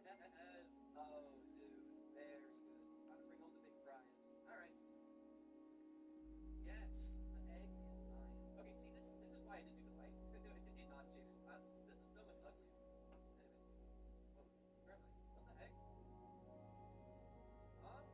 Oh, dude, very good. Time to bring home the big prize. All right. Yes, the egg is mine. Okay, see, this is why I didn't do the fight. It did not choose. This is so much uglier. Anyways, whoa, where am I? What the heck? Is this a bug?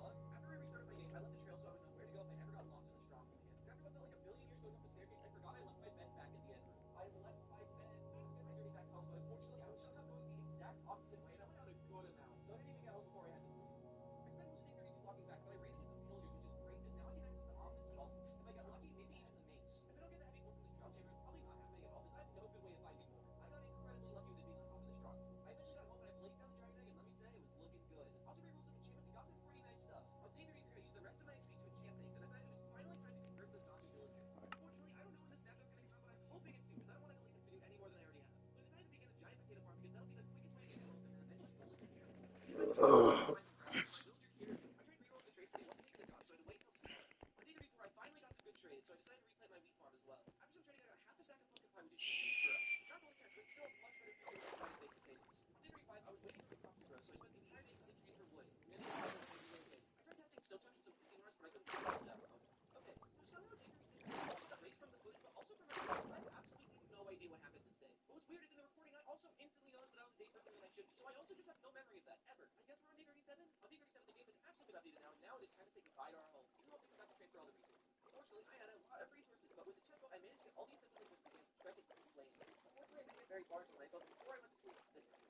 After I restarted my game, I left the trail so I would know where to go if I ever got lost in the Strong Command. And after what felt like a billion years going up the staircase, I forgot I left my bed back at the end room. I left my bed after my journey back home, but unfortunately, I was somehow going the exact opposite way, and I went out a good amount, so I didn't even get home before I had to sleep. I spent most of day 32 walking back, but I ran into some villagers, which is great, because now I can access the Omnis Gauntlets. If I get lucky, maybe even the mace. If I don't get the heavy ore from this drought chamber, it's probably not happening at all, because I have no good way of finding more. I got incredibly lucky with it being on top of the Strong. I eventually got home and I placed down the dragon egg, and let me say, it was looking good. I also rerolled some enchantments and got some pretty nice stuff. On day 33, I used the rest of my XP to enchant things, and I decided it was finally time to convert the zombie villagers. Unfortunately, I don't know when this snapshot's gonna come out, but I'm hoping it's soon, because I don't want to delay this video any more than I already have. So I decided to begin a giant potato farm, because that'll be the quickest way to get emeralds and then eventually slowly prepare. Despite the fact that I find the ground, my villager cared. I tried rerolling the trades, but they wasn't taking the job, so I had to wait until tomorrow. On day 34, I finally got some good trades, so I decided to replant my wheat farm as well. After some trading, I got half a stack of pumpkin pie, which is huge for us. It's not fully catch, but it's still a much better future than trying to baked potatoes. On day 35, I was waiting for the crops to grow, so I spent the entire day cutting trees for wood. And then I relocated. I tried testing stone touch with some fishing rods, but I couldn't figure this out. Okay, so somehow day 36 got erased from the footage, but also from my recording. I have absolutely no idea what happened this day. But what's weird is in the recording, I also instantly noticed that I was a day further than I should be. So I also just have no memory of that, ever. I guess we're on day 37? On day 37, the game has absolutely been updated now, and now it is time to say goodbye to our home. Even though it took us back to transfer all the resources. Unfortunately, I had a lot of resources, but with the chest boat, I managed to get all the essentials I could to trek and keep playing. Unfortunately, I didn't get very far until nightfall, before I went to sleep this night.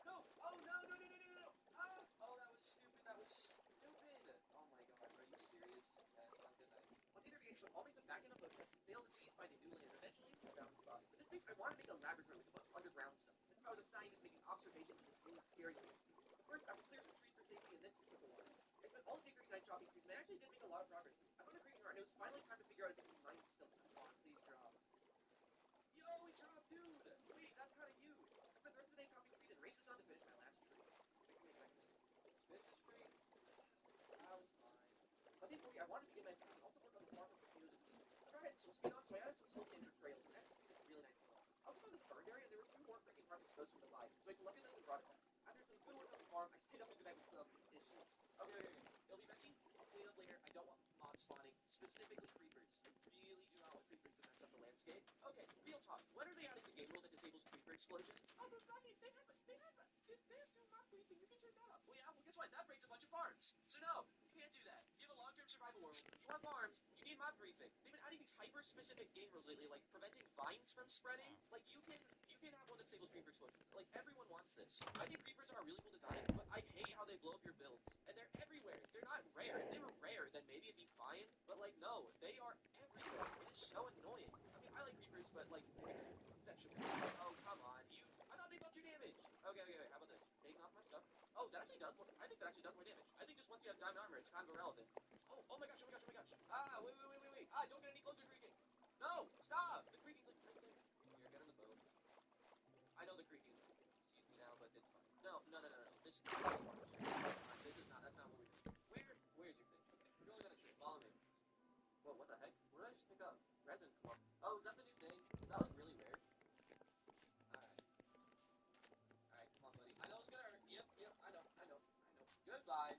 No! Oh, no, no, no, no, no, no, no! Ah! Oh, that was stupid. That was stupid. Oh my god, are you serious? That's not good night. On day 38, so I'll make the back end of the chest and sail the seas find a new land. Eventually, I found a spot. For this base, I want to make a laboratory with a bunch of underground stuff. As if I was a scientist making observations of this really scary landscape. But first, I will clear some trees for safety, and this is the water. I spent all of day 39 chopping trees, and I actually did make a lot of progress. I found a creeping heart, and it was finally time to figure out if it can mine silk. Come on, please drop. Yo, he dropped, dude! Wait, that's kind of you. I spent the rest of the day chopping trees and raced the sun to finish my last tree. Finish this tree. That was fine. But day 40, I wanted to begin my farm and also work on the farm for potatoes and wheat. After I had some speed on, so I added some soul sand for trails, and that just made this really nice farm. I also found this burned area, and there were two more freaking hearts exposed from the fire, so I collected them and brought it back. After some good work on the farm, I stayed up into the night with some issues. Okay, okay, okay. It'll be messy. I'll clean it up later. I don't want mobs spawning, specifically creepers. I really do not want creepers to mess up the landscape. Okay, real talk. When are they adding the game rule that disables creeper explosions? Oh, they're right. They have two mob creeping. You can turn that off. Well, yeah. Well, guess what? That breaks a bunch of farms. So no, you can't do that. You have a long-term survival world. You want farms. You need mob creeping. They've been adding these hyper-specific game rules lately, like preventing vines from spreading. Like you can have one that disables creeper explosions. Like everyone wants this. I think creepers are a really cool design, but I hate how they blow up your builds. And they're everywhere. They're not rare. If they were rare, then maybe it'd be fine. But like, no, they are everywhere. It is so annoying. I mean, I like creepers, but like sexually. Oh, come on. I thought they buffed your damage. Okay, okay, wait. How about this? Taking off my stuff. Oh, that actually does more. I think that actually does more damage. I think just once you have diamond armor, it's kind of irrelevant. Oh, oh my gosh, oh my gosh, oh my gosh. Ah, wait. Ah, don't get any closer, creaking. No, stop. The creaking's like right there. Here, get on the boat. I know the creaking sees me now, but it's fine. No. This is not. That's not what we're doing. Where's your face? You're only gonna trip. Follow me. Whoa, what the heck? What did I just pick up? Resin clump. Oh, is that the new thing? Is that like really rare? Alright. Alright, come on, buddy. I know it's gonna hurt. Yep. I know. Goodbye.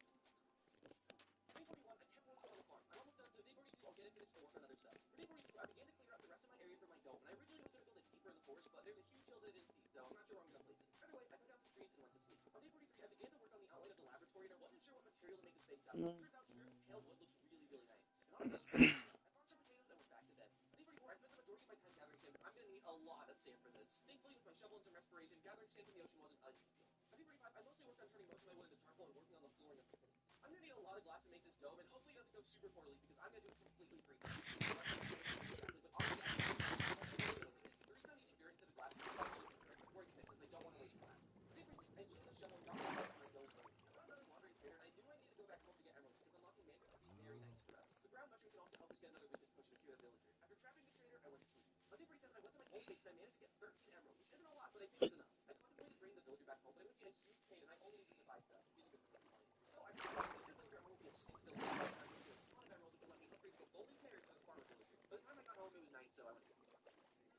Day 41, I kept working on the farm. I'm almost done, so day 42, I'll get it finished and work on other stuff. For day 42, I began to clear out the rest of my area for my dome, and I originally was going to build it deeper in the forest, but there's a huge hill that I didn't see, so I'm not sure where I'm going to place it. Right away, I cut down some trees and went to sleep. On day 43, I began to work on the outline of the laboratory, and I wasn't sure what material to make the space out of. Turns out sure, pale wood looks really nice. And on the I farmed some potatoes and went back to bed. On day 44, I spent the majority of my time gathering sand, because I'm going to need a lot of sand for this. Thankfully, with my shovel and some respiration, gathering sand from the ocean wasn't a huge deal. On day 45, I mostly worked on turning most of my wood into charcoal and working on the flooring of the pits. I'm gonna need a lot of glass to make this dome, and hopefully it doesn't go super poorly because I'm gonna do it completely free. Exactly, but honestly, the reason I'm using dirt instead of glass is working this, since I don't want to waste glass. Day 46, I engineered the shovel and got my build ready. I found another wandering trader, and I knew I needed to go back home to get emeralds because unlocking mantis would be very nice for us. The brown mushroom can also help us get another witness potion if you're a villager. After trapping the trader, I went to sleep. On day 47, I went to my old base and I managed to get 13 emeralds, which isn't a lot, but I think it's enough. I contemplated bringing the villager back home, but it would be a huge pain, and I only needed to buy stuff. Really good for making money. So I decided to make the villager will be a still I would do a ton of emeralds that would let me upgrade to golden pears for the farmer villager. By the time I got home, it was night, so I went to sleep.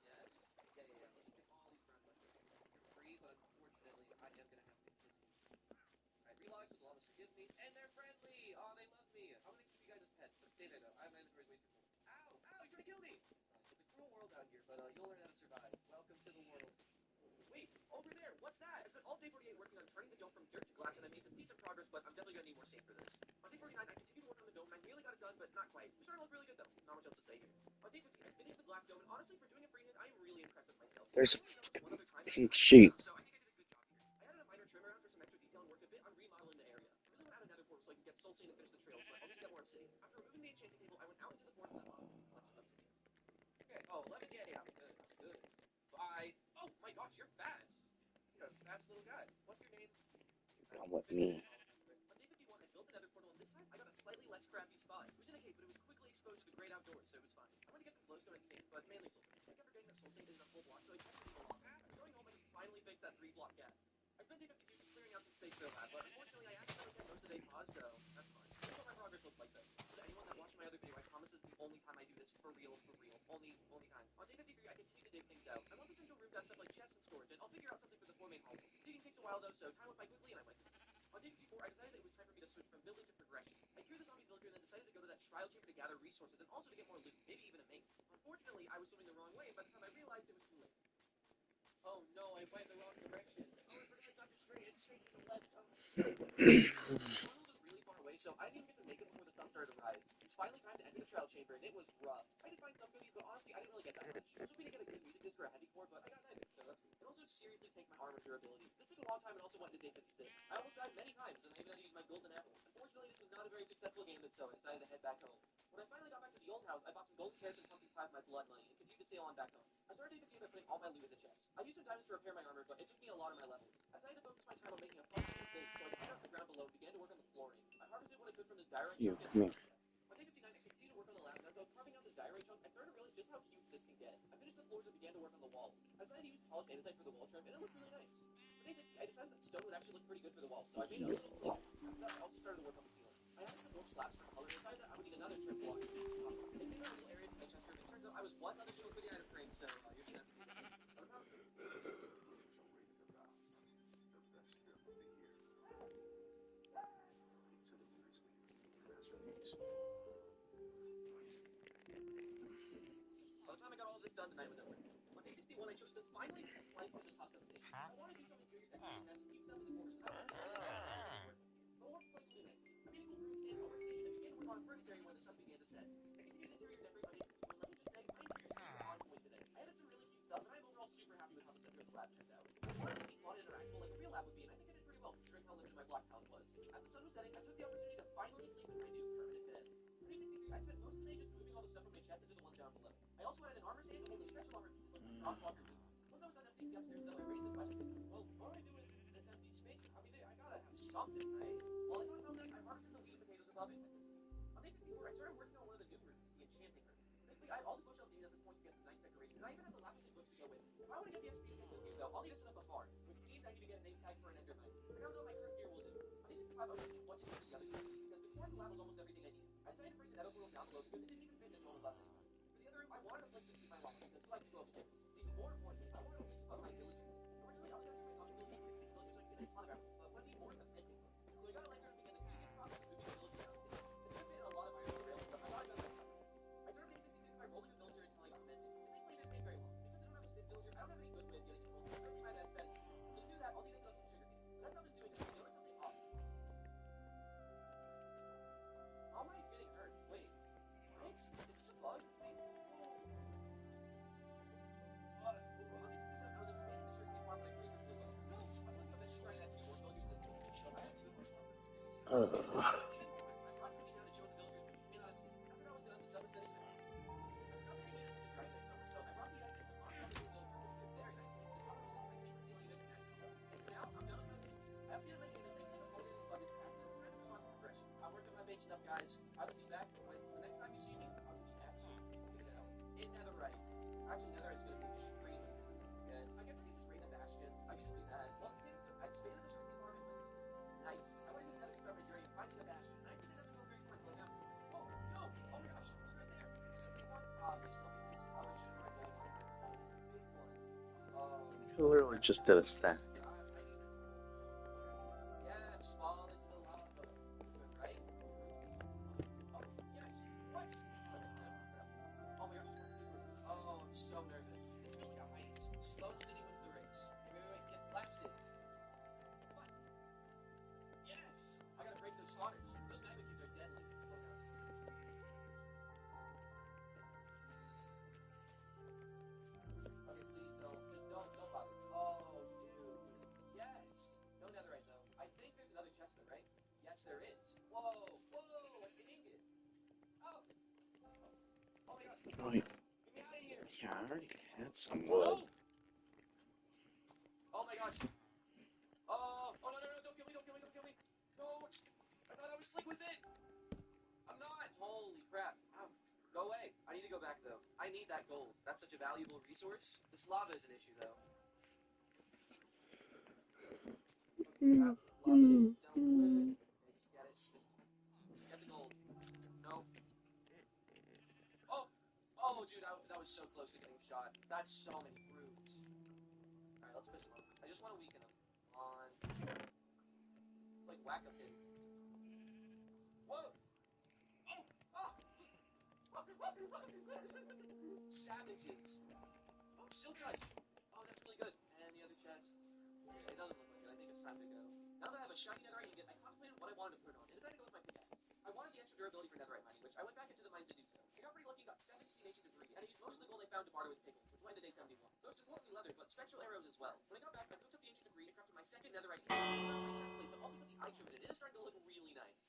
Yes. Yeah. Let me pick all these brown mushrooms. You're free, but unfortunately, I am gonna have to kill you. Goldilocks, so the llamas forgive me, and they're friendly. Oh, they love me. I'm gonna keep you guys as pets, but stay there though. My inventory's way too full. Ow! Ow! He's trying to kill me. It's a cruel world out here, but you'll learn how to survive. Welcome to the world. Wait, over there, what's that? I spent all day 48 working on turning the dome from dirt to glass, and I made some decent progress, but I'm definitely gonna need more sand for this. On day 49, I continued to work on the dome, and I nearly got it done, but not quite. It's starting to look really good though. Not much else to say here. On day 50, I finished the glass dome, and honestly, for doing a freehand, I am really impressed with myself. There's I've only done this one other time, some sheep. so I think I did a good job here. I added a minor trim around for some extra detail and worked a bit on remodeling the area. I really want to add a nether portal so I can get soul sand and finish the trails, but I'll need to get more obsidian. After removing the enchanting table, I went out into the forest and collect some obsidian. Okay, oh, 11, yeah, I'm good, Bye. Oh my gosh, you're fat. You're a fast little guy. What's your name? Come with me. On day 51, I built another portal, and this time I got a slightly less crafty spot. It was in a cave, but it was quickly exposed to the great outdoors, so it was fine. I wanted to get some glowstone and sand, but mainly soul sand. I kept forgetting that soul sand isn't a full block, so I kept moving along. I'm going home and finally fixed that 3-block gap. I spent day 52 just clearing out some space for the lab, but unfortunately I accidentally spent most of the day paused, so that's fine. That's what my progress looked like though. To anyone that watched my other video, I promise this is the only time I do this for real. Only time. On day 53, I continue to dig things out. I want this into a room that has stuff like chests and storage, and I'll figure out something for the 4 main halls. Digging takes a while though, so time went by quickly and I went. On day 54, I decided that it was time for me to switch from building to progression. I cured the zombie villager and then decided to go to that trial chamber to gather resources and also to get more loot, maybe even a mace. Unfortunately, I was swimming the wrong way, and by the time I realized it was too late. Oh no, I went in the wrong direction. Oh, I forgot it's not just straight, it's straight to the left. Oh, the portal was really far away, so I didn't even get to make it before the sun started to rise. It's finally time to enter the trial chamber, and it was rough. I did find some goodies, but honestly, I didn't really get that much. I was hoping to get a good music disc for a heavy core, but I got neither, so that's cool. It also seriously tanked my armor durability. This took a long time and also went into day 56. I almost died many times, and I even had to use my golden apple. Unfortunately, this was not a very successful game, and so I decided to head back home. When I finally got back to the old house, I bought some golden carrots and pumpkin pie with my blood money, and continued to sail on back home. I started day 15 by putting all my loot in the chest. I used some diamonds to repair my armor, but it took me a lot of my levels. I decided to focus my time on making a functional base, so I dug out the ground below and began to work on the flooring. I harvested what I could from this diorite You, chunk and come here. on day 59, I continued to work on the lab, and as I was carving out this diorite chunk, I started to realize just how huge this can get. I finished the floors and began to work on the walls. I decided to use polished andesite for the wall trim, and it looked really nice. For day 60, I decided that stone would actually look pretty good for the walls, so I made a little plate. After that, I also started to work on the ceiling. I added some more slabs for color and decided that I would need another trim block. I made a little area for my chest room, and it turns out I was one other short for the item frame, so you're just gonna have to deal with it. By the time I got all of this done, the night was over. On day 61, I chose to finally get this light from this hot stuff thing. I want to do some interior decorating and add some cute stuff in the corners. I want to see myself working. But what was going to do next? I made a cool room stand orientation and began to work on a furnace area when the sun began to set. I continued interior decorating on day 62, and let me just say, my interior skills were on point today. I added some really cute stuff, and I'm overall super happy with how the center of the lab turned out. I wanted to be fun and interactable like a real lab would be, and I think I did pretty well considering how limited my block palette was. As the sun was setting, I took the opportunity to finally sleep in my new permanent bed. For day 63, I spent most of the day just moving all the stuff from my chest into the ones down below. I also added an armor stand to hold the special armor pieces like the strong walker boots. Once I was done emptying the upstairs, though, I raised the question, well, what do I do with this empty space? I mean, I gotta have something, right? While I thought about that, I harvested the wheat and potatoes above it. On day 64, I started working on one of the new rooms, the enchanting room. Thankfully, I had all the bookshelf needed at this point to get some nice decoration, and I even had the lapis and books to go with. If I want to get the XP to get here, though, I'll need to set up a farm, which means I need to get a name tag for an endermite. For now, though, my current gear will do. On day 65, I was thinking what to do for the other two, because the core of the lab was almost everything I needed. I decided to bring the nether portal down below because it didn't even fit in the normal level. For the other room, I wanted a place to keep my llama because he likes to go upstairs. Even more importantly, I wanted a place above my villagers. Originally, I was going to my villagers to sleep villagers so I could get a ton of apples, but what I need more is a pet kingdom. So I got a lantern and began the tedious process of moving the villagers downstairs. It took me a lot of iron to rails, but I thought I got that time. I started day 66 by rolling the villager until I got mended. It thankfully didn't take very long. Because I don't have a stick villager, I don't have any good way of getting it full, so it's currently my best bet. So to do that, I'll need to set up some sugar cane. But as I was doing this, I noticed something odd. How am I getting hurt? Wait. What? Is this a bug? Wait. Enough, guys. I will be back when the next time you see me. I will be absolutely in Netherite. Actually, Netherite's going to be extremely difficult to get. I guess I can just raid a bastion. I can just do that. Well, I expanded the sugarcane farm and nice. I went into the Nether start my journey finding a bastion. I actually did that go very quick. Now, oh no! Oh my gosh! He's right there. Is this a big one? Please tell me it is. I should have my gold one. It's a big one. You literally just did a stack. I need this one. Yes, fall into Oh my gosh. Oh, Get me out of here. yeah, I already had some wood. No! Oh my gosh. Oh no, no, no, don't kill me, don't kill me, don't kill me. No, I thought I was slick with it. I'm not. Holy crap. Ow. Go away. I need to go back though. I need that gold. That's such a valuable resource. This lava is an issue though. Okay, lava is dealt with. Okay, just get it. Just get the gold. No. Oh! Oh, dude, that was so close to getting shot. That's so many brutes. Alright, let's piss him off. I just want to weaken him. On. Like, whack him in. Whoa! Oh! Oh! Savages. Oh, silk touch. Oh, that's really good. And the other chest. It doesn't look like it. I think it's time to go. Now that I have a shiny netherite ingot, I contemplated what I wanted to put it on. And decided to go with my pickaxe. I wanted the extra durability for netherite mining, which I went back into the mines to do so. I got pretty lucky, got 17 ancient debris, and I used most of the gold I found to barter with pickles, which went to day 71. Those importantly leather, but spectral arrows as well. When I got back, I cooked up the ancient debris and crafted my second netherite ingot. I put on my chest plate, but also put the eye trim in it. It is starting to look really nice.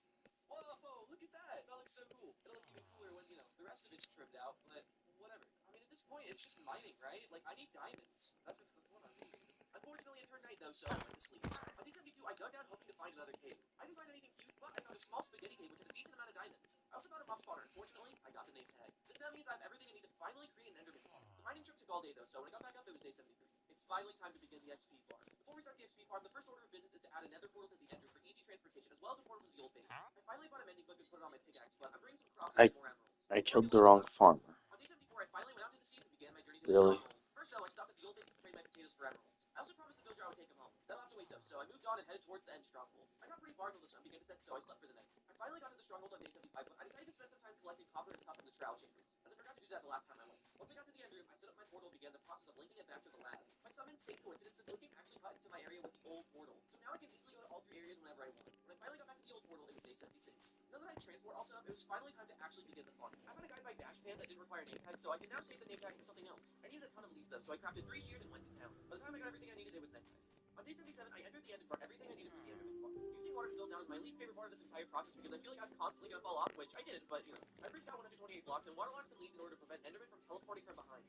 Whoa, look at that! That looks so cool. It'll look even cooler when, the rest of it's trimmed out, but whatever. I mean, at this point, it's just mining, right? Like, I need diamonds. That's what I need. Unfortunately, it turned night, though, so I went to sleep. On day 72, I dug down hoping to find another cave. I didn't find anything huge, but I found a small spaghetti cave which had a decent amount of diamonds. I also found a mob spawner. Unfortunately, I got the name tag. This now means I have everything I need to finally create an enderman farm. The mining trip took all day, though, so when I got back up, it was day 73. It's finally time to begin the XP farm. Before we start the XP farm, the first order of business is to add a nether portal to the ender for easy transportation, as well as a portal to the old base. I finally bought a mending book and put it on my pickaxe, but I'm bringing some crops to get more emeralds. I killed the wrong farmer. On day 74, I finally went out to the sea and began my journey to Really? the stronghold. First, though, I stopped at the old base to trade my potatoes for emeralds. I also promised the villager I would take him home. That'll have to wait, though, so I moved on and headed towards the end stronghold. I got pretty far until the sun began to set, so I slept for the night. I finally got to the stronghold on day 75, but I decided to spend some time collecting copper and stuff in the trowel chambers, as I forgot to do that the last time I went. Once I got to the end room, I set up my portal and began the process of linking it back to the lab. By some insane coincidence, this linking actually cut into my area with the old portal, so now I can easily go to all three areas whenever I want. When I finally got back to the old portal, it was day 76. Now that I had transport all set up, it was finally time to actually begin the farm. I found a guide by Dashpan that didn't require a name tag, so I can now save the name tag for something else. I needed a ton of leaves though, so I crafted 3 shears and went to town. By the time I got everything I needed, it was nighttime. On day 77, I entered the end and brought everything I needed for the enderman farm. Using water to build down is my least favorite part of this entire process because I feel like I'm constantly gonna fall off, which I didn't, but I bridged out 128 blocks and waterlogged some leaves in order to prevent endermen from teleporting from behind.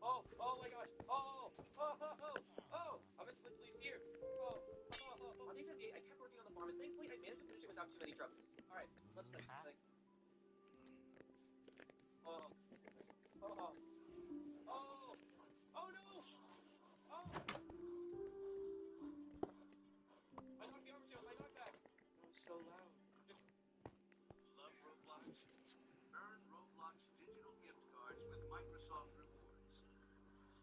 Oh my gosh! I'm gonna split the leaves here. On day 78, I kept working on the farm and thankfully I managed to finish it without too many troubles. Alright, let's test this thing. Oh. Oh no! Oh! I knocked the armor seal with my knockback! That was so loud. Love Roblox? Earn Roblox digital gift cards with Microsoft Rewards.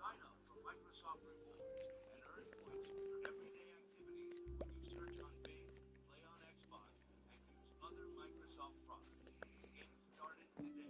Sign up for Microsoft Rewards and earn points for everyday activities when you search on Bing, play on Xbox, and use other Microsoft products. Get started today.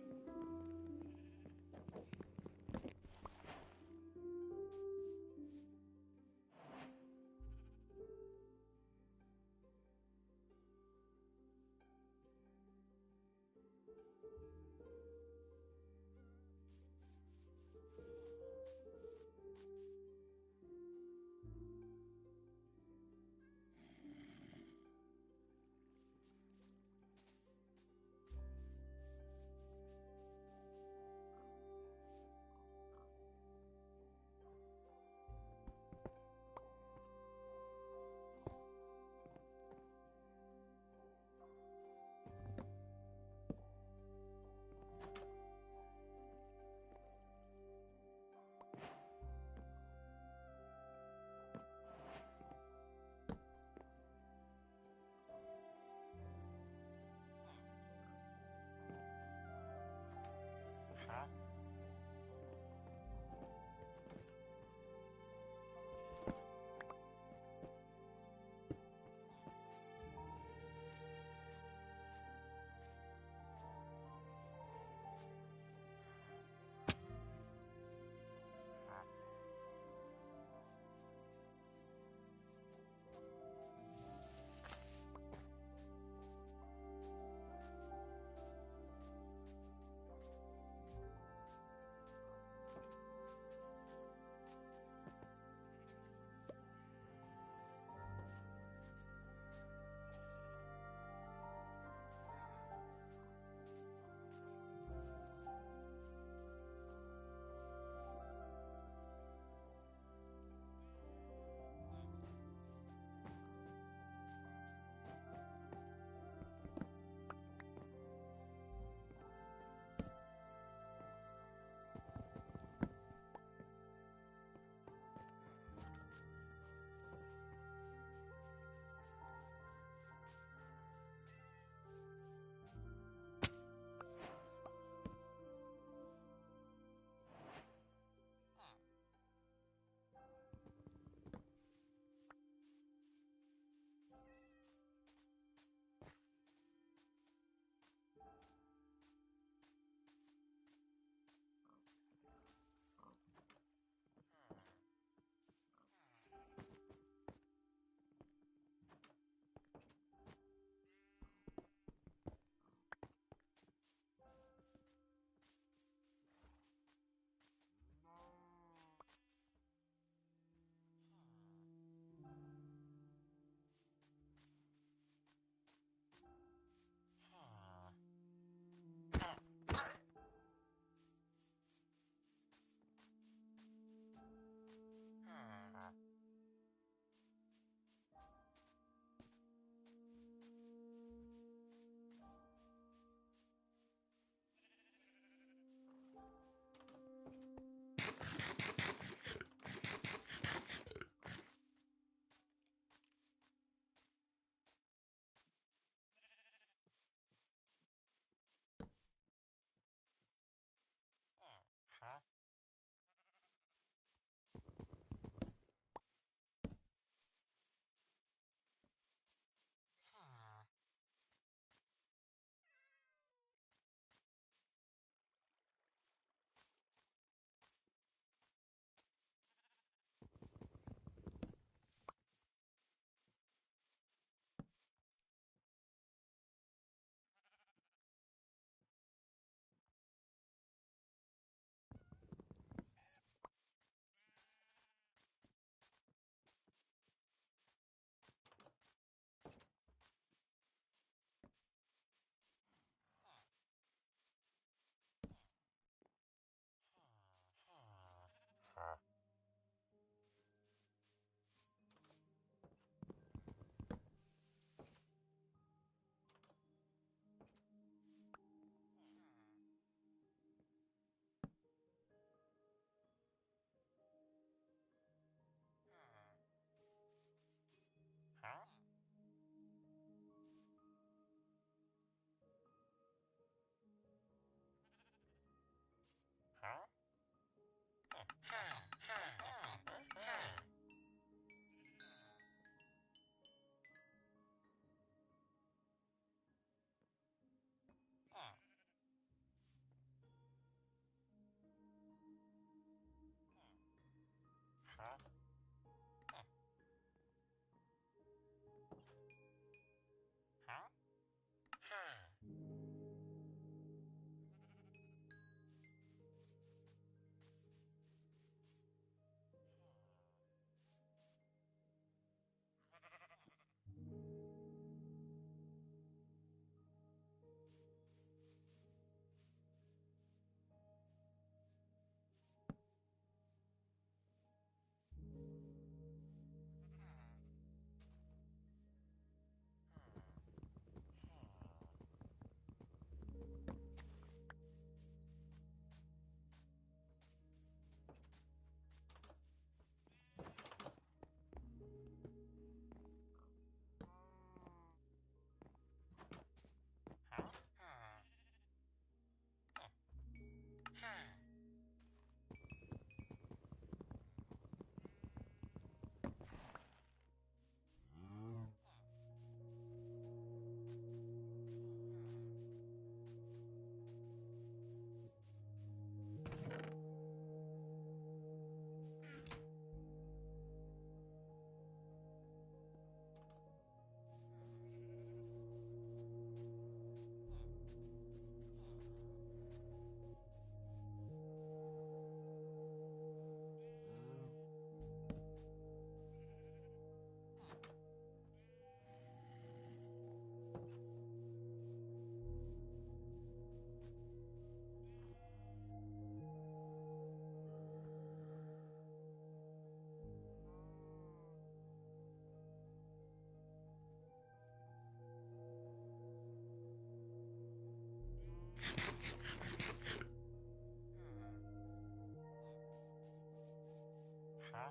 Huh?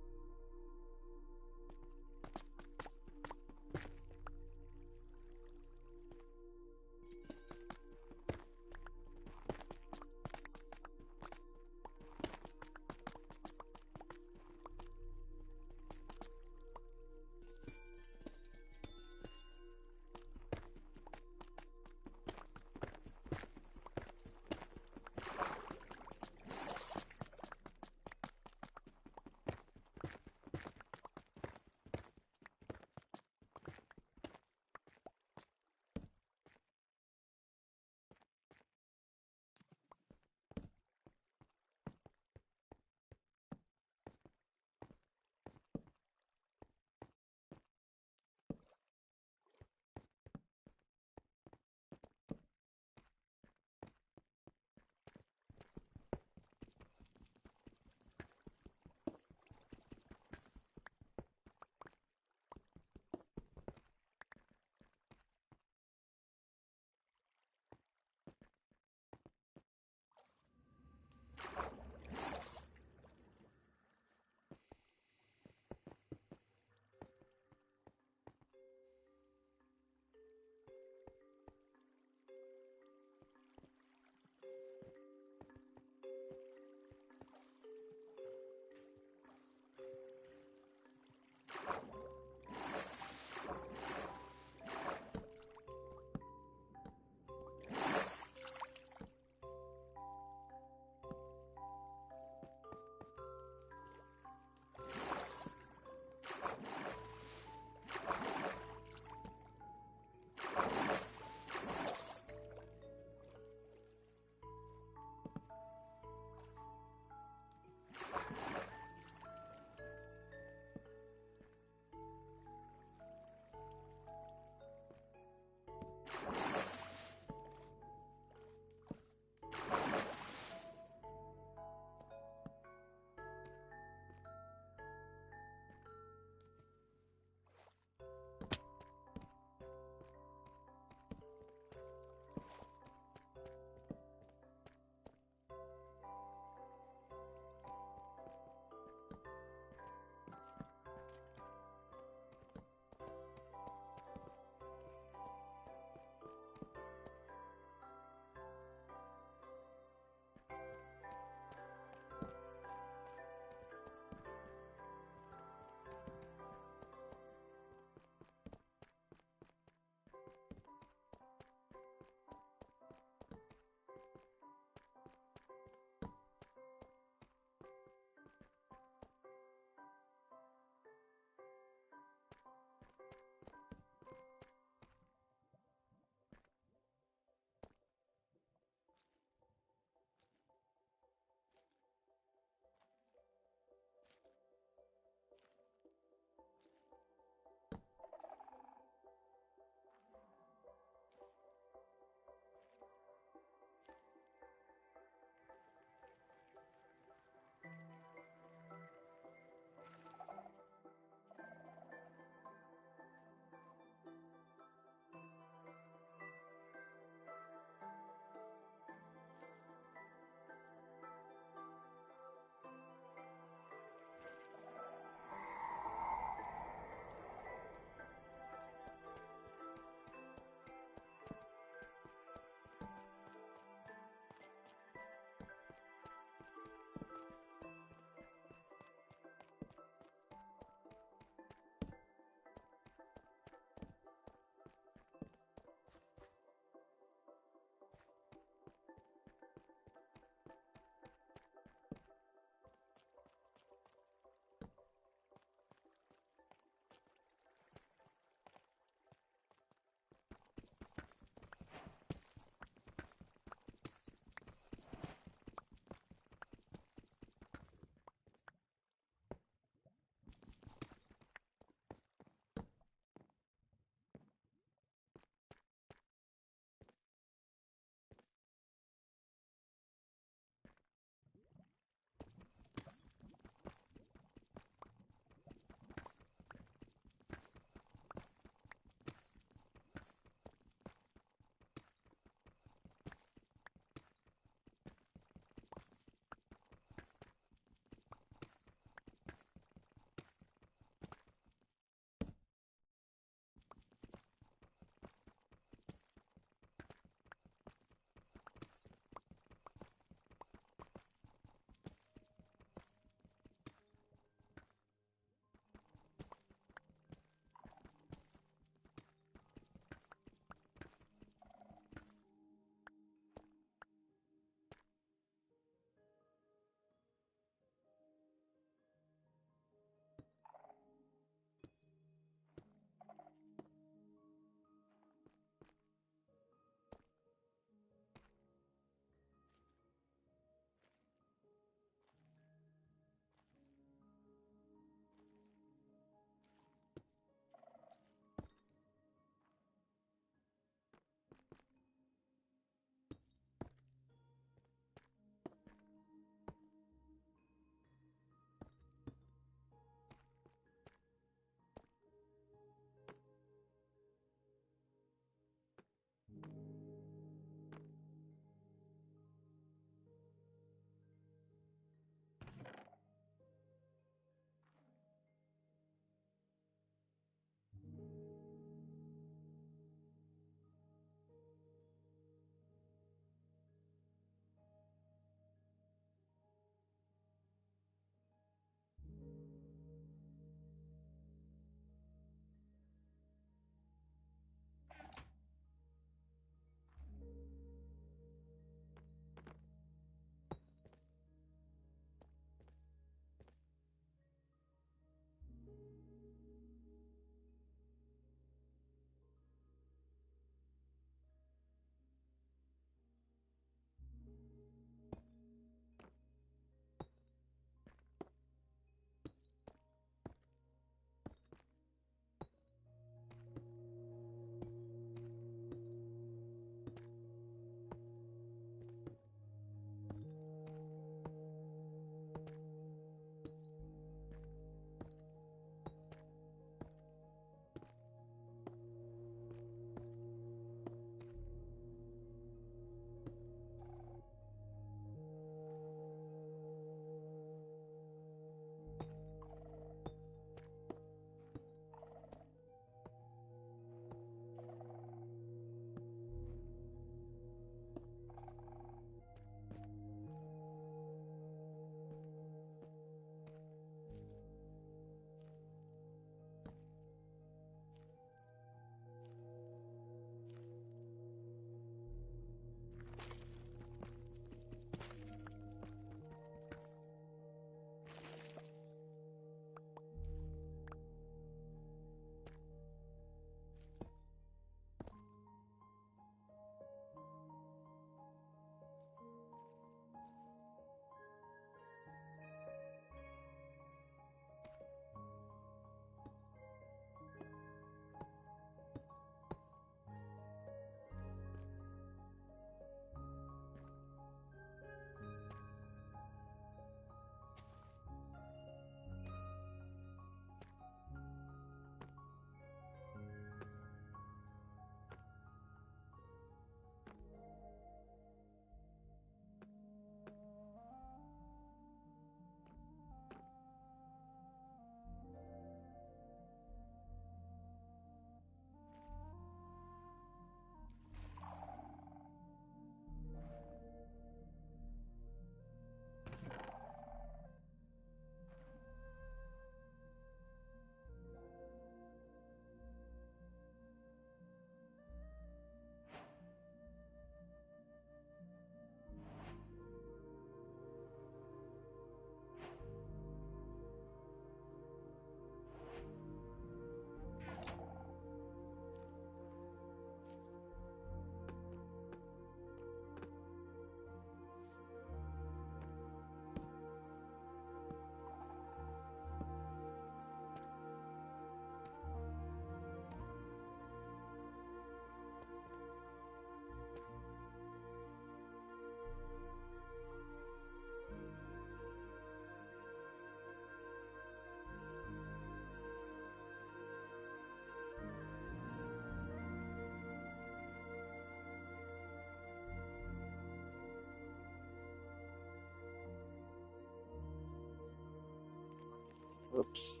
Oops.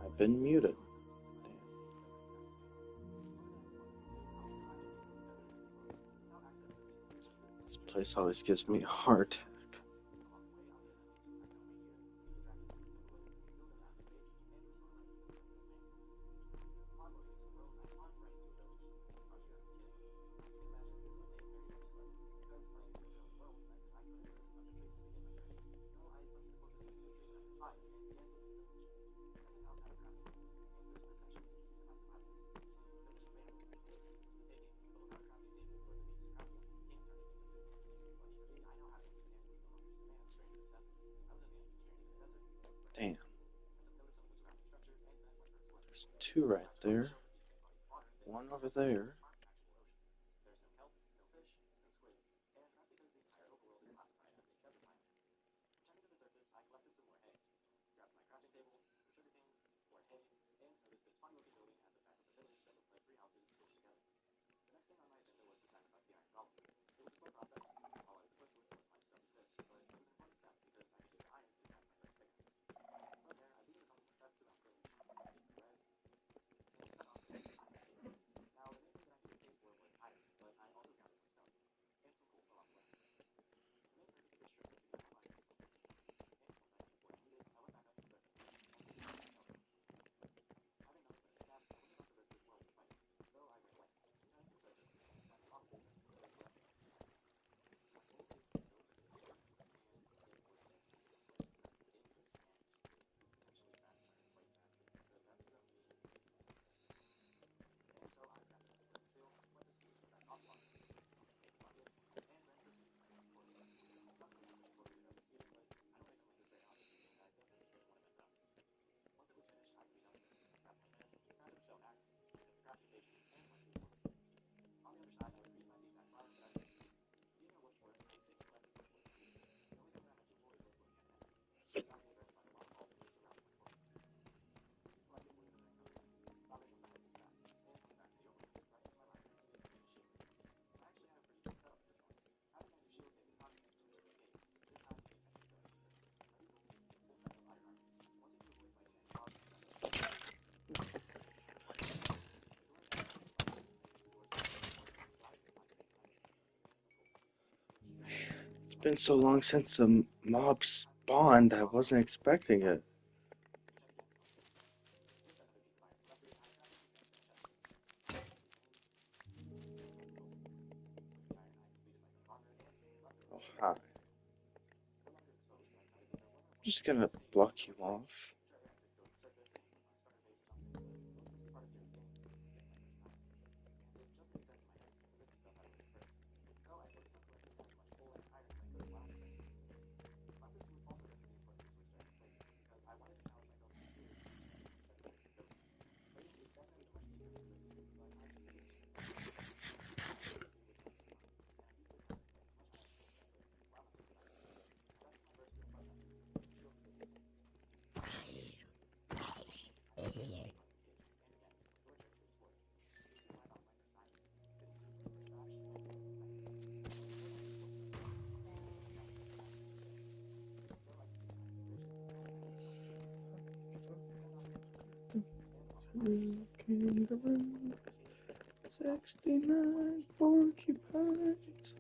I've been muted. Damn. This place always gives me a heart attack. Damn. There's two right there. One over there. It's been so long since the mob spawned, I wasn't expecting it. Oh, hi. I'm just gonna block you off. Kangaroo, 69 porcupines.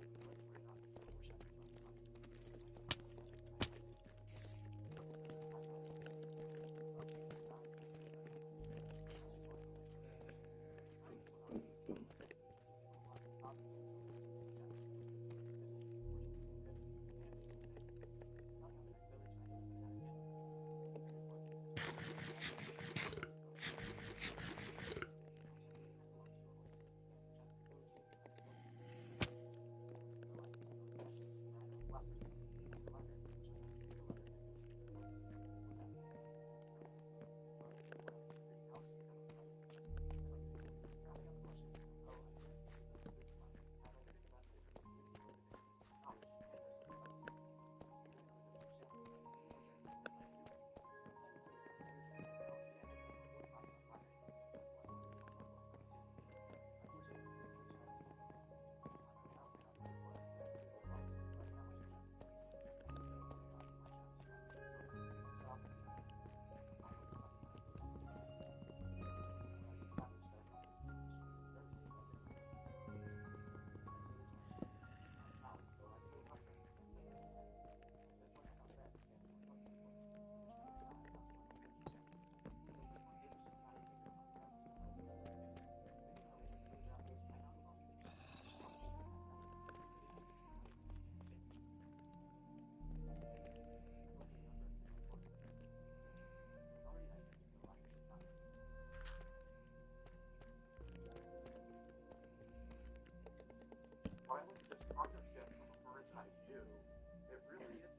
inside you. It really is.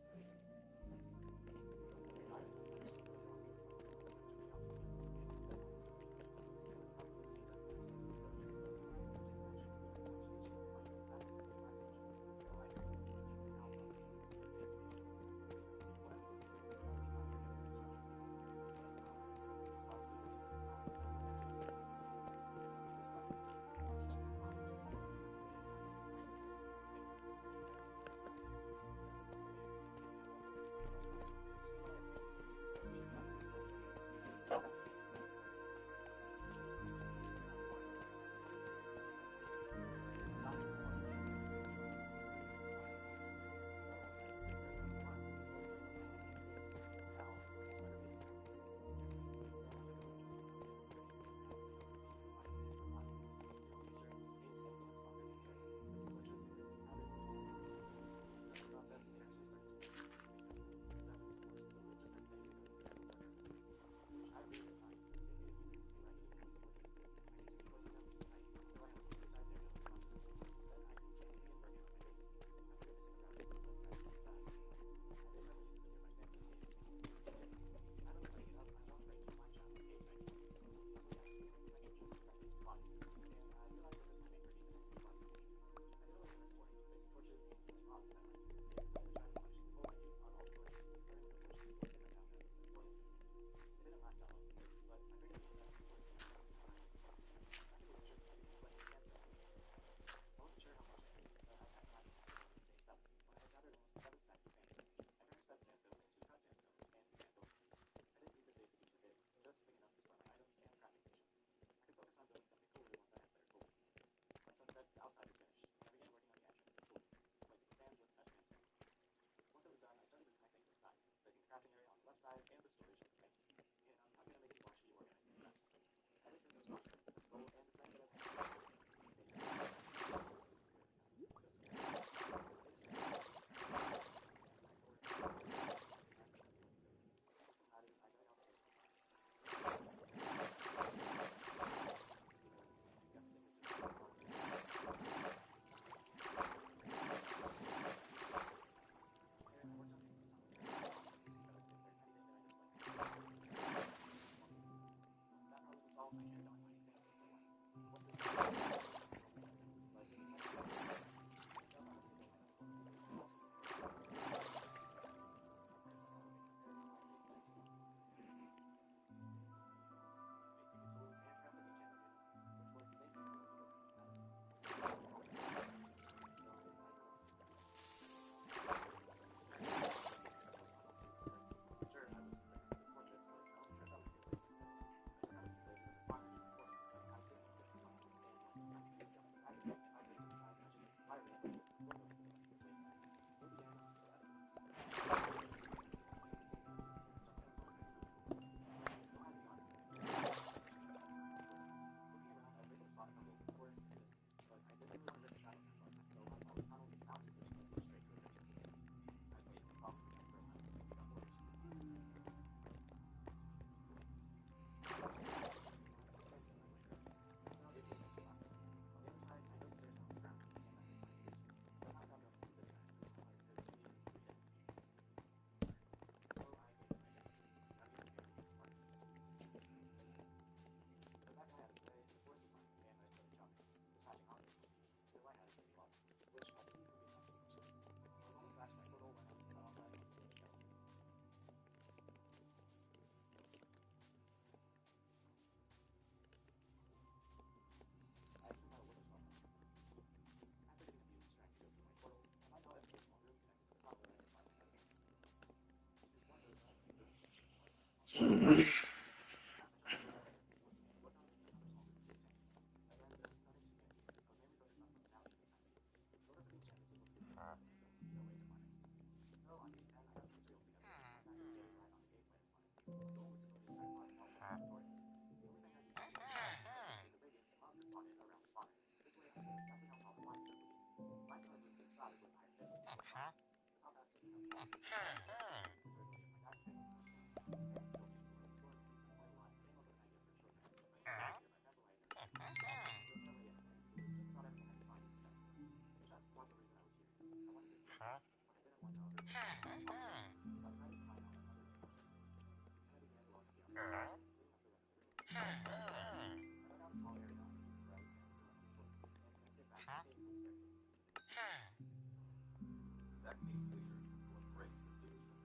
Technique leaders will embrace the future.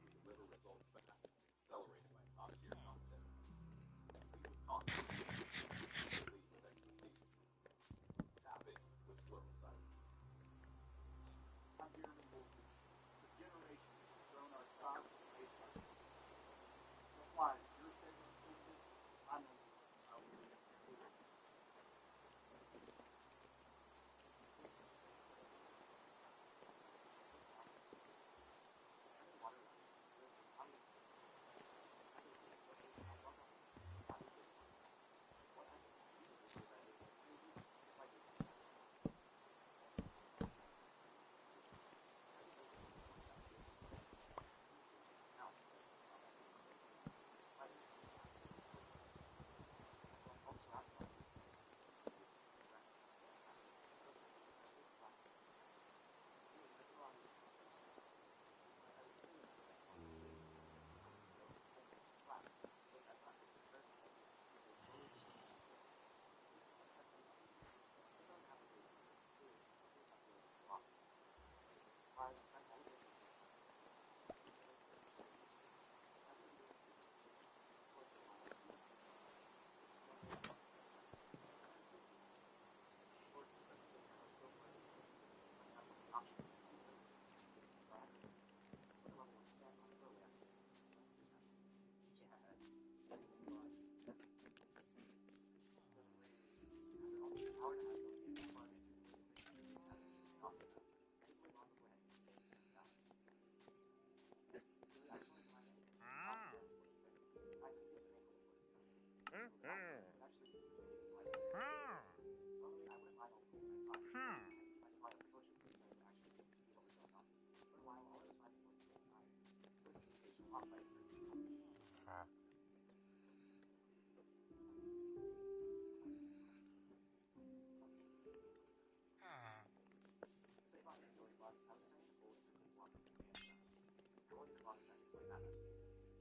We deliver results fast, accelerated by top-tier content. We lead with confidence, lead with expertise. Tap in with Pluralsight. I'm Jeremy Wolfman. For generations, we've grown our crops and raised our children. That's why as your favorite school district, I know you want to know where you're going.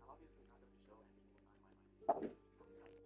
Obviously not going to show every single time my mind's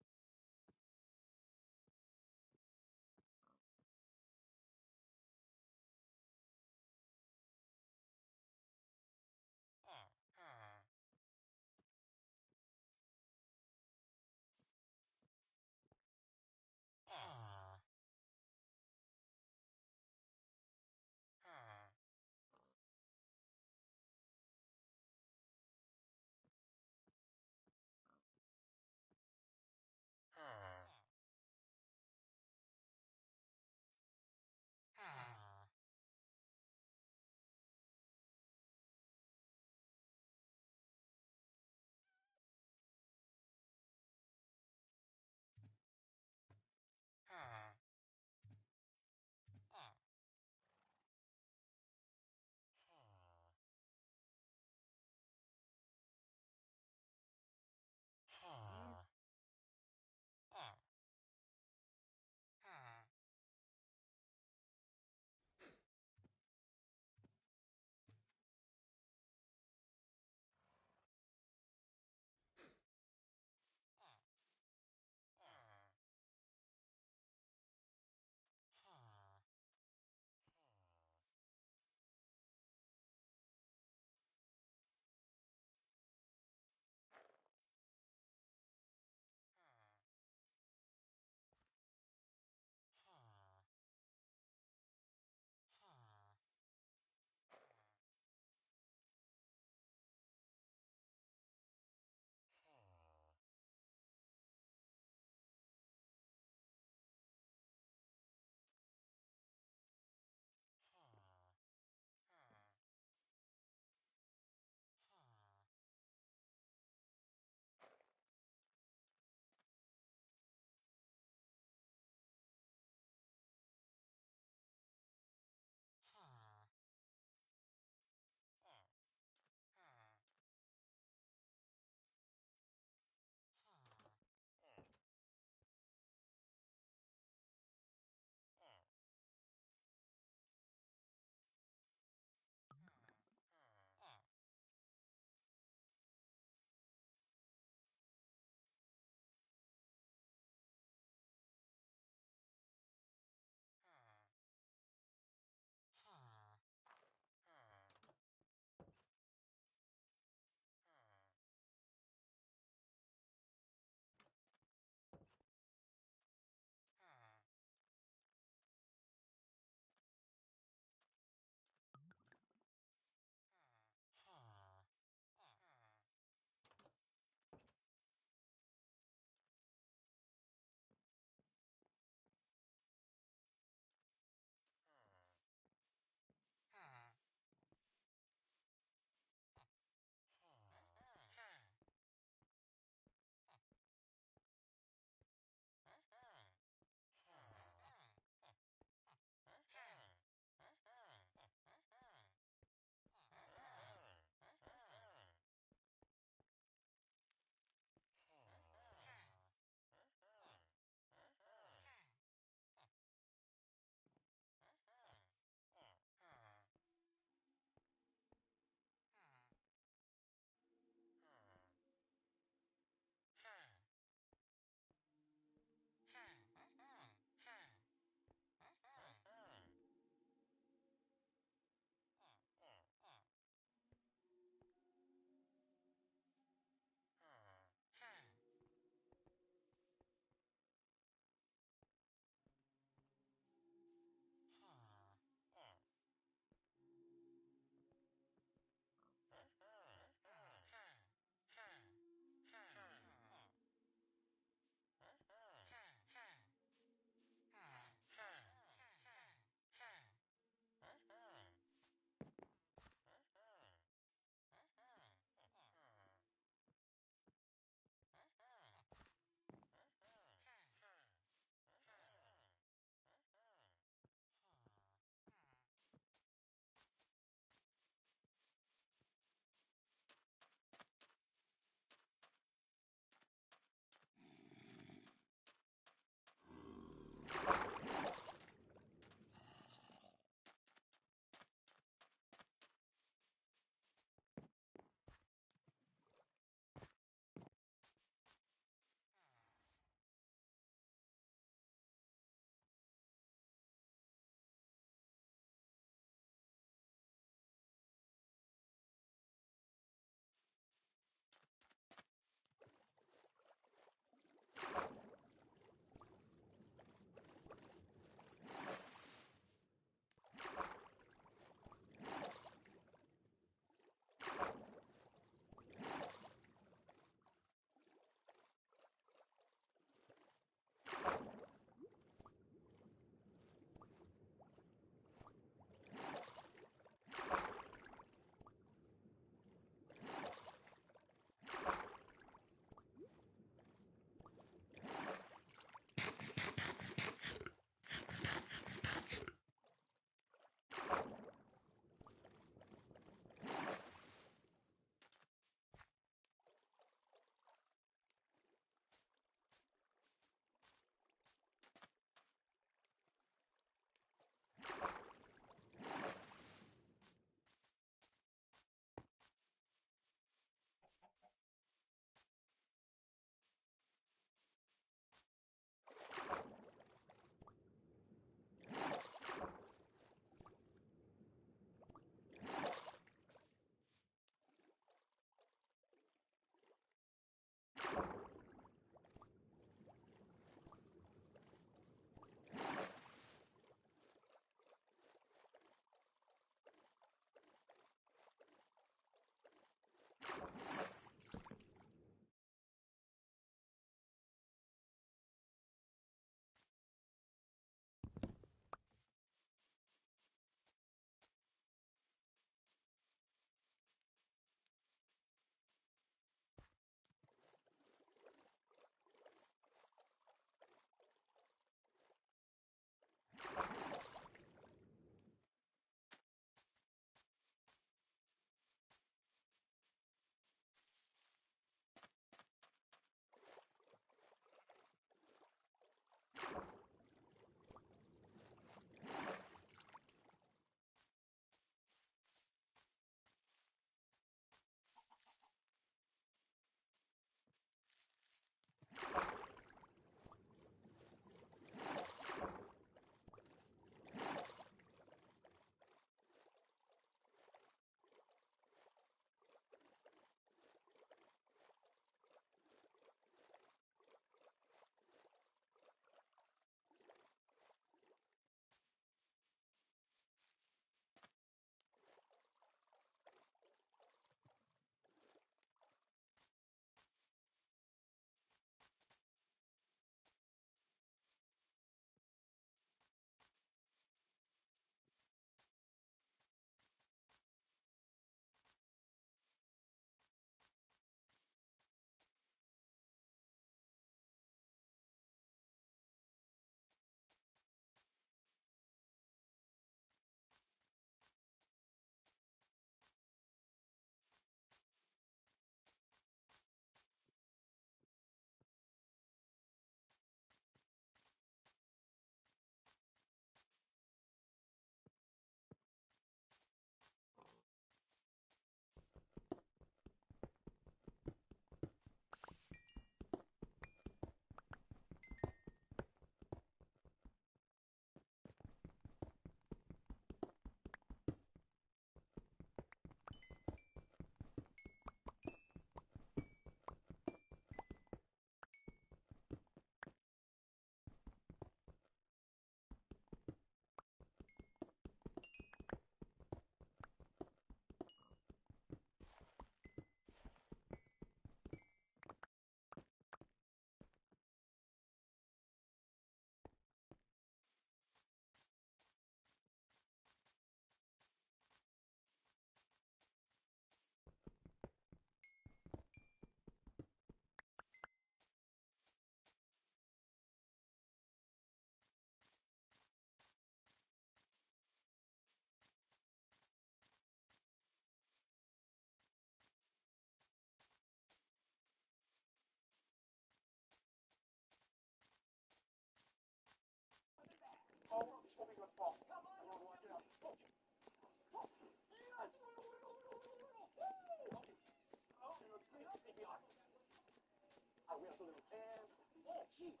I ran up to them and oh jeez,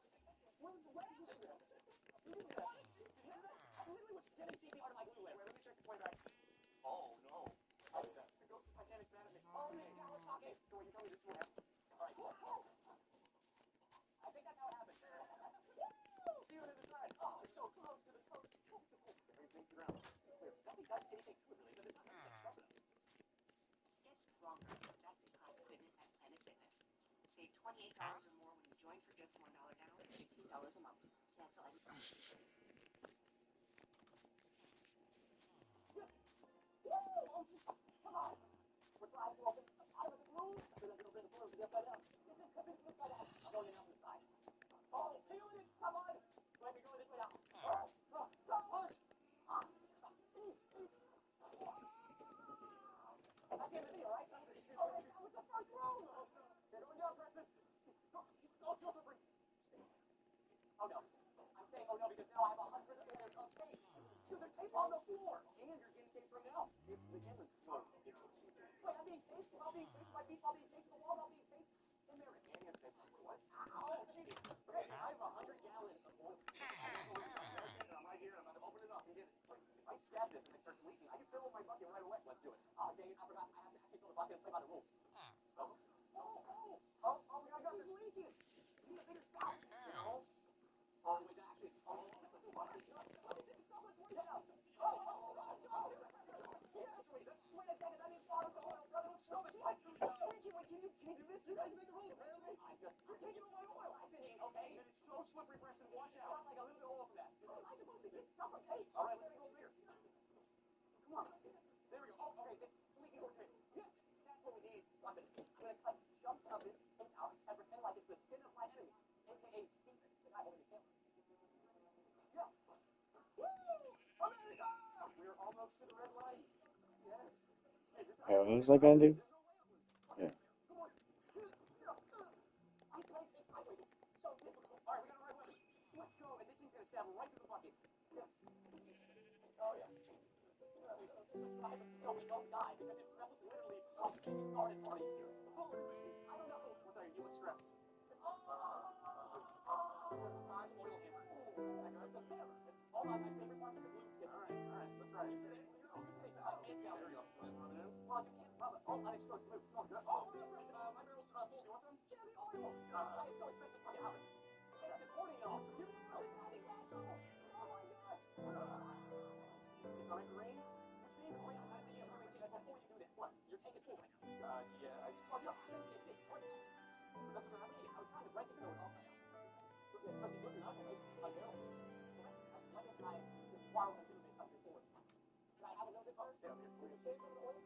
when did you do that? You didn't do that. Did you do that? I literally was getting CPR to my glue layer. Let me check the point back. Oh no. I did that. The ghost of Titanic's mad at me. Oh yeah, yeah, let's talk. Hey, so what you tell me this is what happened? All right. Whoa. I think that's how it happened. Woo! See you on the other side. Oh, so close to the coast. Oh, so cool. Everything's the ground. Clear. Nothing does anything to it really, but it's not strong enough. Get stronger with best-in-class equipment at Planet Fitness. Save $28 or more when you join for just $1 down and $15 a month. Cancel anytime. Woo! Oh, jeez. Come on. We're trying to open out of the balloon. I feel like it'll bring the balloon to the upside down. Upside down. I'm going in out the side. Oh, feeling it. Come on. Let me go this way out. Push. That's the end of the video, right? Oh, that was the first row. They're going down, Preston. Go, so free. Oh no. I'm saying oh no because now I have 100 layers of tape. Dude, there's tape on the floor. And you're getting tape from now. It's the camera's slow. Wait, I'm being taped? While being taped? My feet while being taped to the wall while being taped? In there, and you have tape. What? Oh, jeez. Okay, I have 100 gallons of oil. I'm right here. I'm about to open it up and get it. If I stab this and it starts leaking, I can fill my bucket right away. Let's do it. Oh, dang it. I forgot. I have to fill the bucket and play by the rules. Oh, my God, it's leaking. You need a bigger spout. You know? All the way back. Oh, wait a second. I didn't follow the oil, brother. Stop it. Wait, can you do this? You guys make the rules, man. You're taking all my oil. I've been eating, okay? And it's so slippery, Preston. Watch out. Like a little bit of oil from that. Am I supposed to get stuff of tape? All right, let's go over here. Come on. There we go. Oh, okay. It's leaking over tape. Yes, that's what we need. Watch this. I'm going to cut chunks of this tape out and pretend like it's the skin of my enemy, a.k.a. Stephen, the guy holding the camera. Yeah. Woo! America! We're almost to the red light. Yes. Hey, this Alright, what was I gonna do? Yeah. Come on. I'm trying to take sideways. So difficult. All right, we got a red weapon. Let's go. And this thing's gonna stab right through the bucket. Yes. Oh yeah. Subscribe so we don't die because it's literally like getting started party here. I don't know. What's that? You look stressed. Five oil hammer. That's a hammer. All my favorite parts of the glue skip. All right. Let's try it. There we go. Well, you can't rub it. Oh, unexposed glue. Smells good. Oh, my barrel's full. Do you want some? Yeah, the oil. It's so expensive for you. How much? This morning, y'all. You really having that? Oh my God. It's on a green. You see? Oh yeah. I think before you do that. What? Your tank is full right now. Yeah. Oh no. What? That's what I mean. I was trying to break it so it's all cut out. Okay, because you look at it, I know. What if I just borrow a little bit of your forward? Can I have a little bit more? Yeah, we're going to save some of the oil.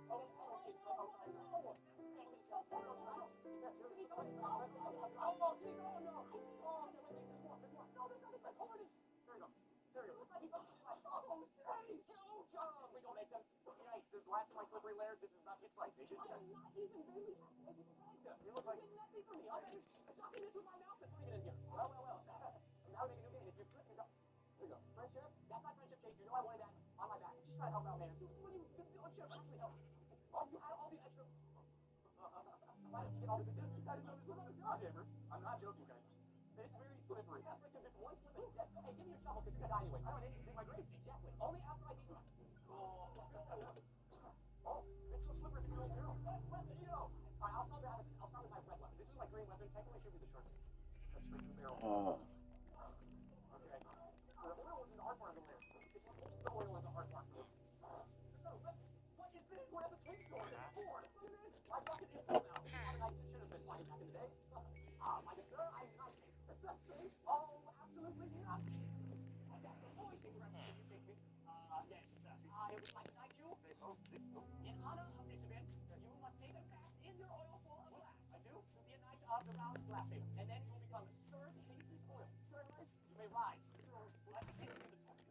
Oh, jeez. Oh, sorry. No. Oh, jeez. Oh, no. Oh, okay, wait. There's more. No, there's not. It's like, oh, it is. There we go. Looks like he got oh, dang. Oh, we don't make them. Yikes. There's last of my slippery layer. This is not hit spicy. I am not even really you look like nothing for me. I'm sucking this with my mouth and putting it in here. Well. Now we make a new game. If you put, here we go. Friendship. That's my friendship chase. You know I wanted that on my back. Just try to help out, man. What do you do? It should actually help. Oh, you had all the extra. Why does he get all the good gifts? You guys know this was on a job, Amber. I'm not joking, guys. It's very slippery. Yeah, freaking just one slip and dead. Hey, give me your shovel because you're gonna die anyway. I don't need to dig my grave. Exactly. Only after I beat you. Oh, it's so slippery to your old barrel. You know. All right, I'll start with my red weapon. This is my green weapon. Technically should be the shortest. That's straight to the barrel. Okay. So the oil is in the hard part of the layer. It's what holds the oil in the hard part. So, what is this? Where the tape going? My bucket is full now. How nice it should have been back in the day. My good sir, I'm not safe. Oh, absolutely not. That's the only thing where you take me. Yes, I would like to knight you. In honor of this event, you must take a bath in your oil full of glass. I do. To be a knight of the round glass table. And then you will become Sir Casey's Oil. Sir, you may rise. Let me take you to the sword.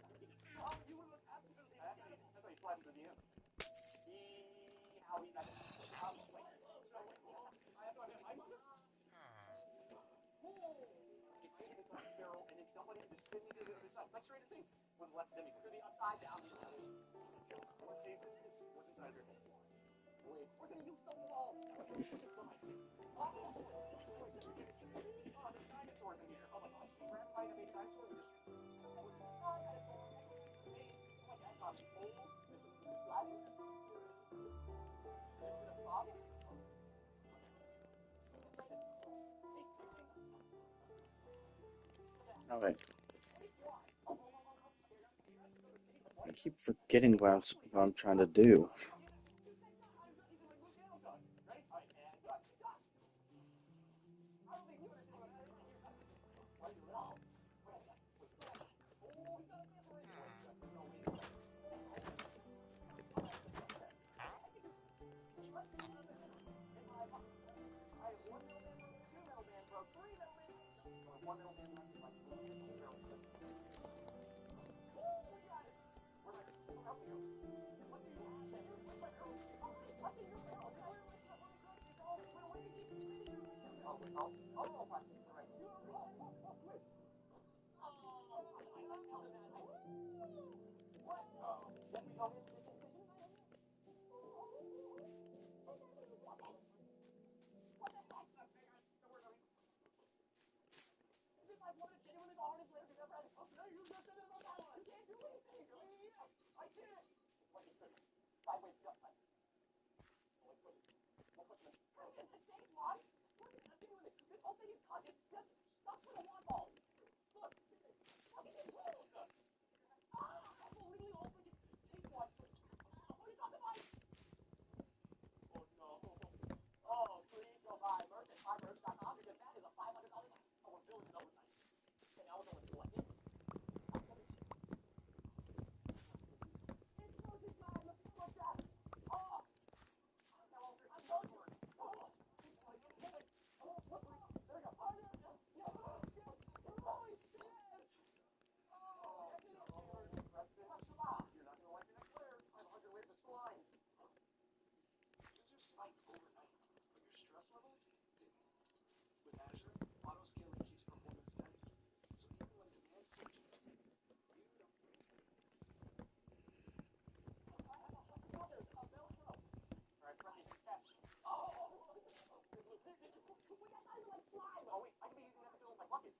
Oh, you will look absolutely incredible. That's how you slide into the end. How he does it. Wait. So, wait. That's what I meant. It faded into my barrel, and then somebody just spin me to the other side. Like straight things. With less demi. To the upside down. Let's go. Let's see what's inside of your head. Wait, we're going to use the wall. We're going to use the side. Oh, Oh, there's dinosaurs in here. Oh my gosh, Grandpa and a baby dinosaur. We just. Oh, dinosaur. Oh my dad got me. Oh, the sliding. There's a bit of fog. Alright. I keep forgetting what I'm trying to do. One middle man left is like this whole barrel.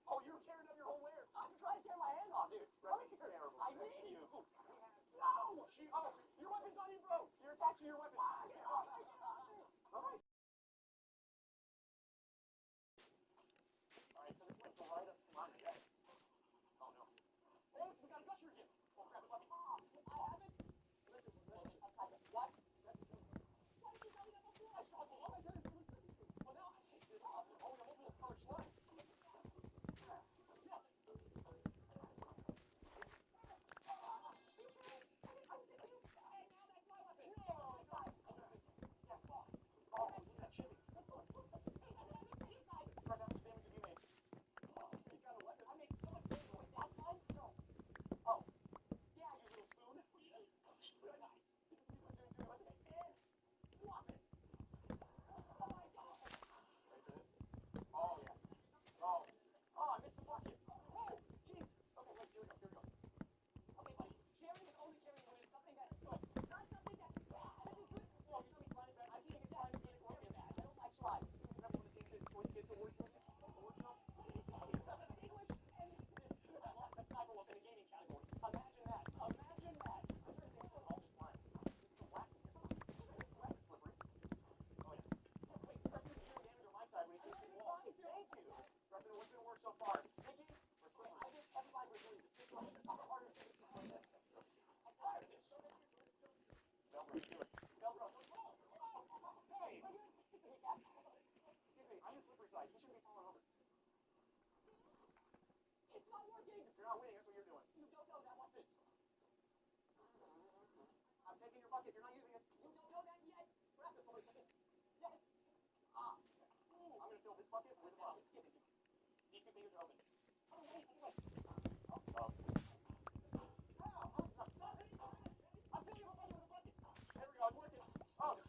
Oh, you're tearing up your whole layer. I'm trying to tear my hand off, dude. I need you. No! Your weapon's on you, bro. You're attached to your weapon. Alright. Alright, so this might go right up to mine again. Oh no. Oh, we got a gusher again. Oh crap, it's like, I have it. Listen, what? Why did you tell me that before? I saw it. Oh my goodness. Well, now I hate this. Oh, we got multiple colored slime. So far, sticky or slippery? I think everybody would agree the sticky one is harder to get. I'm tired of this. Velcro, do it. Velcro. Hey! Excuse me, I'm the slippery side. You shouldn't be falling over. It's not working! If you're not winning, that's what you're doing. You don't know that. Watch this. I'm taking your bucket. You're not using it. You don't know that yet. Grab it for a second. Yes. I'm going to fill this bucket with water. These two fingers are open. Oh, wait. I'm filling your bucket with a bucket. There we go. It's working. Oh,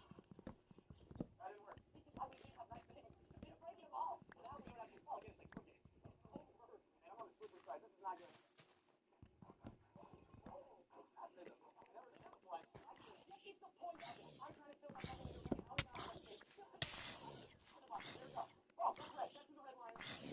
that didn't work. This is why we need to have nice things. You're breaking them all. Well, now we don't have to fall again. It's like it's over. And I'm on the slippery side. This is not good. Never flies. What is the point of it? I'm trying to fill my bucket with a bucket. How is that working? Here we go. Oh, red. That's the red line.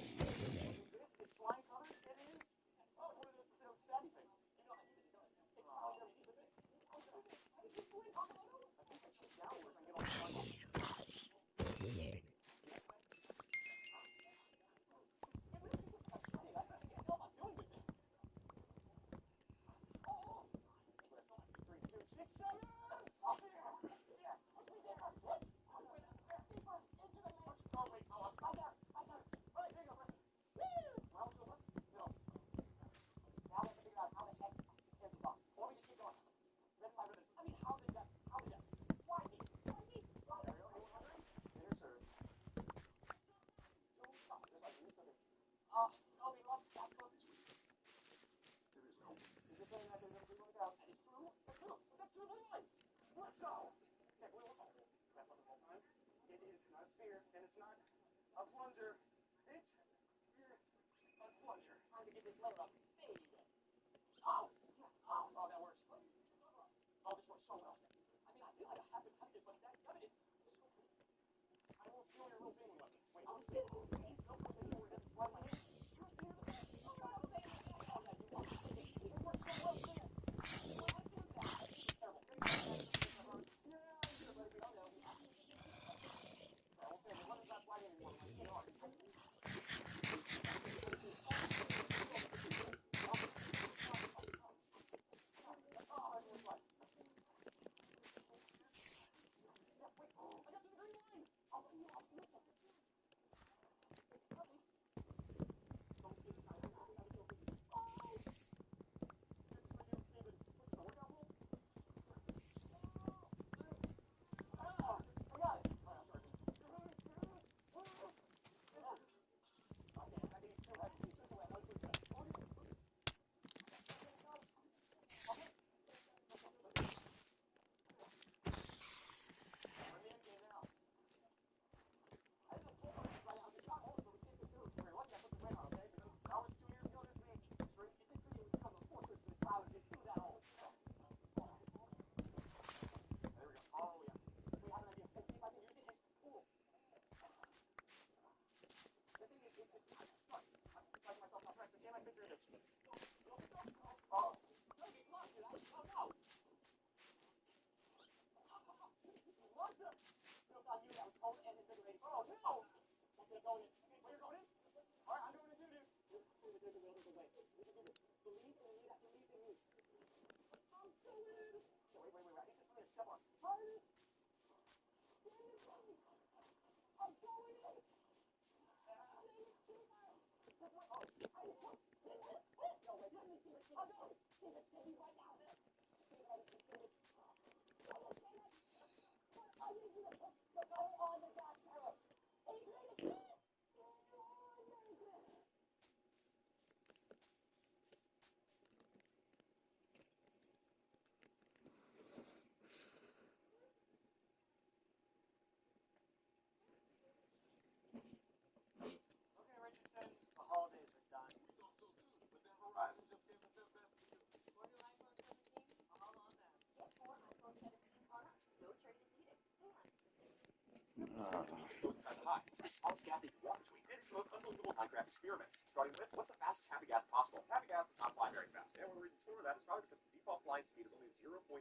Smallest gas they can walk between. It's the most unbelievable Minecraft experiments. Starting with, what's the fastest happy gas possible? Happy gas does not fly very fast. And one reason for that is probably because the default flying speed is only 0.05,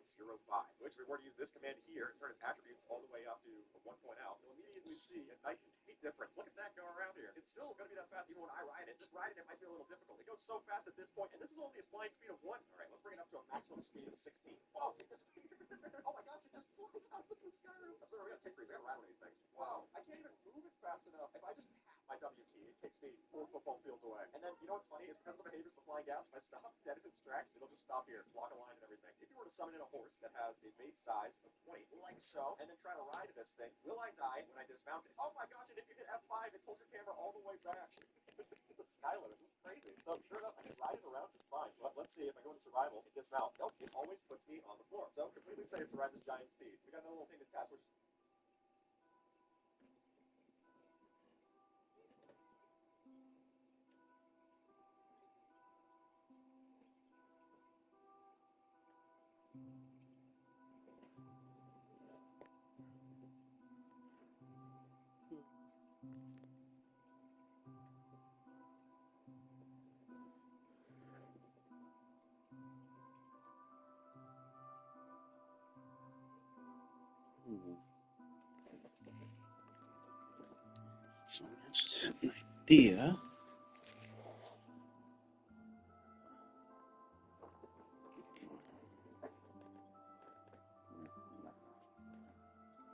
which if we were to use this command here and turn its attributes all the way up to 1.0, you'll immediately see a night and day difference. Look at that going around here. It's still going to be that fast even when I ride it. Just riding it might be a little difficult. It goes so fast at this point, and this is only a flying speed of 1. All right, let's bring it up to a maximum speed of 16. Whoa, oh my gosh, it just flies out of the Skyrim. I'm sorry, we got to take freeze. I got to rattle these things. Wow, I can't even move it fast enough. If I just tap my W key, it takes me 4 football fields away. And then, you know what's funny? It's because of the behaviors of the flying gas. If I stop, then it distracts, it'll just stop here, block a line and everything. If you were to summon in a horse that has a base size of 20, like so, and then try to ride this thing, will I die when I dismount it? Oh my gosh, and if you hit F5, it pulls your camera all the way back. It's a Skylar. This is crazy. So sure enough, I can ride it around just fine. But let's see if I go into survival and dismount. Nope, it always puts me on the floor. So completely safe to ride this giant steed. We got another little thing to test, which is So I just had an idea.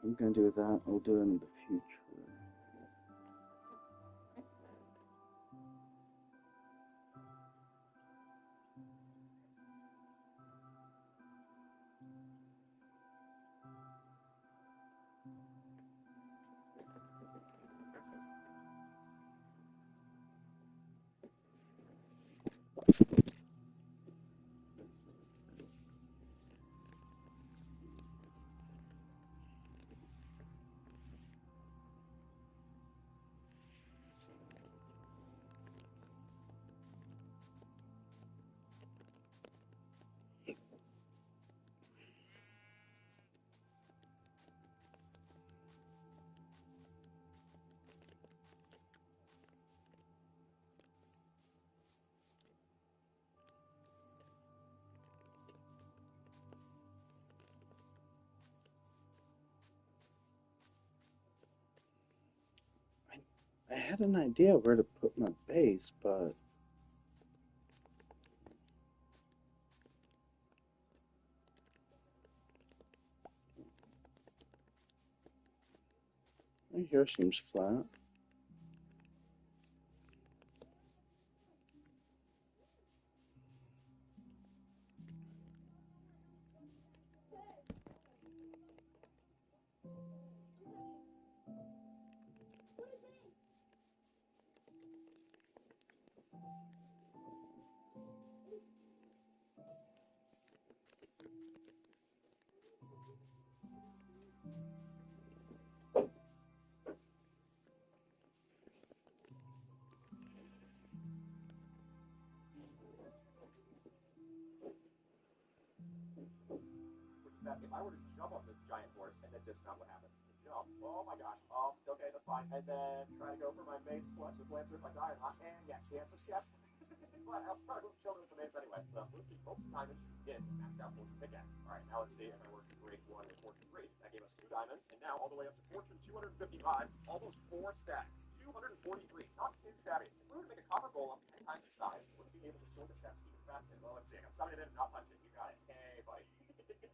I'm gonna do that. We'll do it in the future. I had an idea where to put my base, but right here seems flat. That if I were to jump on this giant horse and then dismount, what happens? Jump. Oh my gosh. Okay, that's fine. And then try to go for my base flush this Lancer if I die or not. And yes, the answer's yes. But I'll start with chilling with the base anyway. So let's keep focused diamonds in maxed out fortune pickaxe. Alright, now let's see if I work to break one and fortune 3. That gave us 2 diamonds, and now all the way up to fortune 255, almost 4 stacks. 243. Not too shabby. If we were to make a copper golem 10 times the size, would we be able to sort the chest even faster? Well, let's see. I can summon it in and not punch it. You got it. Hey, buddy.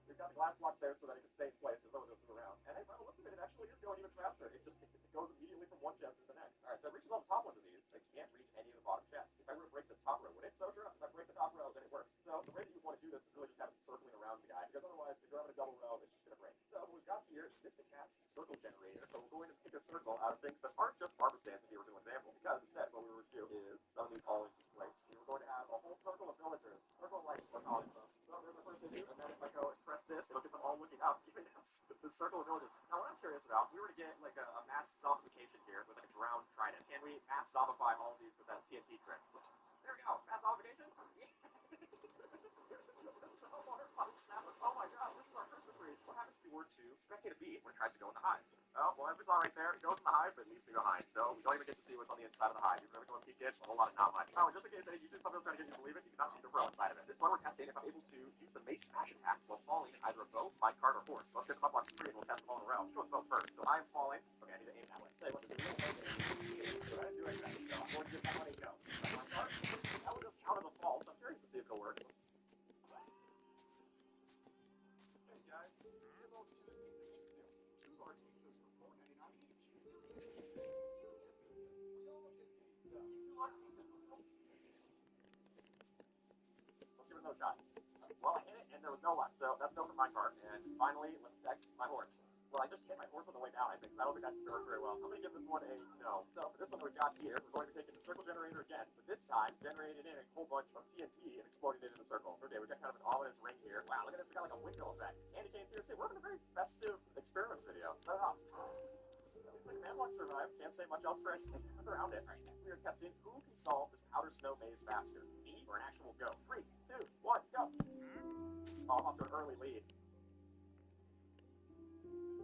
We've got the glass blocks there so that it can stay in place as though it moves around. And hey, by the looks of it, it actually is going even faster. It goes immediately from one chest to the next. Alright, so it reaches all the top ones of these, but it can't reach any of the bottom chests. If I were to break this top row, would it? So sure enough, if I break the top row, then it works. So the way that you want to do this is really just have it circling around the guy, because otherwise, if you're having a double row, it's just going to break. So what we've got here is Mystic Cat's circle generator. So we're going to pick a circle out of things that aren't just barber stands in the original example, because instead what we were going to do is some of these all into place. We were going to have a whole circle of villagers, circle of lights, we're calling them. So there's our first issue, and then if I go and press this, it'll get them all looking up, even the circle of villagers. Now what I'm curious about, we were to get like a mass zombification here with like a ground trident. Can we mass zombify all of these with that TNT trick? There we go, mass zombification. Oh my god, this is our Christmas wreath. What happens if we were to spectate a bee when it tries to go in the hive? Oh, well, everything's all right there. It goes in the hive, but it leaves me behind. So we don't even get to see what's on the inside of the hive. You can go and peek it, a whole lot of not much. Oh, and just in case any YouTube thumbnails trying to get you to believe it, you cannot see the row inside of it. This one we're testing if I'm able to use the mace smash attack while falling in either a bow, minecart, or horse. So let's get them up on screen and we'll test them all in a row. Let's go with bow first. So I'm falling. Okay, I need to aim that way. Say what to do. So I didn't do anything. So I'm going to just let it go. Minecart. That would just count as a fall, so I'm curious to see if it'll work. No shot. Well, I hit it, and there was no luck, so that's no for my card. And finally, let's check my horse. Well, I just hit my horse on the way down, I think, so I don't think that worked very well. I'm going to give this one a no. So for this one that we've got here, we're going to take in the circle generator again, but this time, generated in a whole bunch of TNT and exploded it in the circle. Okay, we've got kind of an ominous ring here. Wow, look at this, we got like a window effect. Candy cane here, too. We're having a very festive experiments video. Set it off. Looks like Manlock survived. Can't say much else for anything around it. Alright, next we are testing who can solve this powder snow maze faster. Me or an actual go? 3, 2, 1, go! Oh, I'm off to an early lead.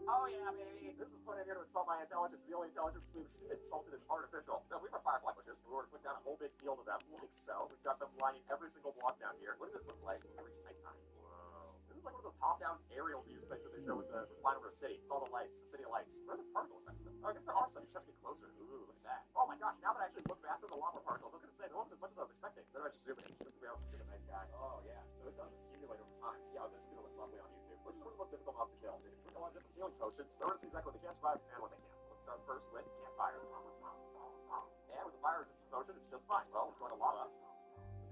Oh yeah, baby! This was put in here to insult my intelligence. The only intelligence we've insulted is artificial. So we have our firefly bushes. We were to put down a whole big field of them, like so. We've got them lining every single block down here. What does it look like every nighttime? Whoa. This is like one of those top-down aerial views things that they show with flying over a city. It's all the lights, the city lights. Where are the particle effects? Oh, I guess there are some. You just have to get closer. Ooh, look at that. Oh my gosh, now that I actually look back, there's a lot more particles. I was going to say, there wasn't as much as I was expecting. Then I just zoom in. Just to be able to see the nice guy. Oh yeah, so it does accumulate over time. Yeah, this is going to look lovely on YouTube. Which is one of the most difficult mobs to kill. They drink a lot of different healing potions. They're going to see exactly what they can survive and what they can't. So let's start first with campfire. And with the fire resistance potion, it's just fine. Well, it's going to lava.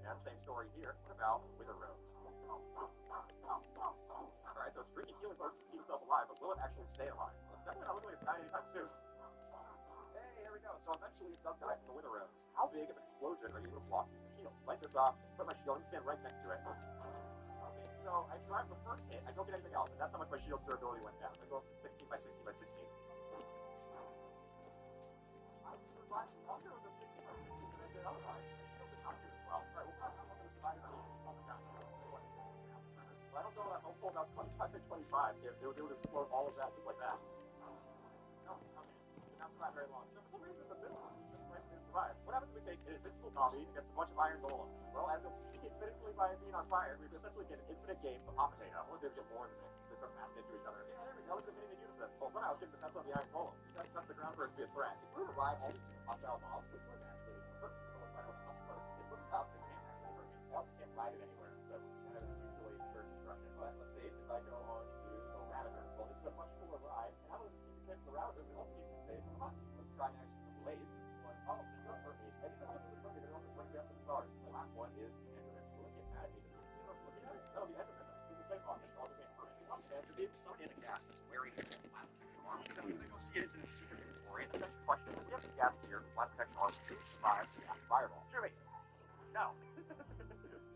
And same story here. What about Wither Rose? Alright, so it's drinking healing potions to keep itself alive, but will it actually stay alive? Well, it's definitely not looking like it's dying anytime soon. Hey, here we go. So eventually it does die from the Wither Rose. How big of an explosion are you able to block with your shield? Light this off, put my shield, I'm stand right next to it. Okay, so I survived the first hit. I don't get anything else, and that's how much my shield's durability went down. I go up to 16 by 16 by 16. I survived longer with the 16 by 16 than I did otherwise. My shield did not do as well. Alright, well, I'm not going to survive it. Oh my gosh. I don't know that hopeful about 25 to 25 if they would explode all of that just like that. No, okay. Did not survive very long. So for some reason in the middle, this might survive. What happens if we take an invincible zombie against a bunch of iron golems? Well, as you'll see infinitely by being on fire, we essentially get an infinite game of hot potato. Once they get more than this, they start passing into each other. Yeah, there we go. Look at hitting in unison. Well, somehow it's getting the best on the iron golem. You have to touch the ground for it to be a threat. If we revive all these hostile mobs, which was actually hurt, it looks up, it can't actually hurt me. I also can't ride it anywhere, so kind of usually first destruction. But let's see if I go on to the Ravager. Well, this is a much cooler ride. And not only can you be safe from the Ravager, but also you can be safe from us. Let's try actually the Blaze. This is one. Oh, it does hurt me. And even though it doesn't hurt me, but it also brings me up to the stars. The last one is the Enderman. Look at that. You can see what I'm looking at. That'll be Enderman. So the same object, all the game first. And to be able to summon in a gas that's wearing a flat protection arm, so I'm going to go see it into its secret inventory. And the next question is, we have this gas here, flat protection arm, to survive the gas fireball. Sure, wait. No.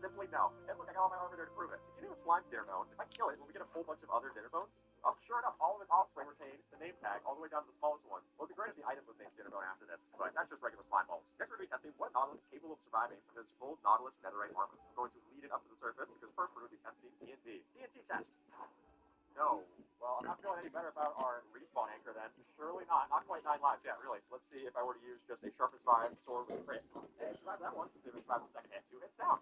Simply no. And look, I got all my armor there to prove it. Beginning with slime dinner bone, if I kill it, will we get a whole bunch of other dinner bones? Oh, sure enough, all of its offspring retain the name tag all the way down to the smallest ones. Well, it'd be great if the item was named dinner bone after this, but that's just regular slime balls. Next we're going to be testing what Nautilus is capable of surviving from this full Nautilus netherite armor. I'm going to lead it up to the surface because first we're going to be testing TNT. TNT test. No. Well, I'm not feeling any better about our respawn anchor then. Surely not. Not quite 9 lives. Yeah, really. Let's see if I were to use just a sharpness 5 sword with a crit. Hey, survived that one. Let's see if we survive the second hit. 2 hits down.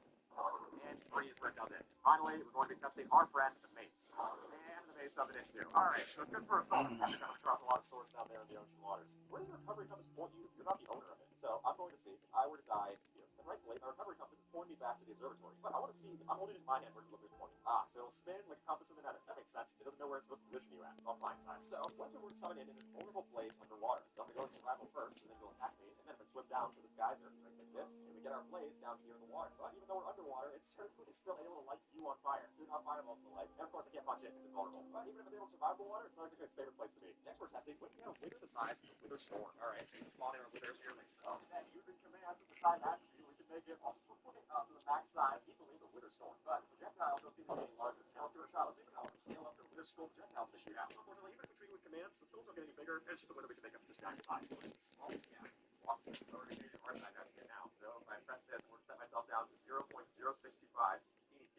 And 3 is redundant. Finally, we're going to be testing our friend, the mace. And the mace doesn't hit too. Alright, so it's good for assault. You have to come across a lot of swords down there in the ocean waters. Where does the recovery compass point you? You're not the owner of it. So I'm going to see if I were to die here. And rightfully, my recovery compass is pointing me back to the observatory. But I want to see, I'm holding it in my hand where it's looking pointing. Ah, so it'll spin like a compass in the nether. That makes sense. It doesn't know where it's supposed to position you at. It's on blind side. So what if we were to summon in an invulnerable blaze underwater? So I'm going to go into survival first, and then it'll attack me. And then if I swim down to this geyser, right like this, and we get our blaze down here in the water. But even though we're underwater, it's certainly still able to light you on fire. Do not fireballs in the light. And of course, I can't punch it. It's invulnerable. But even if it's able to survive the water, it's not exactly its favorite place to be. Next, we're testing what we have a wither the size of the Wither Storm. Alright, so you can spawn in our withers here like so. And using commands with the size attribute, we can make it all the way up to the max size equally the Wither Storm. But projectiles don't seem to be getting larger. Now, if you're a shot, let's see if we can scale up the Wither Storm projectiles to shoot out. Unfortunately, even if we treat with commands, the storms don't get any bigger. It's just a wither we can make up this giant size. So it's small. Yeah. Walk over to using Arsenite now. So if I press this, I'm going to set myself down to 0.0625.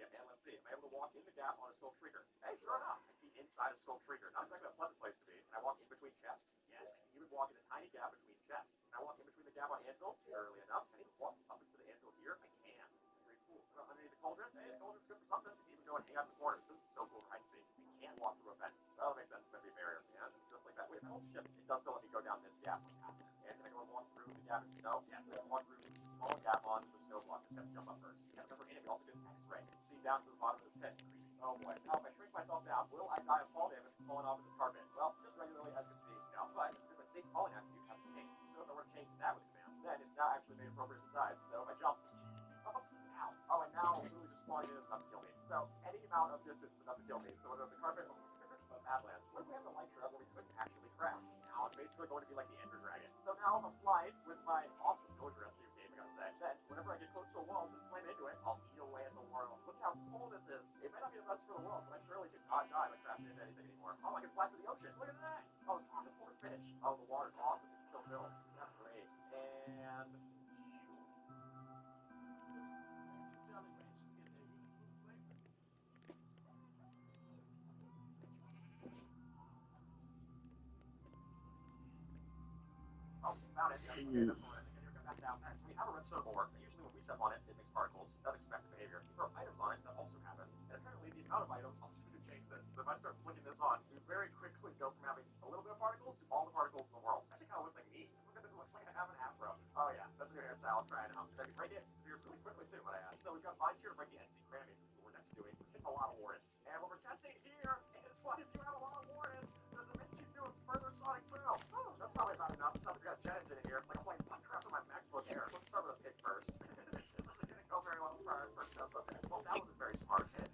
And let's see, am I able to walk in the gap on a Skull Shrieker? Hey, sure enough, I can be inside a Skull Shrieker. Not exactly a pleasant place to be. And I walk in between chests. Yes, I can even walk in a tiny gap between chests. And I walk in between the gap on anvils, surely enough. I can even walk up into the anvil here. I can. Very cool. Underneath the cauldron, hey, the cauldron's good for something. I can even go and hang out in the corners. This is so cool to hide and seek. I can't walk through a fence. Well, that makes sense. It's going to be a barrier. And just like that. Wait, oh shit. It does still let me go down this gap. And can I go and walk through the gap? No. Yes, I can walk through the small gap onto the snow block. Just have to jump up first. And remember, we also get an X-ray. You can see down to the bottom of this pit. Oh boy. Now, if I shrink myself down, will I die of fall damage from falling off of this carpet? Well, just regularly, as you can see, no. But if a safe falling attribute has changed, you still don't know where to change that with command. Then it's now actually made appropriate to size. So if I jump, ow. Oh, and now really just spawning in is enough to kill me. So any amount of distance is enough to kill me. So whether it's the carpet or Badlands, what if we have the Lytra where we couldn't actually craft? Now I'm basically going to be like the Ender Dragon. So now I'm flying with my awesome Doge Rescue game, I gotta say. Then, whenever I get close to a wall and slam into it, I'll heal away at the world. Look how cool this is. It may not be the best for the world, but I surely cannot die by crafting into anything anymore. Oh, I can fly through the ocean. Look at that. Oh, it's on the poor fish. Oh, the water's awesome. It's still filled. That's great. And oh, found it. Yeah, okay, that's the one. Okay, go back down. Alright, so we have a redstone ore. Usually when we step on it, it makes particles. It does expect behavior. You throw items on it, that also happens. And apparently the amount of items, I'll just change this. So if I start flicking this on, we very quickly go from having a little bit of particles to all the particles in the world. Actually kind of looks like me. Look at it, it looks like I have an afro. Oh yeah, that's a new hairstyle. I'll try it out. I can break it, disappear really quickly too, what I add. So we've got vines here to break the entity cram matrix, what we're next doing. We're hitting a lot of warrants. And what we're testing here is what if you have a lot of warrants, does it make you do a further sonic boom? Oh, that's probably about enough. It sounds like we got a jet engine in here. Like I'm playing Minecraft on my MacBook Air. Let's start with a pig first. This isn't gonna go very well for our first test. Okay. Well, that wasn't very smart. Okay,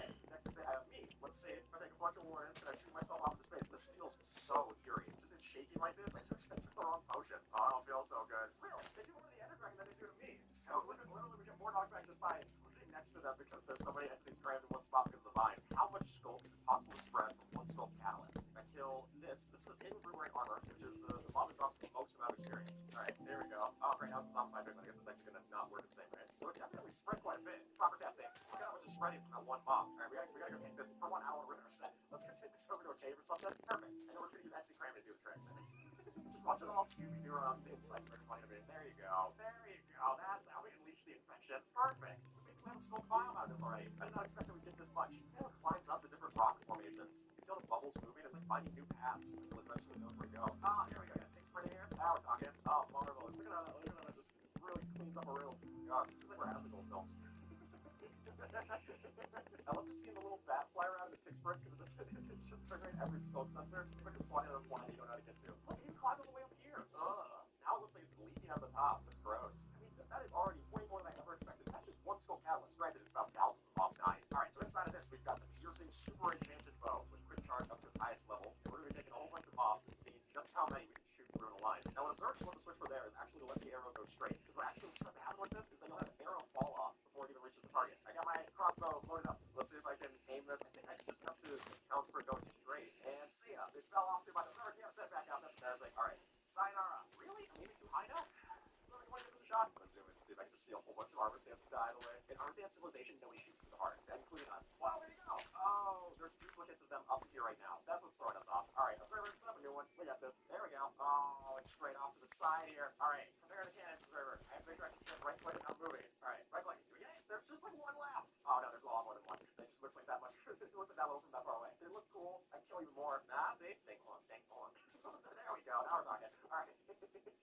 next we say I have me. Let's say if I take a bunch of warrants and I shoot myself off into space. This feels so eerie. Just in shaking like this, I took the wrong potion. Oh, I don't feel so good. Really? They do one to the Ender Dragon than they do to me. So literally we get more knockback just by pushing next to them because there's so many entities crammed in one spot because of the vine. How much scope is it possible to spread from one scope catalyst? If I kill this is a pin wearing armor, which is the mob that drops the most amount of experience. Alright, there we go. Oh, right now it's on 5 I guess it's actually gonna not work the same, right? So it definitely spread quite a bit. Proper testing. Look at how much is spreading from that one mob. Alright, we gotta go take this for 1 hour. We're in our set. Let's go take this over to a cave or something. Perfect. And then we're gonna use entity cram to do the trick. Just watching them all Scooby-Doo around the inside starts funny to me. There you go. There you go. That's how we unleash the infection. Perfect. We have a skull biome out of this already. I did not expect that we'd get this much. And it climbs up the different rock formations. You can see all the bubbles moving. It's like finding new paths until it eventually knows where to go. Ah, here we go. Got a tick spray here. Now we're talking. Oh, marvelous. Look at that. Just really cleans up a room. God, it's like we're ethical films. I love just seeing the little bat fly around the tick spray because it's just triggering every smoke sensor. It's like a swatting on a fly you don't know how to get to. Look, you can climb all the way up here. Ugh. Now it looks like it's leaking out the top. That's gross. I mean, that is already way more than I ever expected. That's just one skull catalyst. Granted, it's about thousands of mobs dying. Alright, so inside of this, we've got the piercing super enchanted bow with quick charge up to its highest level. And we're going to be taking a whole bunch of mobs and seeing just how many we can shoot through in a line. Now, what observers want to switch for there is actually to let the arrow go straight. Because what actually starts to happen with this is that you'll have an arrow fall off before it even reaches the target. I got my crossbow loaded up. Let's see if I can aim this. I think I just have to count for it going straight. And see ya. It fell off to my third. Yeah, set back out. That's embarrassing. Alright. Sayonara. Really? I'm aiming too high now? So I want to give this a shot. Let's zoom in and see if I can just see a whole bunch of armor stands die the way. In Armor Stand Civilization, nobody shoots through the heart, including us. Wow, there you go. Oh, there's duplicates of them up here right now. That's what's throwing us off. Alright, observer, set up a new one. We got this. There we go. Oh, it's straight off to the side here. Alright, prepare the cannon, observer. I have to make sure I can get right click without moving. Alright, right click. Do we get it? There's just like one left. Oh no, there's a lot more than one. It just looks like that much. It looks like that little from that far away. They look cool. I can kill even more. Nah, see? Stay on. There we go. Now we're talking. Alright.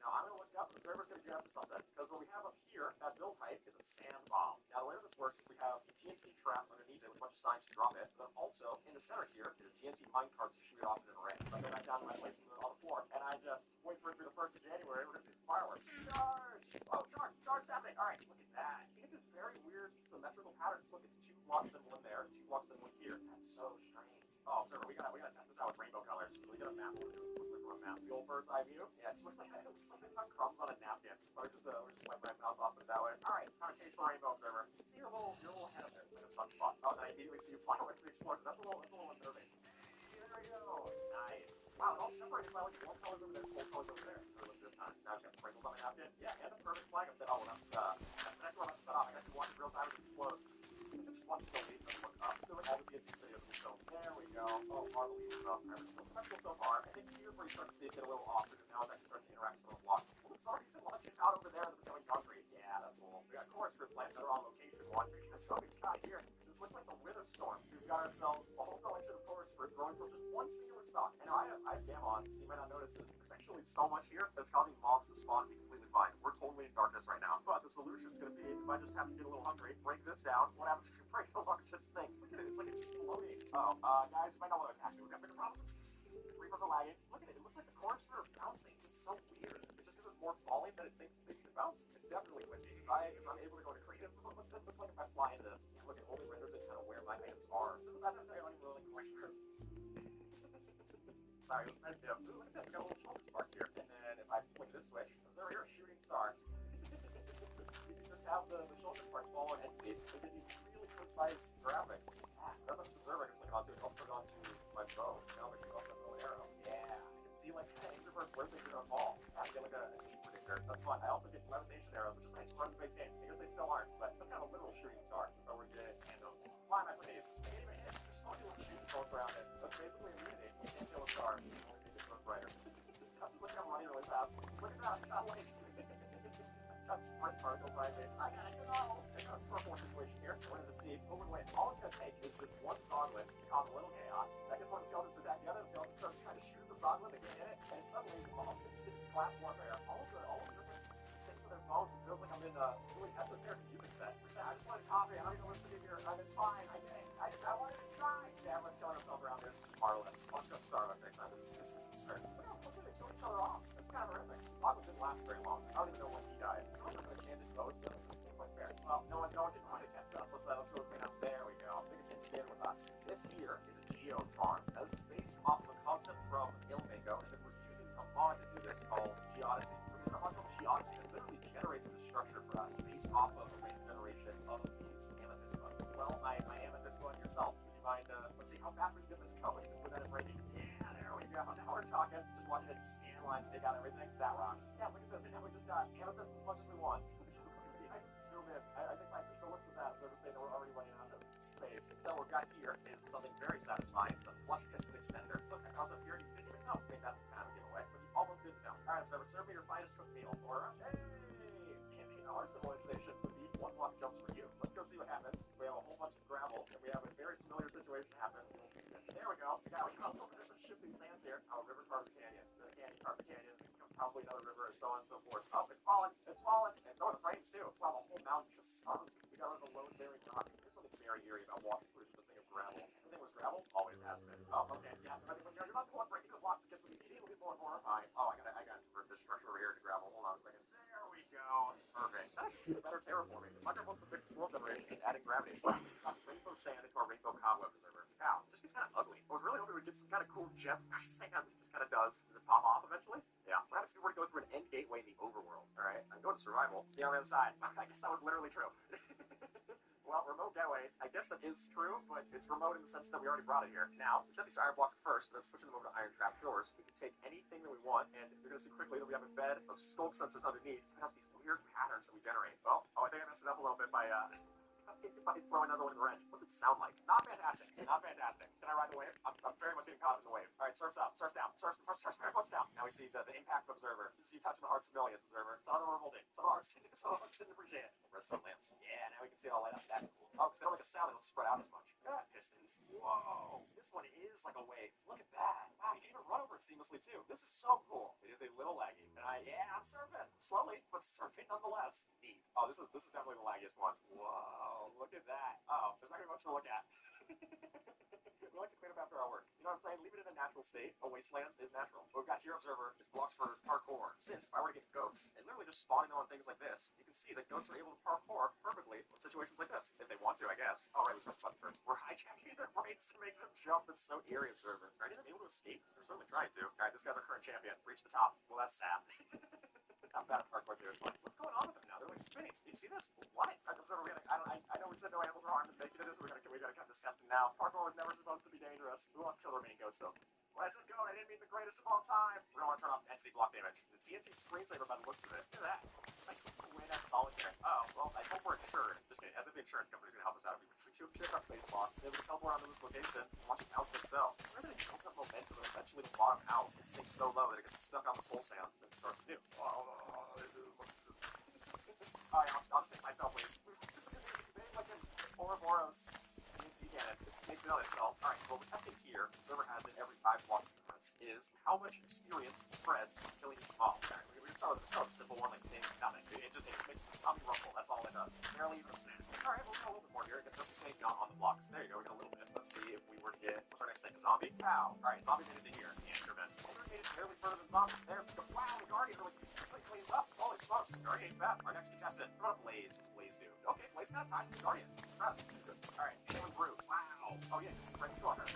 Now I'm gonna look up. The observer's gonna get up to something. Because what we have up here, that build height, is a sand bomb. Now the way this works is we have a TNT trap underneath it with a bunch of signs to drop it. But also, in the center here, is a TNT minecart to shoot it off in an array. So I go back down to my place on the floor, and I just wait for it to be the 1st of January. We're gonna see some fireworks. Charge! Oh, charge happening! Alright, look at that. You get this very weird symmetrical patterns. Look, it's 2 blocks and 1 there, 2 blocks and 1 here. That's so strange. Oh, observer, we gotta test this out with rainbow colors. So we got a map. We'll do a map. The old bird's eye view. Yeah, it looks like something about crumbs on a napkin. We're just wipe my mouth off with it that way. Alright, it's time to taste the rainbow, observer. You can see your little head up there. It's like a sunspot. Oh, then I immediately see you fly away from the explosion. That's a little unnerving. There we go. Nice. Wow, it's all separated by like warm colors over there, cold colors over there. Really look good time. Now I just got sprinkles on my napkin. Yeah, and the perfect flag up there. Oh, that's exactly what I'm set off. I got to watch it real time as it explodes. Just watch the lead and look up. So all the TNT videos will show. There we go. Oh, marvelous stuff. Everything's special so far. I think here's where you start to see it get a little off because now it's actually starting to interact with some of the blocks. Oh, sorry, you can launch it out over there and it's becoming concrete. Yeah, that's cool. We got chorus for plants that are on location one because what we've got here. This looks like the Wither Storm. We've got ourselves a whole collection of chorus fruit growing from just one singular stalk. And I have Gamon. You might not notice this. There's actually so much here that's causing mobs to spawn and be completely fine. We're totally in darkness right now. But the solution is going to be if I just happen to get a little hungry, break this down. What happens if you break the largest thing? Look at it. It's like exploding. Uh-oh. Guys, you might not want to attack me. We've got bigger problems. Reapers are lagging. Look at it. It looks like the corn fruit are bouncing. It's so weird. It's just because it's more falling that it thinks they need to bounce. It's definitely glitchy. If I'm able to go to creative, what's it look like if I fly into this? Yeah, look, it only renders it kind of where my items are. This is not necessarily really corn fruit. Sorry, it was nice to look at this. We got a little shoulder spark here. And then if I flick this switch, observer here, shooting star. You can just have the shoulder sparks fall on entity and give you really precise graphics. Yeah, that's what observer I can flick it onto. It also goes onto my bow. Now I can go off the bow and arrow. Yeah, I can see like kind of reverse where things are gonna fall. I get like a cheat predictor. That's fun. I also get levitation arrows, which is nice for run-based games. I guess they still aren't, but some kind of literal shooting star. If I were to get it, and why am I for these? I can't even hit. There's so many little shooting bolts around it. That's basically immunity. You can't kill a star. You only make it look brighter. Look at I'm running really fast. Look at that. I got like got sprint particles right there. I gotta go. I got a purple situation here. I wanted to see who would win. All it's gonna take is just one Zoglin to cause a little chaos. That gets one of the Skeletons to attack the other. The Skeleton starts trying to shoot the Zoglin. They can't hit it, and suddenly the mob since it's class warfare. All the different things with their phones. It feels like I'm in a really esoteric music set. I just wanted coffee. I don't even listen to here. It's fine. I get it. I wanted to try. Yeah, everyone's killing themselves around here. This is marvelous. Let's go to Starbucks next time. This is absurd. Look at they kill each other off. That's kind of horrific. Zoglin didn't last very long. I don't even know when he died. I don't know if Enchanted Bows though. It's quite fair. Well, no one did find against us. Let's go clean up. There we go. I think it's Instant was us. This here is a Geode farm. Now, this is based off of a concept from Ilmango, and then we're using a mod to do this called Geodesy. We're using a mod called Geodesy that literally generates the structure for us based off of a random generation of these amethyst bugs. Well, my amethyst bug yourself. Would you mind, let's see, how fast we can get this code? Put that in writing. Yeah, there we go. Now we're talking. Just watching it scan lines, take out everything. That rocks. Yeah, look at this. And now we just got amethyst as much as we want. I can zoom in. I think my official looks at that. They're saying that we're already running out of space. So what we've got here is something very satisfying. The flush piston extender. Look, I was up here and you didn't even know. I mean, that's kind of a giveaway, but you almost didn't know. Alright, observer, serve me your finest cooked meal. Or, hey, in our civilization would be one block jumps for you. Let's go see what happens. We have a whole bunch of gravel, and we have a very familiar situation happen. There we go. Yeah, we got a little bit of shifting sands here. Oh, river part of the canyon. The canyon part of the canyon. Probably another river, and so on and so forth. Oh, it's falling. It's falling. And so are the frames, too. Wow, the whole mountain just sunk. We got like a load-bearing rock. There's something very eerie about walking through just a thing of gravel. Everything was gravel? Always has been. Oh, okay. Yeah. I mean, when you're about to go and break into the blocks, it gets immediately more horrifying. Oh, I gotta convert this structure over here to gravel. Hold on a second. There we go. Perfect. That actually is better terraforming. Minecraft wants to fix the world generation and adding gravity. Got rainbow sand into our rainbow cobweb observer. Now, this gets kind of ugly. I was really hoping we'd get some kind of cool gem sand. It just kind of does. Does it pop off eventually? Yeah. What happens if we were to go through an end gateway in the overworld? Alright. I'm going to survival. See on the other side. I guess that was literally true. Well, remote gateway, I guess that is true, but it's remote in the sense that we already brought it here. Now, we set these iron blocks first, but then switching them over to iron trap doors, we can take anything that we want, and you're going to see quickly that we have a bed of sculk sensors underneath. It has these weird patterns that we generate. Well, I think I messed it up a little bit by throwing another one in the wrench. What's it sound like? Not fantastic. Not fantastic. Can I ride the wave? I'm very much getting caught up in the wave. Alright, surf's up, surf's down, surf's very much down. Now we see the impact of observer. You see touching the hearts of millions, observer. Some of them are revolting. Some of the hearts didn't appreciate it. Redstone lamps. Yeah, now we can see it all light up. That's cool. Oh, because they don't make a sound, they don't spread out as much. Look at that, pistons. Whoa. This one is like a wave. Look at that. Wow, you can even run over it seamlessly too. This is so cool. It is a little laggy. And I'm surfing. Slowly, but surfing nonetheless. Neat. Oh, this is definitely the laggiest one. Whoa, look at that. Oh, there's not gonna be much to look at. We like to clean up after our work. You know what I'm saying? Leave it in a natural state. A wasteland is natural. What we've got here, observer, is blocks for parkour. Since if I were to get goats, and literally just spawning them on things like this, you can see that goats are able to parkour perfectly in situations like this. If they want to, I guess. Oh, right, we pressed the button first. We're hijacking their brains to make them jump. It's so eerie, observer. Are any of them able to escape? They're certainly trying to. Alright, this guy's our current champion. Reach the top. Well, that's sad. I'm bad at parkour too. It's like, what's going on with them now? They're like spinning. Do you see this? What? Observer, I know we said no animals are harmed, but making it is. We gotta cut this testing now. Parkour was never supposed to be dangerous. We want to kill the remaining goats though. When I said goat, I didn't mean the greatest of all time. We're gonna want to turn off entity block damage. The TNT screensaver by the looks of it. Look at that. It's like way that solitaire. Oh, well, I hope we're insured. Just kidding. As if the insurance company's gonna help us out. If we do pick up face loss, then we can teleport onto this location and watch it bounce like so. Where did it build up momentum and eventually the bottom out? It sinks so low that it gets stuck on the soul sand and starts anew. Alright, I'll just take my fill, please. Like an Ouroboros TNT cannon. It snakes in on itself. Alright, so what we're testing here, whoever has it every 5 block difference, is how much experience spreads killing each mob. Alright, we can start with a simple one like nothing. It makes the tummy rumble. That's all it does. Barely even a snap. Alright, we'll go a little bit more here. I guess we're snake not on the blocks. There you go, we got a little bit. Let's see if we were to get, what's our next snake? A zombie? Cow. Alright, zombie made it to here. Enderman. Enderman made it barely further than zombie. There we go. Wow, the Guardian really cleans up. Holy smokes. Guardian ain't bad. Our next contestant. What about Blaze? What's Blaze do? Okay, Blaze got time. Guardian. Press. Good. Alright, Shaman Brew. Wow. Oh yeah, it's spread 2 on her.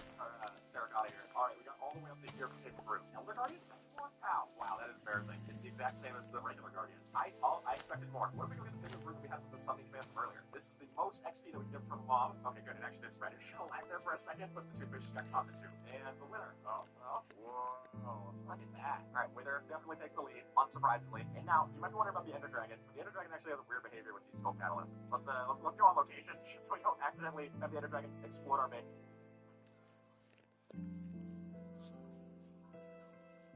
Terracotta here. Alright, we got all the way up to here for Shaman Brew. Elder Guardian? Is that 4? Wow. Wow, that is embarrassing. It's the exact same as the regular Guardian. I expected more. What if we go get the bigger brew that we had with the summoning command from earlier? This is the most XP that we can get from a mob. Okay, good. It actually did spread. It should have lagged there for a second, but the toothfish just got caught in the tube. And the winner. Oh, well. Whoa. Look at that. Alright, winner definitely takes the lead, unsurprisingly. And now, you might be wondering about the Ender Dragon. The Ender Dragon actually has a weird behavior with these skull catalysts. Let's go on location, just so we don't accidentally have the Ender Dragon explode our base.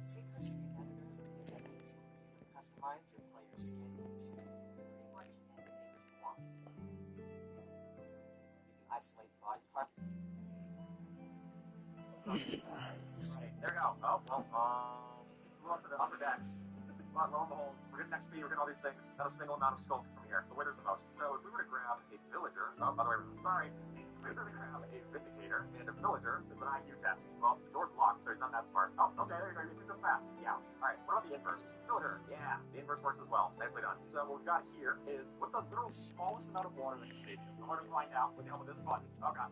Take our skin editor is amazing. You can customize your player's skin into isolate body part. Right, there we go. Oh, well, move up to the upper decks. But lo and behold, we're getting XP, we're getting all these things, not a single amount of sculk from here. The winner's the most. So if we were to grab a villager, oh, by the way, sorry, if we were to grab a vindicator and a villager, it's an IQ test. Well, the door's locked, so he's not that smart. Oh, okay, there you go, you can go fast. Yeah. Alright, what about the inverse? Villager. Yeah, the inverse works as well. Nicely done. So what we've got here is, what's the literal smallest amount of water that can save you? I'm going to find out with the help of this button. Oh god.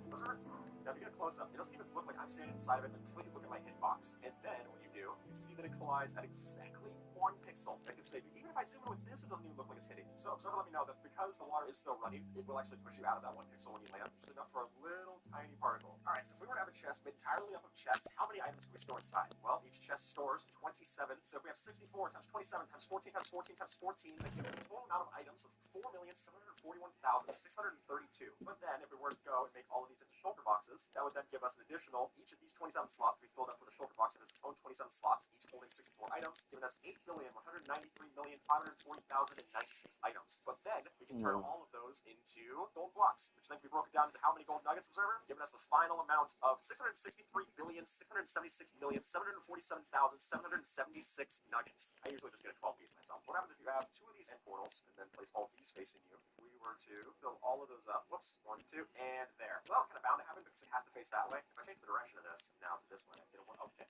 Now, if you get a close-up, it doesn't even look like I'm standing inside of it until you look at my hitbox. And then, when you do, you can see that it collides at exactly 1 pixel. That can save you. Even if I zoom in with this, it doesn't even look like it's hitting. So, Observer let me know that because the water is still running, it will actually push you out of that 1 pixel when you land, just enough for a little tiny particle. Alright, so if we were to have a chest made entirely up of chests, how many items can we store inside? Well, each chest stores 27. So if we have 64 times 27 times 14 times 14 times 14, that gives us a total amount of items of 4,741,632. But then, if we were to go and make all of these into shulker boxes, that would then give us an additional, each of these 27 slots would be filled up with a shulker box that has its own 27 slots, each holding 64 items, giving us 8,193,540,096 items. But then, we can turn all of those into gold blocks, which then can be broken down into how many gold nuggets, Observer? Giving us the final amount of 663,676,747,776 nuggets. I usually just get a 12 piece myself. What happens if you have 2 of these end portals, and then place all these facing you? If we were to fill all of those up, whoops, 1, 2, and there. Well, that was kind of bound to happen because it has to face that way. If I change the direction of this, now to this way, it'll work. Okay.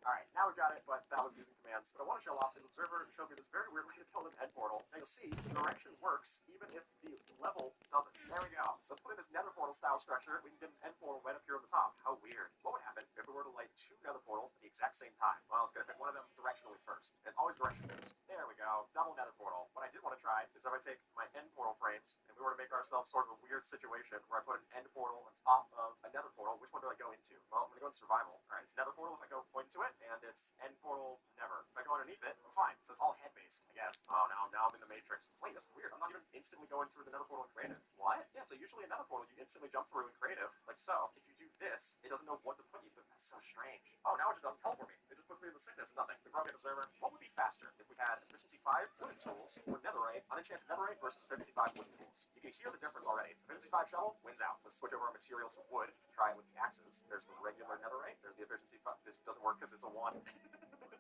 Alright, now we've got it, but that was using commands. What I want to show off is Observer showed me this very weird way to build an end portal. And you'll see the direction works even if the level doesn't. There we go. So put in this nether portal style structure, we can get an end portal right up here on the top. How weird. What would happen if we were to light 2 nether portals at the exact same time? Well, it's going to pick one of them directionally first. And always direction based. There we go. Double nether portal. What I did want to try is if I take my end portal frames and we were to make ourselves sort of a weird situation where I put an end portal on top of a nether portal, which one do I go into? Well, I'm going to go in survival. Alright, it's nether portal if I go point to it, and it's end portal never. If I go underneath it, I'm fine. So it's all head based, I guess. Oh, now I'm in the matrix. Wait, that's weird. I'm not even instantly going through the nether portal in creative. What? Yeah, so usually in nether portal you instantly jump through in creative, like so. If you do this, it doesn't know what to put you through. That's so strange. Oh, now it just doesn't teleport me. It just puts me in the sickness of nothing. We broke it, Observer. What would be faster if we had efficiency 5 wooden tools or netherite, unenchanted netherite versus efficiency 5 wooden tools? You can hear the difference already. Efficiency 5 shovel wins out. Let's switch over our material to wood. Try it with the axes. There's the regular netherite. There's the efficiency 5. This doesn't work because it's a 1.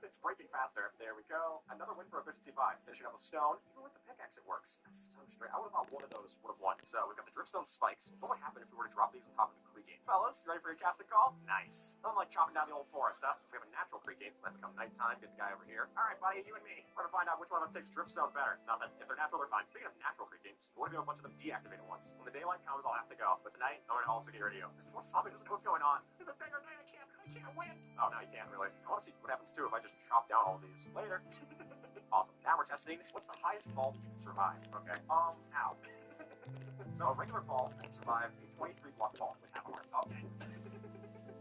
It's breaking faster. There we go. Another win for efficiency 5. Finishing up with stone. Even with the pickaxe, it works. That's so straight. I would have thought one of those would have won. So we've got the dripstone spikes. What would happen if we were to drop these on top of the creek gate? Fellas, you ready for your casting call? Nice. Unlike chopping down the old forest, huh? If we have a natural creek gate, let it become nighttime. Get the guy over here. All right, buddy, you and me. We're gonna find out which one of us takes dripstone better. Nothing. If they're natural, they're fine. Speaking of natural creek gates, we want to do a bunch of them deactivated ones. When the daylight comes, I'll have to go. But tonight, I'm gonna also get rid of you. This poor zombie doesn't know what's going on. There's a bigger night. I can't win. Oh, no, you can't really. I want to see what happens too if I just chop down all of these. Later. Awesome. Now we're testing. What's the highest fall you can survive? Okay. Ow. So a regular fall can survive a 23 block fall with half a heart. Okay.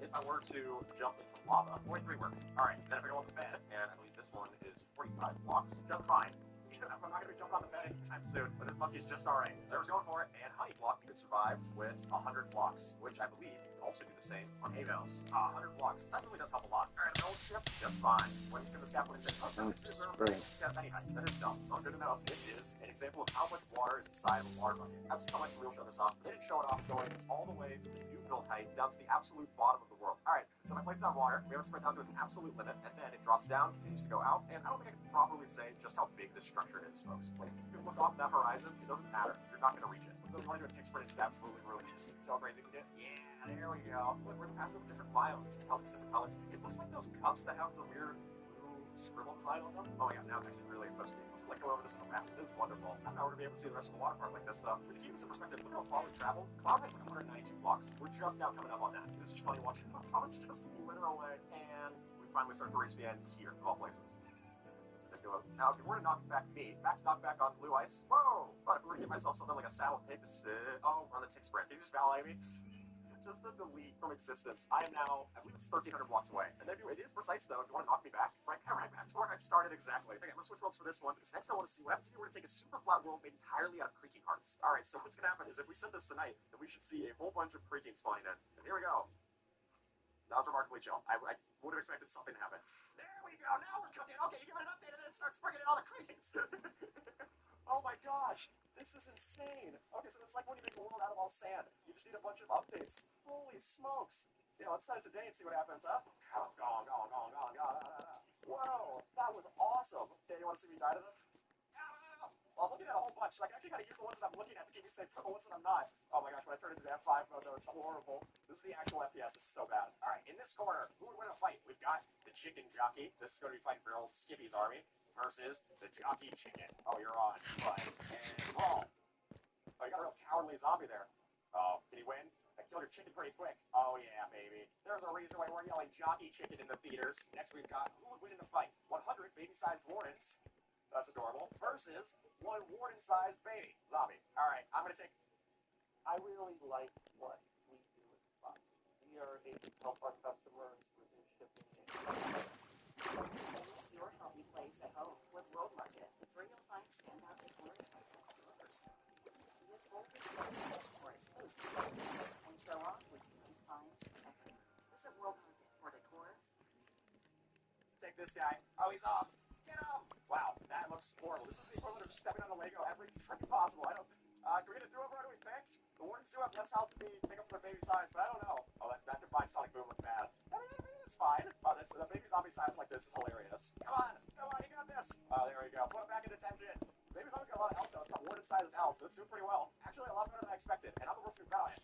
If I were to jump into lava, 43 work. Alright, then if I go on the bed, and I believe this one is 45 blocks, just fine. I'm not going to be jumping on the bed anytime soon, but this monkey's just alright. There was going for it, and honey block you could survive with 100 blocks, which I believe you can also do the same on hay bales. 100 blocks, that really does help a lot. Alright, an old ship, just fine. When can the scaffolding say, oh, this is a any height. That is dumb. Not good enough. This is an example of how much water is inside of a water bucket. I've seen how much real show this off. They didn't show it off going all the way from the new build height down to the absolute bottom of the world. Alright, so I place down water, we have it spread down to its absolute limit, and then it drops down, continues to go out, and I don't think I can properly say just how big this structure is, folks. Like, if you look off that horizon, it doesn't matter. You're not going to reach it. If you want to do a tick sprint, it should absolutely ruin this. See how crazy we get? Yeah, there we go. Look, we're going to pass over different biomes. It tells us different colors. It looks like those cups that have the weird blue scribble design on them. Oh my god, now it's actually really close to me. Let's go over this on the map. This is wonderful. Now we're going to be able to see the rest of the water park like this stuff. But if you keep this in perspective, look how far we traveled. Cloud has like 192 blocks. We're just now coming up on that. This is funny watching how Cloud's just a literal way. And we finally start to reach the end here, of all places. Now, if you were to knock back me, max knockback on blue ice. Whoa! But if we were to give myself something like a saddle pig, oh, we're on the tick sprint. Can you just valet me? Just the delete from existence. I am now, I believe it's 1,300 blocks away. And then it is precise though. If you want to knock me back, right back to where I started exactly. Okay, let's switch worlds for this one. Because next I want to see what happens if we were to take a super flat world made entirely out of creaking hearts. Alright, so what's going to happen is if we send this tonight, then we should see a whole bunch of creaking spawning in. And here we go. That was remarkably chill. I would have expected something to happen. There we go. Now we're cooking. Okay, you give it an update and then it starts bringing in all the creatings. Oh my gosh, this is insane. Okay, so it's like when you make a world out of all sand. You just need a bunch of updates. Holy smokes. Yeah, let's set it today and see what happens, huh? Whoa, that was awesome. Okay, you want to see me die to them? Well, I'm looking at a whole bunch, so I can actually kind of use the ones that I'm looking at to keep me safe from the ones that I'm not. Oh my gosh, when I turn into the F5 mode, though, it's horrible. This is the actual FPS. This is so bad. All right, in this corner, who would win a fight? We've got the chicken jockey. This is going to be fighting for old Skippy's army versus the jockey chicken. Oh, you're on. Fight and brawl. Oh, you got a real cowardly zombie there. Oh, can he win? I killed your chicken pretty quick. Oh, yeah, baby. There's a reason why we're yelling jockey chicken in the theaters. Next, we've got who would win in a fight? 100 baby-sized Wardens. That's adorable. Versus one Warden-sized baby zombie. All right, I'm going to take... I really like what we do at Spotsy. We are able to help our customers reduce shipping and Your healthy place at home with World Market. It's where you'll find standout decor by consumers. This whole display for exclusives and show off with unique finds everywhere. Visit World Market for decor. take this guy. Oh, he's off. Get him! Wow, that looks horrible. This is the equivalent of stepping on a Lego every freaking possible. I don't... can we get a do-over on who we picked? The Wardens do have less health to make up for the baby size, but I don't know. Oh, that Divine Sonic Boom looked bad. I mean, it's fine. Oh, the baby zombie size like this is hilarious. Come on, you got this. Oh, there we go. Put him back into tension. Baby zombie's got a lot of health, though. It's got Warden-sized health, so it's doing pretty well. Actually, a lot better than I expected, and I'm the world's proud of it.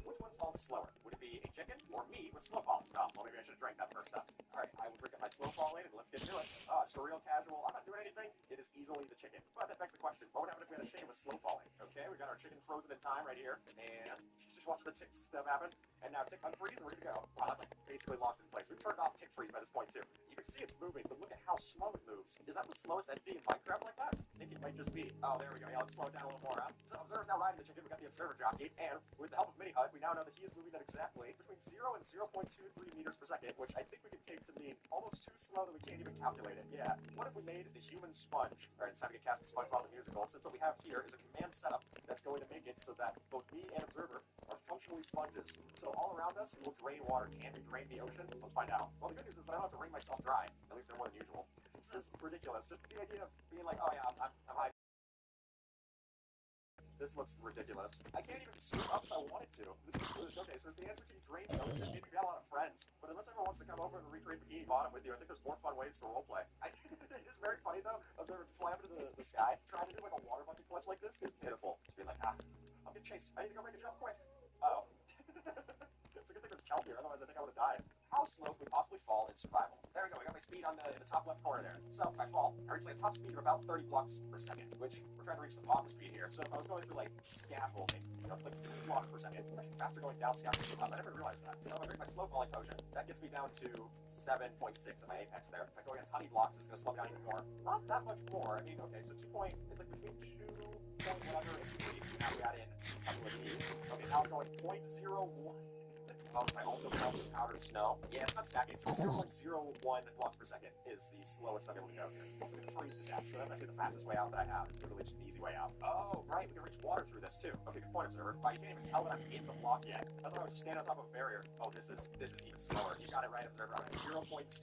Which one falls slower? Would it be a chicken or me with slow fall? Oh, well, maybe I should have drank that first up. All right, I will drink up my slow fall in, and let's get to it. Oh, just a real casual. I'm not doing anything. It is easily the chicken. But that begs the question, what would happen if we had a chicken with slow falling? Okay, we got our chicken frozen in time right here, and just watch the tick stuff happen. And now tick unfreeze, and we're good to go. Wow, that's like basically locked in place. We've turned off tick freeze by this point, too. You can see it's moving, but look at how slow it moves. Is that the slowest entity in Minecraft like that? I think it might just be. Oh, there we go. Yeah, let's slow it down a little more, huh? So Observer's now riding the chicken. We got the Observer jockey, and with the help of Mini Hut, we now know that he is moving at exactly between 0 and 0.23 meters per second, which I think we can take to mean almost too slow that we can't even calculate it. Yeah. What if we made the human sponge? All right, it's time to get cast the SpongeBob the musical. Since what we have here is a command setup that's going to make it so that both me and Observer are functionally sponges. So all around us, it will drain water. Can we drain the ocean? Let's find out. Well, the good news is that I don't have to wring myself dry. At least they're more than usual. This is ridiculous. Just the idea of being like, oh yeah, I'm high. This looks ridiculous. I can't even swim up if I wanted to. This is okay, so is the answer, can you drain the ocean? Maybe you got a lot of friends. But unless everyone wants to come over and recreate Bikini Bottom with you, I think there's more fun ways to roleplay. It's very funny though. Observer fly up into the sky, trying to do like a water bucket clutch like this is pitiful. Just being like, I'm getting chased. I need to go make a jump quick. Uh-oh. It's a good thing there's kelp here, otherwise I think I would have died. How slow can we possibly fall in survival? There we go, I got my speed on in the top left corner there. So if I fall, I reach like a top speed of about 30 blocks per second, which we're trying to reach the bottom speed here. So if I was going through like scaffolding, like 3 blocks per second, it's actually faster going down scaffolding. I never realized that. So if I drink my slow falling potion, that gets me down to 7.6 at my apex there. If I go against honey blocks, it's going to slow me down even more. Not that much more. I mean, okay, so 2 point, it's like between 2 point whatever and 3. Now we got in a couple of these. Okay, now I'm going 0.01. Oh, I also call this powdered snow. Yeah, it's not stacking. So 0.01 blocks per second is the slowest I'm able to go here. Also, we can freeze to death, so that's actually the fastest way out that I have. It's really just an easy way out. Oh, right, we can reach water through this too. Okay, good point, Observer. Wow, you can't even tell that I'm in the block yet. I thought I was just standing on top of a barrier. Oh, this is even slower. You got it right, Observer. I'm at 0.003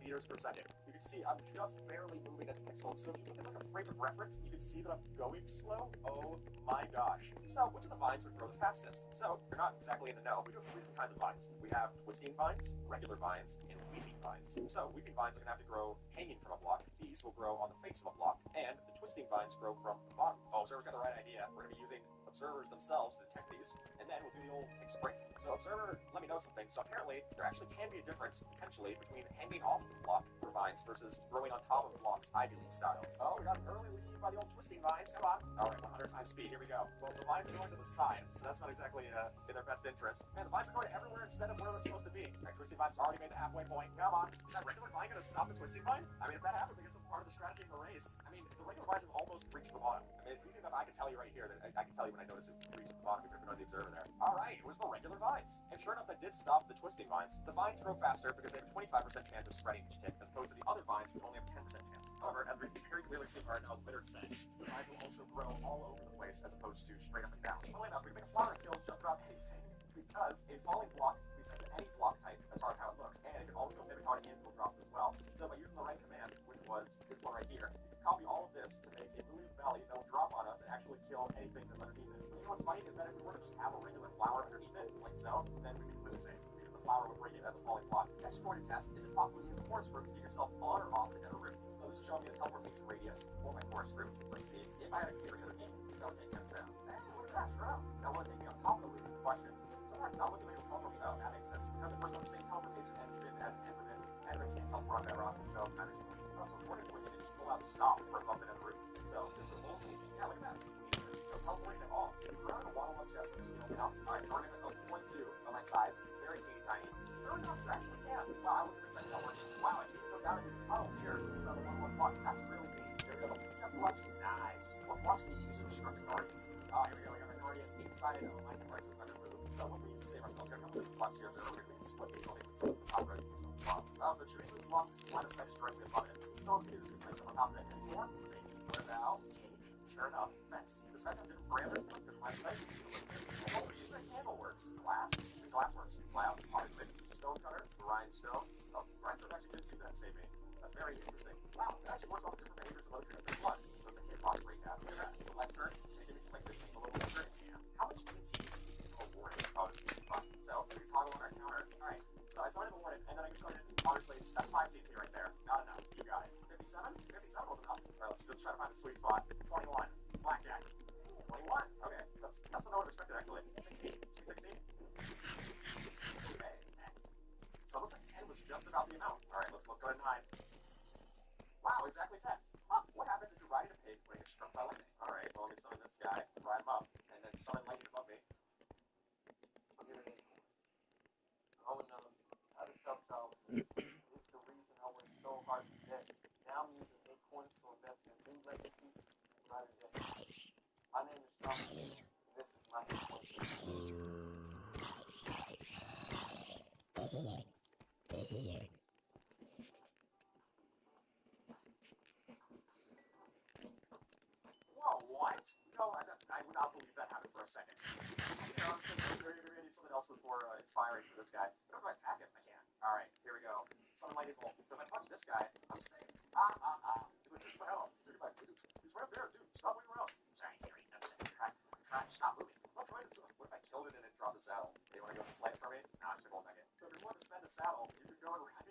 meters per second. You can see I'm just barely moving at the pixel. So if you look at like a frame of reference, you can see that I'm going slow. Oh my gosh. So, which of the vines would grow the fastest? So, you're not exactly in the know. We do have 3 different kinds of vines. We have twisting vines, regular vines, and weeping vines. So weeping vines are going to have to grow hanging from a block. These will grow on the face of a block. And the twisting vines grow from the bottom. Oh, Observer's got the right idea. We're going to be using Observers themselves to detect these. And then we'll do the old tick spring. So Observer, let me know something. So apparently, there actually can be a difference, potentially, between hanging off the block for vines versus growing on top of blocks, Ivy League style. Oh, we got an early lead by the old twisting vines. Come on. All right, 100 times speed. Here we go. Well, the vines are going to the side, so that's not exactly in their best interest. Man, the vines are going everywhere instead of where they're supposed to be. All right, twisting vine's already made the halfway point. Come on. Is that regular vine going to stop the twisting vine? I mean, if that happens, I guess that's part of the strategy of the race. I mean, the regular vines have almost reached the bottom. I mean, it's easy enough I can tell you right here that I can tell you when I notice it reached the bottom if you're on the Observer there. All right, it was the regular vines. And sure enough, that did stop the twisting vines. The vines grow faster because they have a 25% chance of spreading each tick, as opposed to the other vines which only have a 10% chance. However, as we very clearly see right now, Littered said, the vines will also grow all over the place as opposed to straight up and down. Funnily enough, we can make a flower that kills just about anything because a falling block can be set to any block type as far as how it looks, and it can also mimic how an anvil drops as well. So by using the right command with was this one right here. You can copy all of this to make a moving belly that will drop on us and actually kill anything that's underneath it. You know what's funny is that if we were to just have a regular flower underneath it, like so, then we could do the same. Because the flower would bring it as a falling block. Exploited test, is it possible to use the forest fruit to get yourself on or off the nether root? So this is showing me the teleportation radius for my forest fruit. Let's see, if I had a clear other game, that would take me down. Hey, look at that, sure enough. Now will it take me on top of the loop is the question. Sometimes not looking like a teleport me out, that makes sense. Because the first one, the same teleportation engine as Enderman. Enderman can't teleport on Bedrock, so kind of so according to it, it didn't pull out stop for above the nether root. So this is a little change. Yeah, look at that. So teleporting at all. If you run a waddle up chest, you're just going to out. Alright, target myself 2.2 on my size. Very teeny tiny. Sure enough, you actually can. Wow, I wouldn't expect that working. Wow, I need to go down into these tunnels here. Another 1-1 block. That's really neat. There we go. Just watch. Nice. What blocks do you use to destruct a guardian? Here we go. We got my guardian inside of my right side of the room. So what we use to save ourselves, we're going to come to these blocks here. They're really we can split these on the top right and do something fun. So choosing the block is line of sight is directly above it. So what we do is we place it on top of it and more. Save. What about change? Sure enough, fence. This fence has different parameters because line of sight is the handle works. Glass. The glass works. Slab. Obviously. Stone cutter. Grindstone. Oh, grindstone actually didn't see that save me. That's very interesting. Wow, it actually works off different behaviors of motion of the flux. So it's a hitbox recast. Look at that. Left turn. And give me like this thing a little bit. How much TNT is rewarded? Oh, this is fun. So we can toggle on our counter. Alright. So I started the warning, and then I can start it. Obviously, that's 5 TNT right there. Not enough. You got it. 57? 57 was enough. Alright, let's try to find the sweet spot. 21. Blackjack. 21. Okay. That's the number expected actually. 16. Sweet 16. Okay. 10. So it looks like 10 was just about the amount. Alright, let's go to 9. Wow, exactly 10. Huh, what happens if you're riding a pig when it gets struck by lightning? Alright, well, let me summon this guy, ride him up, and then summon lightning above me. I'm gonna get oh no. How to chop chop is the reason I worked so hard today. Now I'm using acorns to invest in new legacy rather than my name is Sean. This is my acorn. Whoa, what? No, I would not believe that happened for a second. You know, I'm going to need something else before inspiring for this guy. But if I attack him, I can. Alright, here we go. Summon lightning bolt. So if I punch this guy, I'm safe. He's like, what the hell? He's right up there, dude. Stop moving around. Sorry, Gary. Stop moving. What if I killed it and it dropped the saddle? Do you want to go slay for me? Nah, I'm just going to hold it. So if you want to spend a saddle, you could go and ride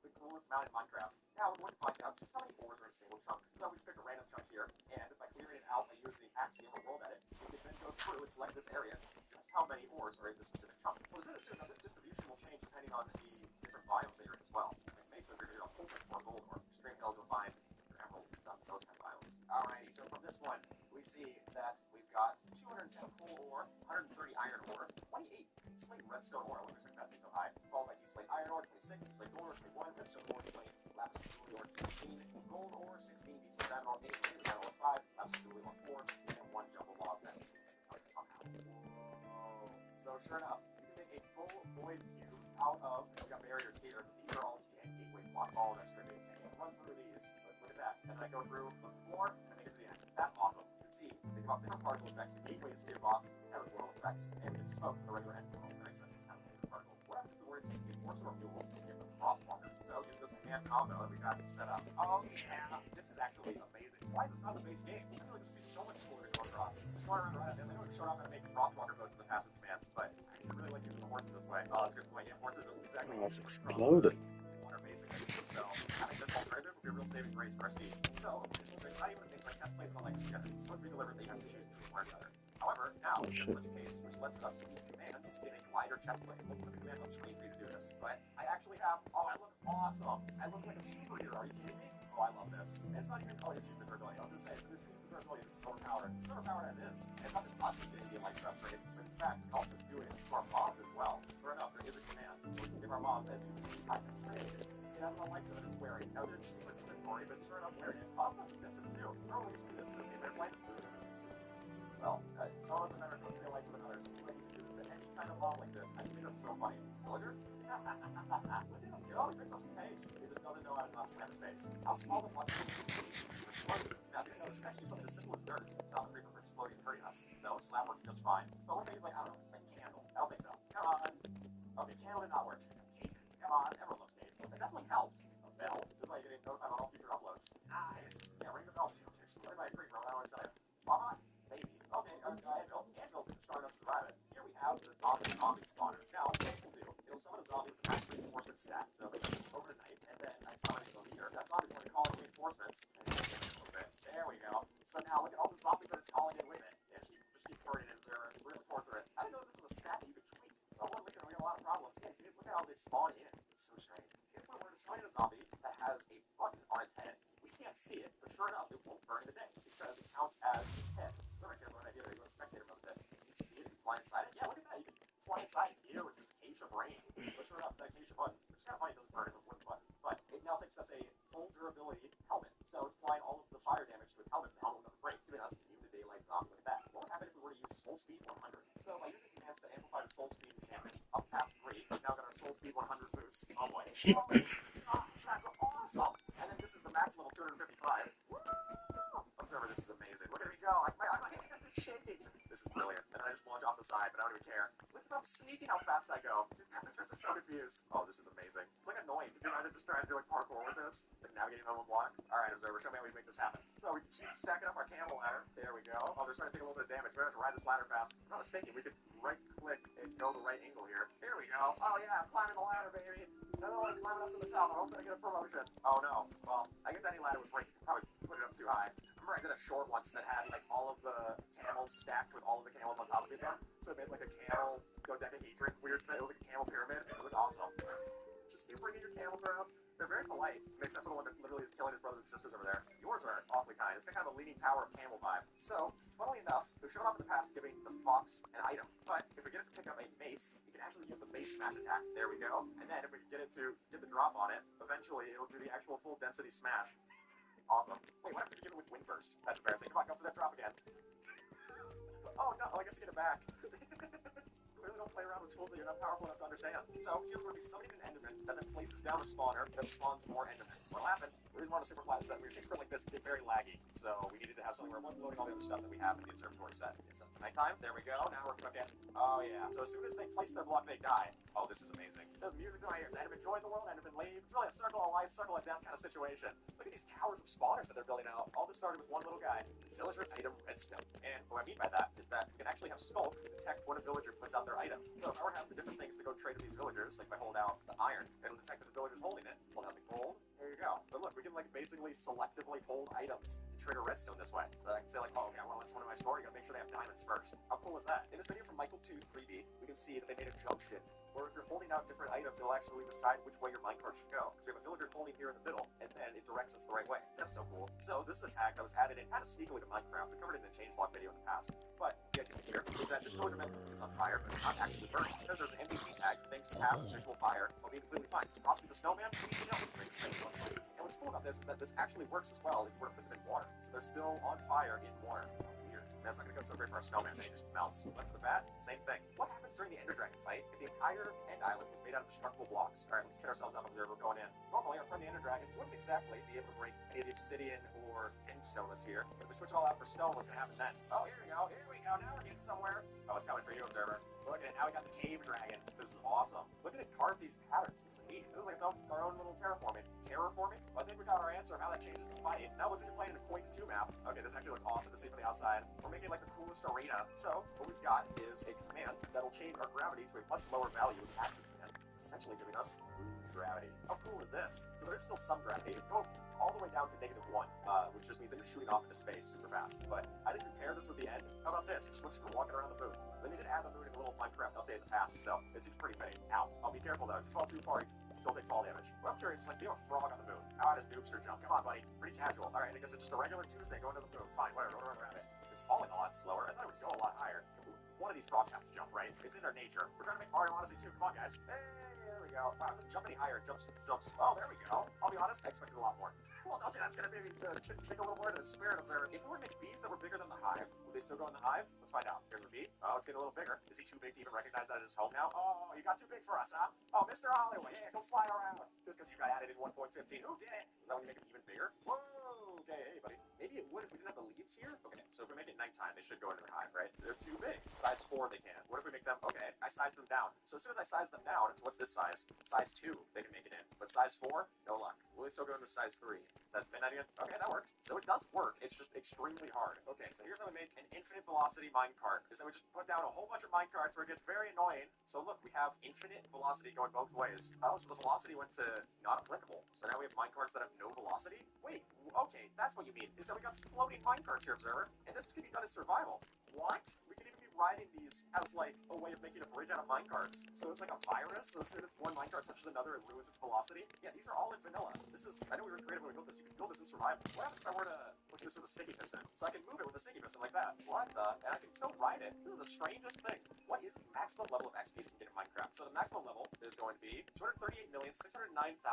the coolest mount in Minecraft. Now, we're going to find out just how many ores are in a single chunk. So we pick a random chunk here, and by clearing it out by using axiom or roll at it, we can then go through and select this area and see just how many ores are in this specific chunk. Well, the good news is that this distribution will change depending on the different biomes that you're in as well. Like Mesa, you're going to get a whole bunch more gold ore. Extreme Hills, you'll find your emeralds and stuff, those kind of biomes. Alrighty, so from this one, we see that we've got 210 coal ore, 130 iron ore, 28 slate redstone ore. I wouldn't expect that to be so high. Followed by 2 slate iron ore, 26, 2 slate gold ore, 21, redstone ore, 20, lapis lazuli ore, 16, gold ore, 16, deep slate diamond ore, 8, slate diamond ore, 5, lapis lazuli ore, 4, and 1 jumbo log that somehow. Whoa. So sure enough, you can make a full void cube out of, we've got barriers here, but these are all gateway blocks, all that's tricky. And you can run through these, look at that. And then I go through the floor, and I make it to the end. That's awesome. You can see, think about different particle effects. The gateway is give off kind of world effects, and it's smoke from the regular end world. That makes sense. It's kind of a particle. What happens if we were to take a force or fuel and give them frostwalker? So use this command combo that we got set up. Oh yeah, this is actually amazing. Why is this not the base game? I feel like this would be so much cooler to go across. Around, I know we showed off how to make frostwalker boats in the passive commands, but I really like using the horses this way. Oh, that's a good point. Yeah, horses are exactly Almost exploded. water basically. So having this alternative would be a real saving grace for our steeds. So not even things like test plays and like it's supposed to be delivered that you have to choose between one or the other. However, now we have such a case which lets us use commands to get a glider chest plate. We'll put the command on screen for you to do this. But I actually have I look awesome. I look like a superhero. Are you kidding me? Oh, I love this. And it's not even it's used the durability. I was gonna say this is the durability is overpowered. It's overpowered as is. And it's not just us getting the light upgrade, but in fact we can also do it to our mobs as well. Sure enough, there is a command. We can give our mobs, as you can see, I can spray it. It has no light that it's wearing. Now there's secret inventory, but sure enough wearing it. Also has some distance too. Normally you do this in their lights. Well, some of us have never go through life with another. See, like you do this at any kind of law like this. I think that's so funny. Villager? Look at him go. He picks up some pace. He just doesn't know how to not slam his face. How small the flex is. Now, if you notice, actually something as simple as dirt. Stop the creeper from exploding and hurting us. So slap works just fine. But one thing is like, I don't know, like candle. I don't think so. Come on. Okay, candle did not work. Cake. Come on. Everyone loves cake. It definitely helped. A bell. Just way you get notified on all future uploads. Nice. Yeah, ring the bell so you don't get destroyed by a creeper. I want to tell you. Mama, maybe. Okay, Anvil. Anvil's strong enough to survive it. Here we have the zombie spawner. Now, what this will do, it'll summon a zombie with a max reinforcement stat. So this is overnight, and then I summon a leader. That zombie's going to call in reinforcements. And a little bit. There we go. So now look at all the zombies that it's calling in with it. Yeah, just keep turning it there and really torture it. I didn't know this was a stat that you could tweak. So one leader, we got a lot of problems. Yeah, dude, look at how they spawn in. It's so strange. Here's where we're going to summon a zombie that has a button on its head. We can't see it, but sure enough, it won't burn in the day because it counts as its head. So right here, what I did, I go to spectator mode with it. You see it, you fly inside it. Yeah, look at that. You can fly inside it. Ew, it's cache of rain. But sure enough, that cache of button, which is kind of funny, it doesn't burn it with the button. But it now thinks that's a full durability helmet. So it's applying all of the fire damage to its helmet. The helmet will never break, giving us immune to daylight zombie. Look at that. What would happen if we were to use soul speed 100? So by using commands to amplify the soul speed enchantment up past 3, we've now got our soul speed 100 boots. Oh boy. That's awesome. And then this is the max level 255. Woo! Observer, this is amazing. Look at me go. My hand is shaking. This is brilliant. And then I just launch off the side, but I don't even care. Look at how sneaky how fast I go. These guys are so confused. Oh, this is amazing. It's like annoying. Could you imagine just trying to do like parkour with this? Like navigating on one block? Alright, Observer, show me how we make this happen. So we keep stacking up our camel ladder. There we go. Oh, they're starting to take a little bit of damage. We're going to have to ride this ladder fast. If I'm not mistaken, we could right click and go the right angle here. Here we go. Oh yeah, I'm climbing the ladder, baby. No, I'm climbing up to the top. I hope I get a promotion. Oh no. Well, I guess any ladder would break. Probably put it up too high. Remember I did a short once that had like all of the camels stacked with all of the camels on top of each other? So it made like a camel dodecahedron weird thing. It was like a camel pyramid. It was awesome. Just keep bringing your camels around. They're very polite, except for the one that literally is killing his brothers and sisters over there. Yours are awfully kind. It's got kind of a leaning tower of camel vibe. So, funnily enough, we've shown off in the past giving the fox an item. But if we get it to pick up a mace, you can actually use the mace smash attack. There we go. And then if we can get it to get the drop on it, eventually it'll do the actual full density smash. Awesome. Wait, what if we give it with Windburst? That's embarrassing. Come on, go for that drop again. Oh no, I guess you get it back. Clearly don't play around with tools that you're not powerful enough to understand. So here's where we summon an Enderman that then places down a spawner that spawns more Endermen. What'll happen? The reason we're on a super flat is that we were expert like this get very laggy. So we needed to have something where we're loading all the other stuff that we have in the observatory set. It's nighttime. There we go. Now we're cooking. Oh yeah. So as soon as they place their block, they die. Oh, this is amazing. The music right here is Enderman join the world, Enderman leave. It's really a circle of life, circle of death kind of situation. Look at these towers of spawners that they're building out. All this started with one little guy. Villager item redstone. And what I mean by that is that you can actually have Skulk detect when a villager puts out their item. So if I were to have the different things to go trade with these villagers, like if I hold out the iron, it'll detect that the villager's holding it. Hold out the gold. There you go. But look, we can like basically selectively hold items to trigger redstone this way. So I can say like, oh, okay, I want to let someone in my store. You gotta make sure they have diamonds first. How cool is that? In this video from Michael2 3D, we can see that they made a junction where if you're holding out different items, it'll actually decide which way your minecart should go. So we have a villager holding here in the middle, and then it directs us the right way. That's so cool. So this is a tag that was added in kind of sneakily to Minecraft. We covered it in a changelog video in the past. But the idea here is that this villager method gets on fire, but it's not actually burning. Because there's an NPC tag, things have visual fire, while being completely fine. Possibly the snowman, anything else, brings things once more. And what's cool about this is that this actually works as well if you were to put them in water. So they're still on fire in water. Weird. That's not going to go so great for our snowman, then he just melts. Left for the bat, same thing. What happens during the Ender Dragon fight if the entire end island was made out of destructible blocks? Alright, let's kid ourselves up here. We're going in. Normally, our friend the Ender Dragon wouldn't exactly be able to break any of the obsidian or endstone that's here. If we switch it all out for stone, what's going to happen then? Oh, here we go. Here we go. Now we're getting somewhere. Oh, it's coming for you, Observer. Look at it. Now we got the cave dragon. This is awesome. Look at it carve these patterns. This is neat. This is like our own little terraforming. Terraforming? Well, I think we got our answer of how that changes the fight. Now, looks like you're playing in a Quake 2 map. Okay, this actually looks awesome to see from the outside. We're making like the coolest arena. So, what we've got is a command that'll change our gravity to a much lower value with the active command, essentially giving us gravity. How cool is this? So there's still some gravity. It goes all the way down to -1, which just means that you're shooting off into space super fast. But I didn't compare this with the end. How about this? It just looks like we're walking around the moon. They needed to add the moon in a little Minecraft update in the past, so it seems pretty fake. Ow. I'll be careful though. If you fall too far, you can still take fall damage. Well, I'm curious, like, you have a frog on the moon. How does Noobster jump? Come on, buddy. Pretty casual. Alright, I guess it's just a regular Tuesday going to the moon. Fine, whatever. Don't run around it. It's falling a lot slower. I thought it would go a lot higher. One of these frogs has to jump, right? It's in their nature. We're trying to make Mario Odyssey 2. Come on, guys. Hey, there we go. Wow, it doesn't jump any higher. It jumps. Oh, there we go. I'll be honest, I expected a lot more. Well, don't you? That's going to maybe take a little more to the spirit observer. If we were to make bees that were bigger than the hive, would they still go in the hive? Let's find out. Here's the bee. Oh, it's getting a little bigger. Is he too big to even recognize that as his home now? Oh, you got too big for us, huh? Oh, Mr. Hollywood, yeah, go fly around. Just because you got added in 1.15. Who did it? Is that when you make it even bigger? Whoa, okay, hey, buddy. Maybe it would if we didn't have the leaves here? Okay, So if we make it nighttime, they should go into the hive, right? They're too big. Size 4 they can. What if we make them, okay, I size them down. So as soon as I size them down, what's this size? Size 2, they can make it in. But size 4, no luck. Will they still go into size 3? Is that midnight again? Okay, that worked. So it does work. It's just extremely hard. Okay, so here's how we make an infinite velocity minecart. Is that we just put down a whole bunch of minecarts where it gets very annoying. So look, we have infinite velocity going both ways. Oh, so the velocity went to not applicable. So now we have minecarts that have no velocity? Wait, okay, that's what you mean. Is that we got floating minecarts here, Observer. And this can be done in survival. What? We can even be riding these as like a way of making a bridge out of minecarts. So it's like a virus. So as soon as one minecart touches another, it ruins its velocity. Yeah, these are all in vanilla. This is, I know we were creative when we built this. You can build this in survival. What happens if I were to push this with a sticky piston? So I can move it with a sticky piston like that. What the? And I can still ride it. This is the strangest thing. What is the maximum level of XP you can get in Minecraft? So the maximum level is going to be 238,609,312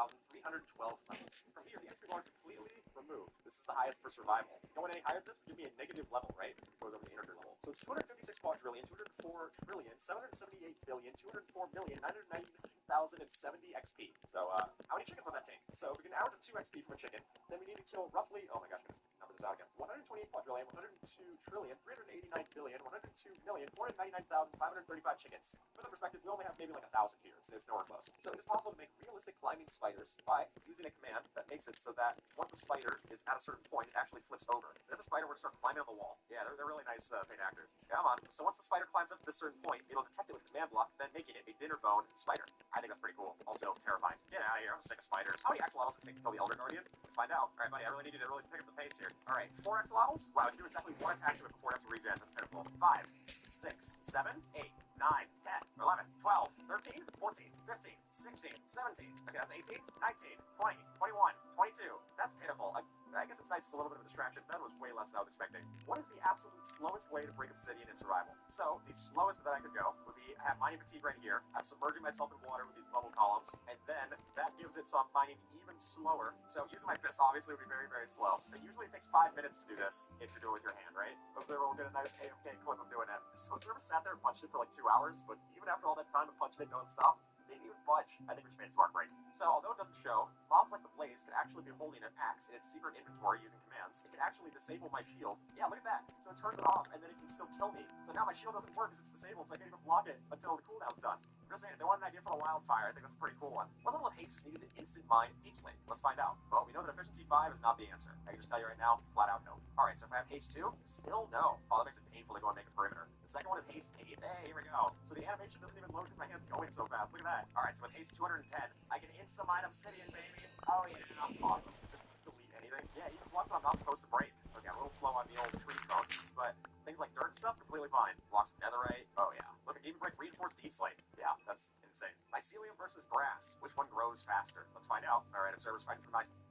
levels. From here, the XP bar is completely removed. This is the highest for survival. Going any higher than this would give me a negative level, right? It goes over the integer level. So it's 256 quadrillion, 204 trillion, 778 billion, 204 million, 999,070 XP. So, how many chickens will that take? So, if we can average 2 XP from a chicken, then we need to kill roughly, oh my gosh, I'm gonna number this out again. 128 quadrillion, 102 trillion, 389 billion, 102 million, 499,535 chickens. For the perspective, we only have maybe like 1,000 here. It's nowhere close. So, it is possible to make realistic climbing spiders by using a command that makes it so that once a spider is at a certain point, it actually flips over. So, if the spider were to start climbing on the wall, yeah, they're really nice paid actors. Come on. So, once the spider climbs up to this certain point, it'll detect it with a command block, then making it a dinner bone spider. I think that's pretty cool. Also, terrifying. Get out of here. I'm sick of spiders. How many axolotls does it take to kill the Elder Guardian? Let's find out. Alright, buddy, I really need you to really pick up the pace here. Alright, 4 axolotls? Wow, I can do exactly 1 attack to it before it has to regen. That's pitiful. 5, 6, 7, 8, 9, 10, 11, 12, 13, 14, 15, 16, 17. Okay, that's 18, 19, 20, 21, 22. That's pitiful. I guess it's nice, it's a little bit of a distraction. That was way less than I was expecting. What is the absolute slowest way to break obsidian in survival? So, the slowest that I could go would be, I have mining fatigue right here, I'm submerging myself in water with these bubble columns, and then that gives it so I'm mining even slower. So, using my fist obviously would be very, very slow. But usually it takes 5 minutes to do this if you do it with your hand, right? Observer will get a nice AFK clip of doing it. So, Observer sat there and punched it for like 2 hours, but even after all that time of punching it non-stop, didn't even budge. I think we just made a smart break. So, although it doesn't show, mobs like the Blaze can actually be holding an axe in its secret inventory using commands. It can actually disable my shield. Yeah, look at that. So it turns it off, and then it can still kill me. So now my shield doesn't work because it's disabled, so I can't even block it until the cooldown's done. I'm just saying, if they want an idea for the wildfire, I think that's a pretty cool one. What level of haste is needed to instant mine deep slate? Let's find out. Well, we know that efficiency 5 is not the answer. I can just tell you right now, flat out no. Alright, so if I have haste 2, still no. Oh, that makes it painful to go and make a perimeter. The second one is haste 8. Hey, here we go. So the animation doesn't even load because my hand's going so fast. Look at that. Alright, so with haste 210, I can insta-mine obsidian, baby. Oh yeah, awesome. Just delete anything. Yeah, even blocks that I'm not supposed to break. Okay, I'm a little slow on the old tree trunks, but things like dirt stuff, completely fine. Blocks of netherite, oh yeah. Look, I can even break reinforced deep slate. Yeah, that's insane. Mycelium versus grass. Which one grows faster? Let's find out. Alright, Observer's fighting for mycelium.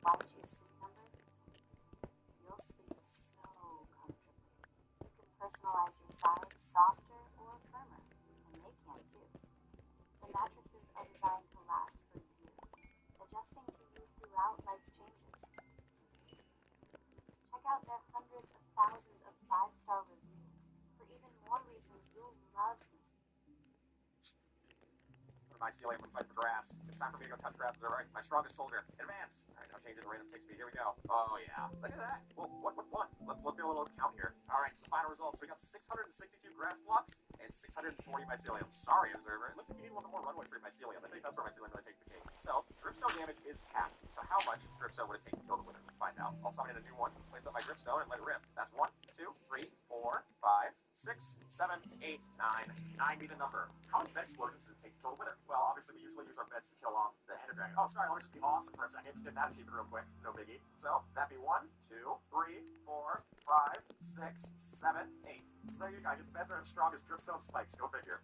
Why would you sleep number? You'll sleep so comfortably. You can personalize your sides softer or firmer, and they can too. The mattresses are designed to last for years, adjusting to you throughout life's changes. Check out their hundreds of thousands of 5-star reviews for even more reasons you'll love these. Mycelium would fight for grass. It's time for me to go touch grass. Alright, my strongest soldier. Advance. Alright, now change it to random tick speed. Here we go. Oh yeah. Look at that. Well, what? Let's get a little count here. Alright, so the final results. We got 662 grass blocks and 640 mycelium. Sorry, Observer. It looks like you need a little bit more runway for your mycelium. I think that's where mycelium really takes the cake. So, dripstone damage is capped. So how much dripstone would it take to kill the wither? Let's find out. I'll summon in a new one, place up my dripstone, and let it rip. That's 1, 2, 3, 4, 5, 6, 7, 8, 9. 9 be the number. How many bed explosions does it take to kill the wither? Well, obviously we usually use our beds to kill off the ender dragon. Oh, sorry, I want to just be awesome for a second. Just get that achievement real quick. No biggie. So, that'd be 1, 2, 3, 4, 5, 6, 7, 8. So there you go. I guess beds are as strong as dripstone spikes. Go figure.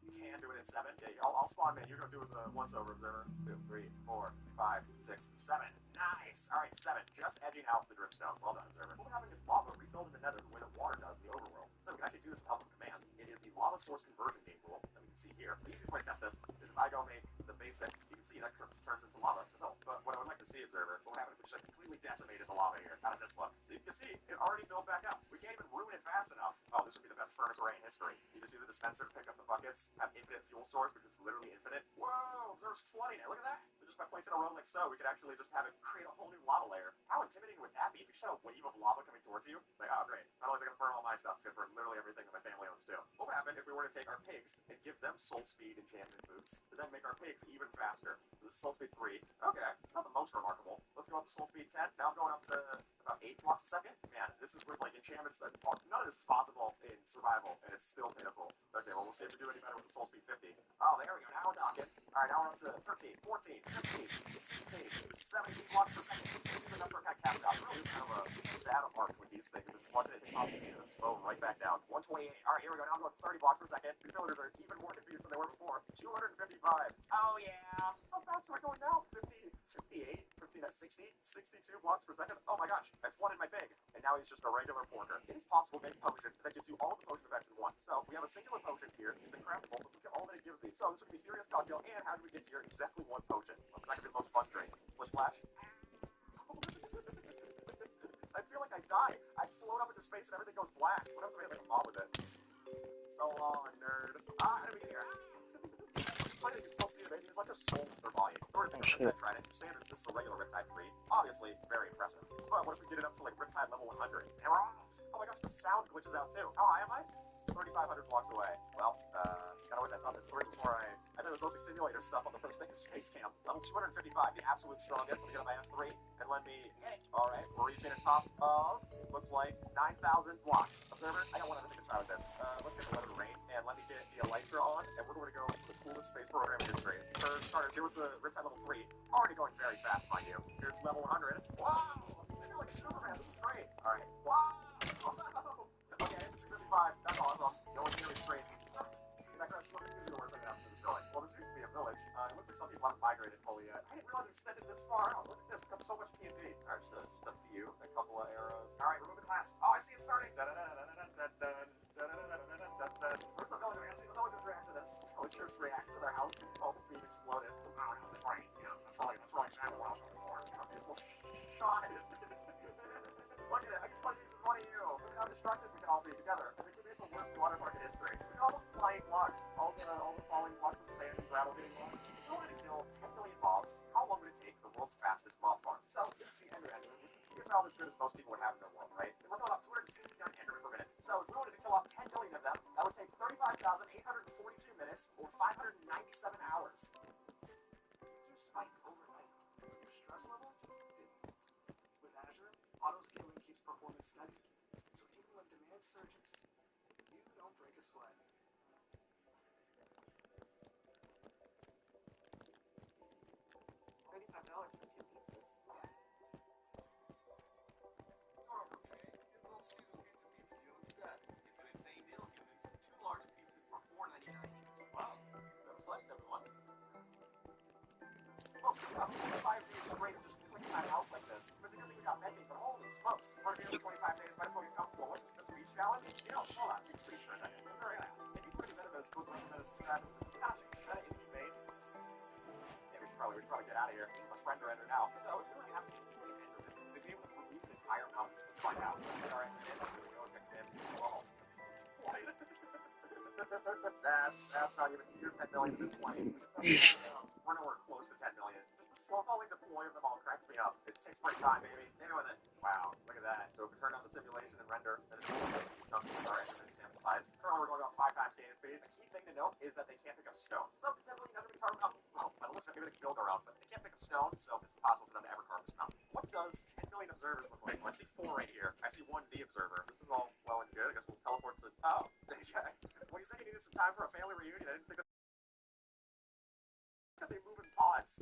You can do it in 7. Yeah, I'll spawn, man. You're going to do it once over, Observer. 2, 3, 4, 5, 6, 7. Nice. All right, 7. Just edging out the dripstone. Well done, Observer. What would happen if lava refilled in the nether the way that water does in the overworld? So we can actually do this with help of command. It is the lava source conversion game rule that we can see here. The easiest way to test this is if I go make the basic, you can see that turns into lava. No, but what I would like to see, Observer, what would happen if we just completely decimated the lava here? How does this look? So you can see, it already built back up. We can't even ruin it fast enough. Oh, this would be the best furnace array in history. You just use the dispenser to pick up the buckets, have infinite fuel source because it's literally infinite. Whoa, there's flooding it. Look at that. So just by placing a road like so, we could actually just have it create a whole new lava layer. How intimidating would that be? If you just had a wave of lava coming towards you, it's like, oh great. Not only is it gonna burn all my stuff, it's gonna burn literally everything that my family owns too. What would happen if we were to take our pigs and give them soul speed enchantment boots to then make our pigs even faster? So this is soul speed 3. Okay, not the most remarkable. Let's go up to soul speed 10. Now I'm going up to about 8 blocks a second. Man, this is with like enchantments that none of this is possible in survival, and it's still pitiful. Okay, well we'll see if we do any better with the soul speed 50. Oh, there we go. Now we're knocking. All right, now we're up to 13, 14, 15, 16, 17 blocks per second. Let's see if that's where it kind of caps out. It really is kind of a sad arc with these things. It's one minute possibly and it's slow right back down. 128. All right, here we go. Now I'm going 30 blocks per second. These villagers are even more confused than they were before. 255. Oh yeah. How fast am I going now? 50, 58, 59, 60, 62 blocks per second. Oh my gosh, I flooded my pig, and now he's just a regular porker. It is possible to make a potion that gives you all of the potion effects in one. So we have a singular potion here. It's incredible, but look at all that it gives me. So this would be Furious Cocktail, and how do we get here? Exactly one potion. Well, it's not gonna be the most fun drink. Splish Splash. I feel like I die. I float up into space and everything goes black. What happens if I hit like a mob with it? So long, nerd. How do we get here? It's funny that you can still see the baby. It's like a soul with their volume. In order to take a Riptide Trident, standard, this is a regular Riptide 3. Obviously, very impressive. But what if we get it up to like Riptide level 100? And we're off! Oh my gosh, the sound glitches out too. How high am I? 3,500 blocks away. Well, gotta wait that on this story before I think there's mostly simulator stuff on the first thing of Space Camp. Level 255, the absolute strongest. Let me get on my F3 and let me hit. Alright, we're reaching the top of, looks like 9,000 blocks. Observer, I got one other thing to try with this. Let's get the Weather Rain and let me get the Elytra on, and we're going to go for the coolest space program in history. For starters, here with the Riptide level 3, already going very fast, mind you. Here's level 100. Wow! I feel like Superman, this is great. Alright, wow! Okay, 255, that's awesome. Going really straight. That crash looks to be the worst thing that's to this building. Well, this used to be a village. It looks like some people haven't migrated fully yet. I didn't realize it extended this far out. Look at this, becomes so much TNT. Alright, just a few, a couple of arrows. Alright, remove the glass. Oh, I see it starting. Where's the villager? I see the villagers react to this. The villagers react to their house being exploded. Oh, that's right. Yeah, that's right exactly what I was looking for. People shot it. Look at it, I can tell this is one of you. Look at how destructive we can all be together. I think we made the worst water park in history. Look at all the flying blocks, all the falling blocks of sand and gravel being blocks. If you wanted to kill 10 million mobs, how long would it take the world's fastest mob farm? So, this is the Ender Engine, which is about as good as most people would have in their world, right? And we're going up 269 Ender per minute. So, if we wanted to kill off 10 million of them, that would take 35,842 minutes, or 597 hours. Is your spike overnight? Your stress level didn't. With Azure, auto-scaling keeps performance steady. So even when demand surges, you don't break a sweat. $35 for 2 pizzas. Okay, get a little Caesar's Pizza deal instead. It's an insane deal, humans. 2 large pieces for $4.99. Wow, that was nice, everyone. Folks, it's about 25 days straight of just clicking my house like this. It's a good thing we got Bendy, but holy smokes. We're doing 25 days, might as well get comfortable. What's this beach challenge? You know, hold on, take a breeze for a second. I'm very fast. If you put in Venomous, goes around Venomous, this is catching. Is that an inhumane? Yeah, we should probably get out of here. Let's render Ender now. So, if you really have to play Ender, the game will remove an entire mountain. Let's find out. Let's get our Ender in. Here we go, pick fancy. Whoa. That's not even, you're 10 million to 20. We're nowhere close to 10 million. Just the slow falling deploy of them all cracks me up. It takes great time, baby. Maybe with it. Wow, look at that. So if we turn on the simulation and render, then it's comes with our Enderman sample size. Currently we're going about 5 times data speed. A key thing to note is that they can't pick up stone. So 10 million doesn't carve up. Well, listen, maybe they can build their own, but they can't pick up stone, so it's impossible for them to ever carve this mountain. What does 10 million observers look like? Well, I see 4 right here. I see 1 the observer. This is all well and good. I guess we'll teleport to. Oh, okay. When you said you needed some time for a family reunion, I didn't think that they move in pods.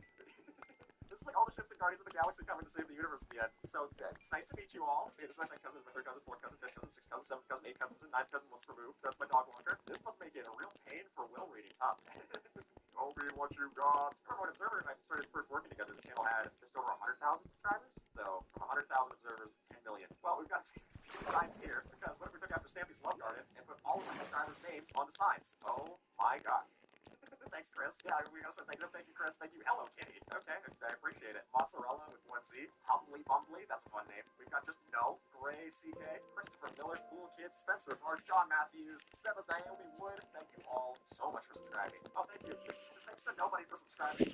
This is like all the ships and Guardians of the Galaxy coming to save the universe at the end. So, it's nice to meet you all. This is my second cousin, my third cousin, fourth cousin, fifth cousin, sixth cousin, seventh cousin, eighth cousin, ninth cousin once removed. That's my dog walker. This must make it a real pain for Will reading top. Obi, what you got? Remember when Observer and I started first working together, the channel had just over 100,000 subscribers. So, from 100,000 observers to 10 million. Well, we've got signs here, because what if we took after Stampy's Love Garden and put all of the subscribers' names on the signs? Oh my god. Thanks, Chris. Yeah, we gotta say thank you, Chris. Thank you, Hello Kitty. Okay, I appreciate it. Mozzarella with one Z. Humbly Bumbly, that's a fun name. We've got just No, Gray CK, Christopher Miller, Cool Kid, Spencer Marsh, John Matthews, Sebas, Naomi Wood. Thank you all so much for subscribing. Oh, thank you. Thanks to nobody for subscribing.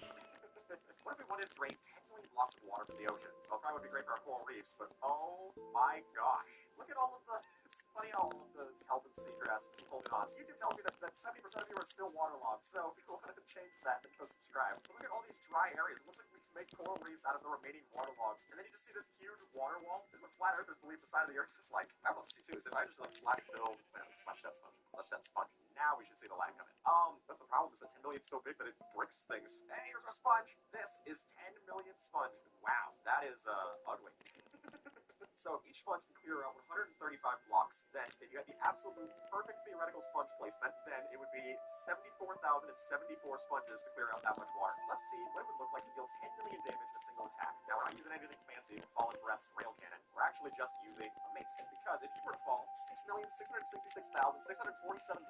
What if we wanted to drain 10 million blocks of water from the ocean? Well, it probably would be great for our coral reefs, but oh my gosh. Look at all of the, it's funny how all of the kelp and seagrass keep holding on. YouTube tells me that 70% of you are still waterlogged, so if you want to change that, then go subscribe. But look at all these dry areas. It looks like we can make coral reefs out of the remaining waterlogged. And then you just see this huge water wall. And the flat earthers believe the side of the earth is like, I would love to see too, is if I just like slash build, slash that sponge. Now we should see the lag come in. That's the problem is that 10 million is so big that it bricks things. Hey, here's our sponge. This is 10 million sponge. Wow, that is ugly. So if each sponge can clear around 135 blocks, then if you had the absolute perfect theoretical sponge placement, then it would be 74,074 sponges to clear out that much water. Let's see what it would look like to deal 10 million damage in a single attack. Now we're not using anything fancy with Fallen Breath's rail cannon. We're actually just using a mace. Because if you were to fall 6,666,647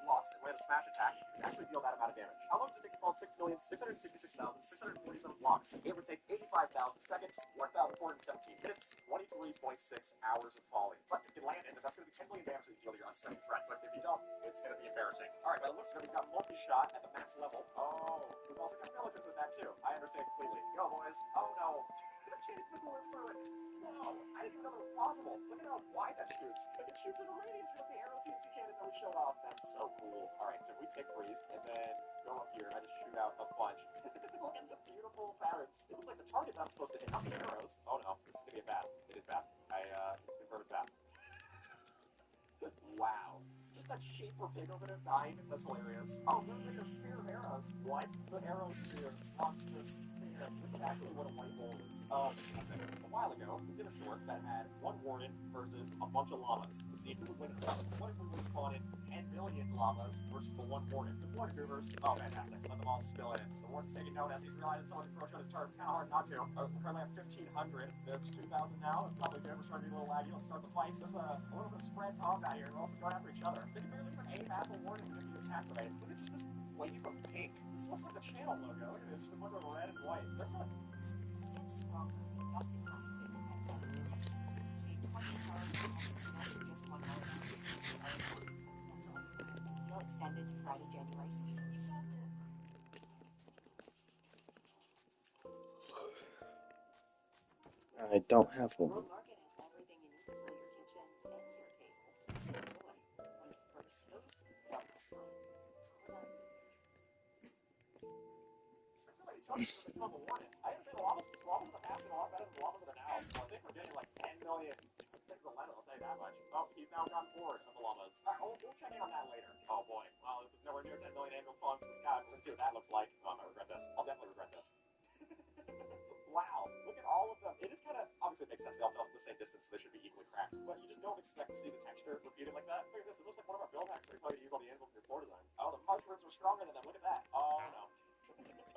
blocks and land a smash attack, you can actually deal that amount of damage. How long does it take to fall 6,666,647 blocks? It would take 85,000 seconds, 1,417 minutes, 23.6 hours of falling. But if you land it, that's going to be 10 million damage that you deal to your unsteady friend. But if you don't, it's going to be embarrassing. Alright, by the looks of it, we've got multi-shot at the max level. Oh, we've also got villages with that too. I understand completely. Go, boys. Oh no. I can't even live through it. Whoa, I didn't even know that was possible. Look at how wide that shoots. Like it shoots in a radius with the arrow TNT cannon that we showed off. That's so cool. Alright, so if we take freeze and then go up here and I just shoot out a bunch. Look at the beautiful patterns. It looks like the target that I'm supposed to hit, not the arrows. Oh no, this is gonna get bad. It is bad. I confirm it's bad. Wow. Just that shape for pig over there dying, that's hilarious. Oh, there's like a spear of arrows. What? The arrow spear. This is actually what a white hole is. A while ago, we did a short that had one warden versus a bunch of llamas to see who would win the battle. What if we would spawn in 10 million llamas versus the one warden? The warden goobers. Oh, fantastic. Let them all spill in. The warden's taking note as he's realizing someone's encroaching on his turf. It's kind of hard not to. We currently have 1,500. There's 2,000 now. It's probably good. We're starting to be a little laggy. Let's start the fight. There's a little bit of spread combat here. We're also going after each other. They can barely even aim at the warden when they attack rate. Look at just this wave of pink. This looks like the channel logo. Look at it. Just a bunch of red and white. They're fun. Strong, dusty plastic and see 24 hours after just 1 hour. You'll extend it to Friday, January 16th. I don't have one. World Market has everything you need for your kitchen and your table. Boy, when it first moves, well, that's fine. It's all about you. I didn't say the llamas in the past are a lot better than the llamas in the now. Well, I think we're getting like 10 million things of lead, I'll tell you that much. Oh, he's now gone forward of the llamas. Alright, we'll check in on that later. Oh boy, well, this is nowhere near 10 million anvils falling from the sky. We're gonna see what that looks like. Oh, I regret this. I'll definitely regret this. Wow, look at all of them. It is kind of, obviously it makes sense. They all fell from the same distance, so they should be equally cracked. But you just don't expect to see the texture repeated like that. Look at this. This looks like one of our build hacks where you tell you to use all the anvils in your floor design. Oh, the mushrooms are stronger than them. Look at that. Oh, no.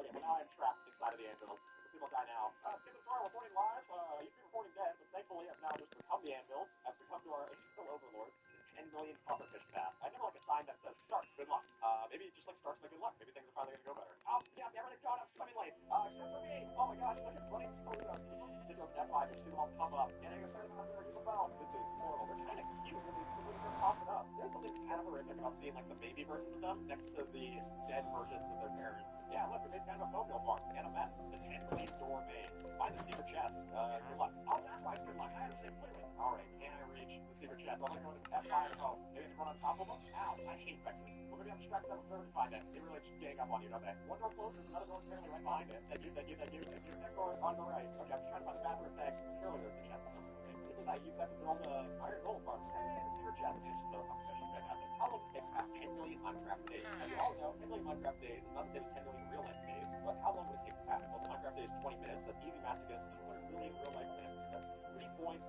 Okay, well now I'm trapped inside of the anvils. People die now. Skip the tutorial, reporting live. I used to be reporting dead, but thankfully I've now just become the anvils. I've succumbed to our eternal overlords. 10 million pufferfish path. I never like a sign that says start, good luck. Maybe it just like starts my good luck. Maybe things are finally gonna go better. Oh, yeah, everything's going up swimming lane. Except for me. Oh my gosh, look at running through them. Ridiculous F5, you see them all pop up. And I got 30 minutes to use a phone. This is horrible. They're kind of cute when they're popping up. There's something kind of horrific about seeing like the baby versions of them next to the dead versions of their parents. Yeah, look, we made kind of a mobile farm and a mess. The 10 million door maze. Find the secret chest. Good luck. Oh, that's why it's good luck. I understand completely. Alright, can I reach the secret chest? I'm gonna go to F5 and go. Maybe I can run on top of them? Ow, I hate vexes. Well, maybe I'm distracted that observer to find it. They really just gang up on you, don't they? One door closes, another door apparently right behind it. Then you. Next door on the right. Okay, I'm just trying to find the bathroom next. Surely there's the chest somewhere. Okay. I use that to build the iron gold farm. Hey, the secret chest. It's just a competition. Fantastic. How long does it take to pass 10 million Minecraft days? As you all know, 10 million Minecraft days is not the same as 10 million real life days, but how long would it take to pass? Well, the Minecraft day is 20 minutes. That's easy math to get 200 million real life minutes. That's 3.3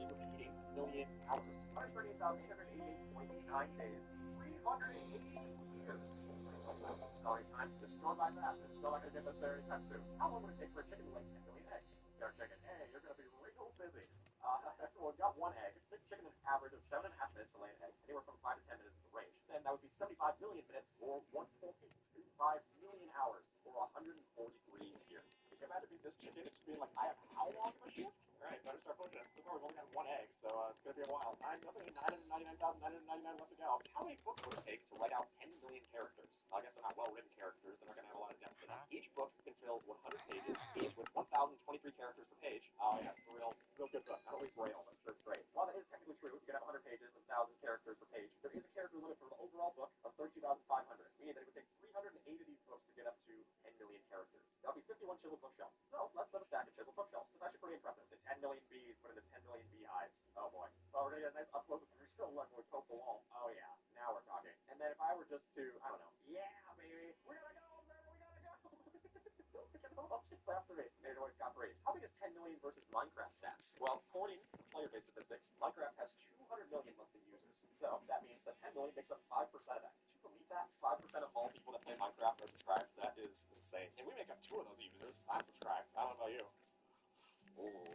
repeating million hours. 138,888.9 days. 380 years. Starting time to store by fast and still not going to get this there anytime soon. How long would it take for a chicken to lay 10 million eggs? You're chicken. Hey, you're going to be real busy. Well, we've got one egg. Chicken an average of 7.5 minutes to lay an egg, anywhere from 5 to 10 minutes is the range. Then that would be 75 million minutes, or 1.25 million hours, or 143 years. Can you imagine being this chicken and just being like, I have how long of a shift? All right, better start pushing. So far, we've only got one egg, so it's gonna be a while. 999,999 left to go. How many books would it take to write out 10 million characters? I guess they're not well-written characters. They're not gonna have a lot of depth to them. Each book can fill 100 pages, each with 1,023 characters per page. Oh yeah, it's a real good book. Not always braille, but I'm sure it's great. While that is technically true, you can have 100 pages and 1,000 characters per page. There is a character limit for the overall book of 32,500, meaning that it would take 308 of these books to get up to 10 million characters. That would be 51 chiseled bookshelves. So let's live a stack of chiseled bookshelves. It's actually pretty impressive. The 10 million bees put into 10 million beehives. Oh boy. Well, we're gonna get a nice up close of you're still looking with poke the wall. Oh yeah, now we're talking. And then if I were just to, I don't know, yeah, baby, we're gonna go, man, we gotta go. Look at the options after me. Made it always got free. How big is 10 million versus Minecraft stats? Well, according to player-based statistics, Minecraft has 200 million monthly users. So that means that 10 million makes up 5% of that. Could you believe that? 5% of all people that play Minecraft are subscribed. That is insane. And we make up 2 of those users. I'm subscribed. I don't know about you. Ooh.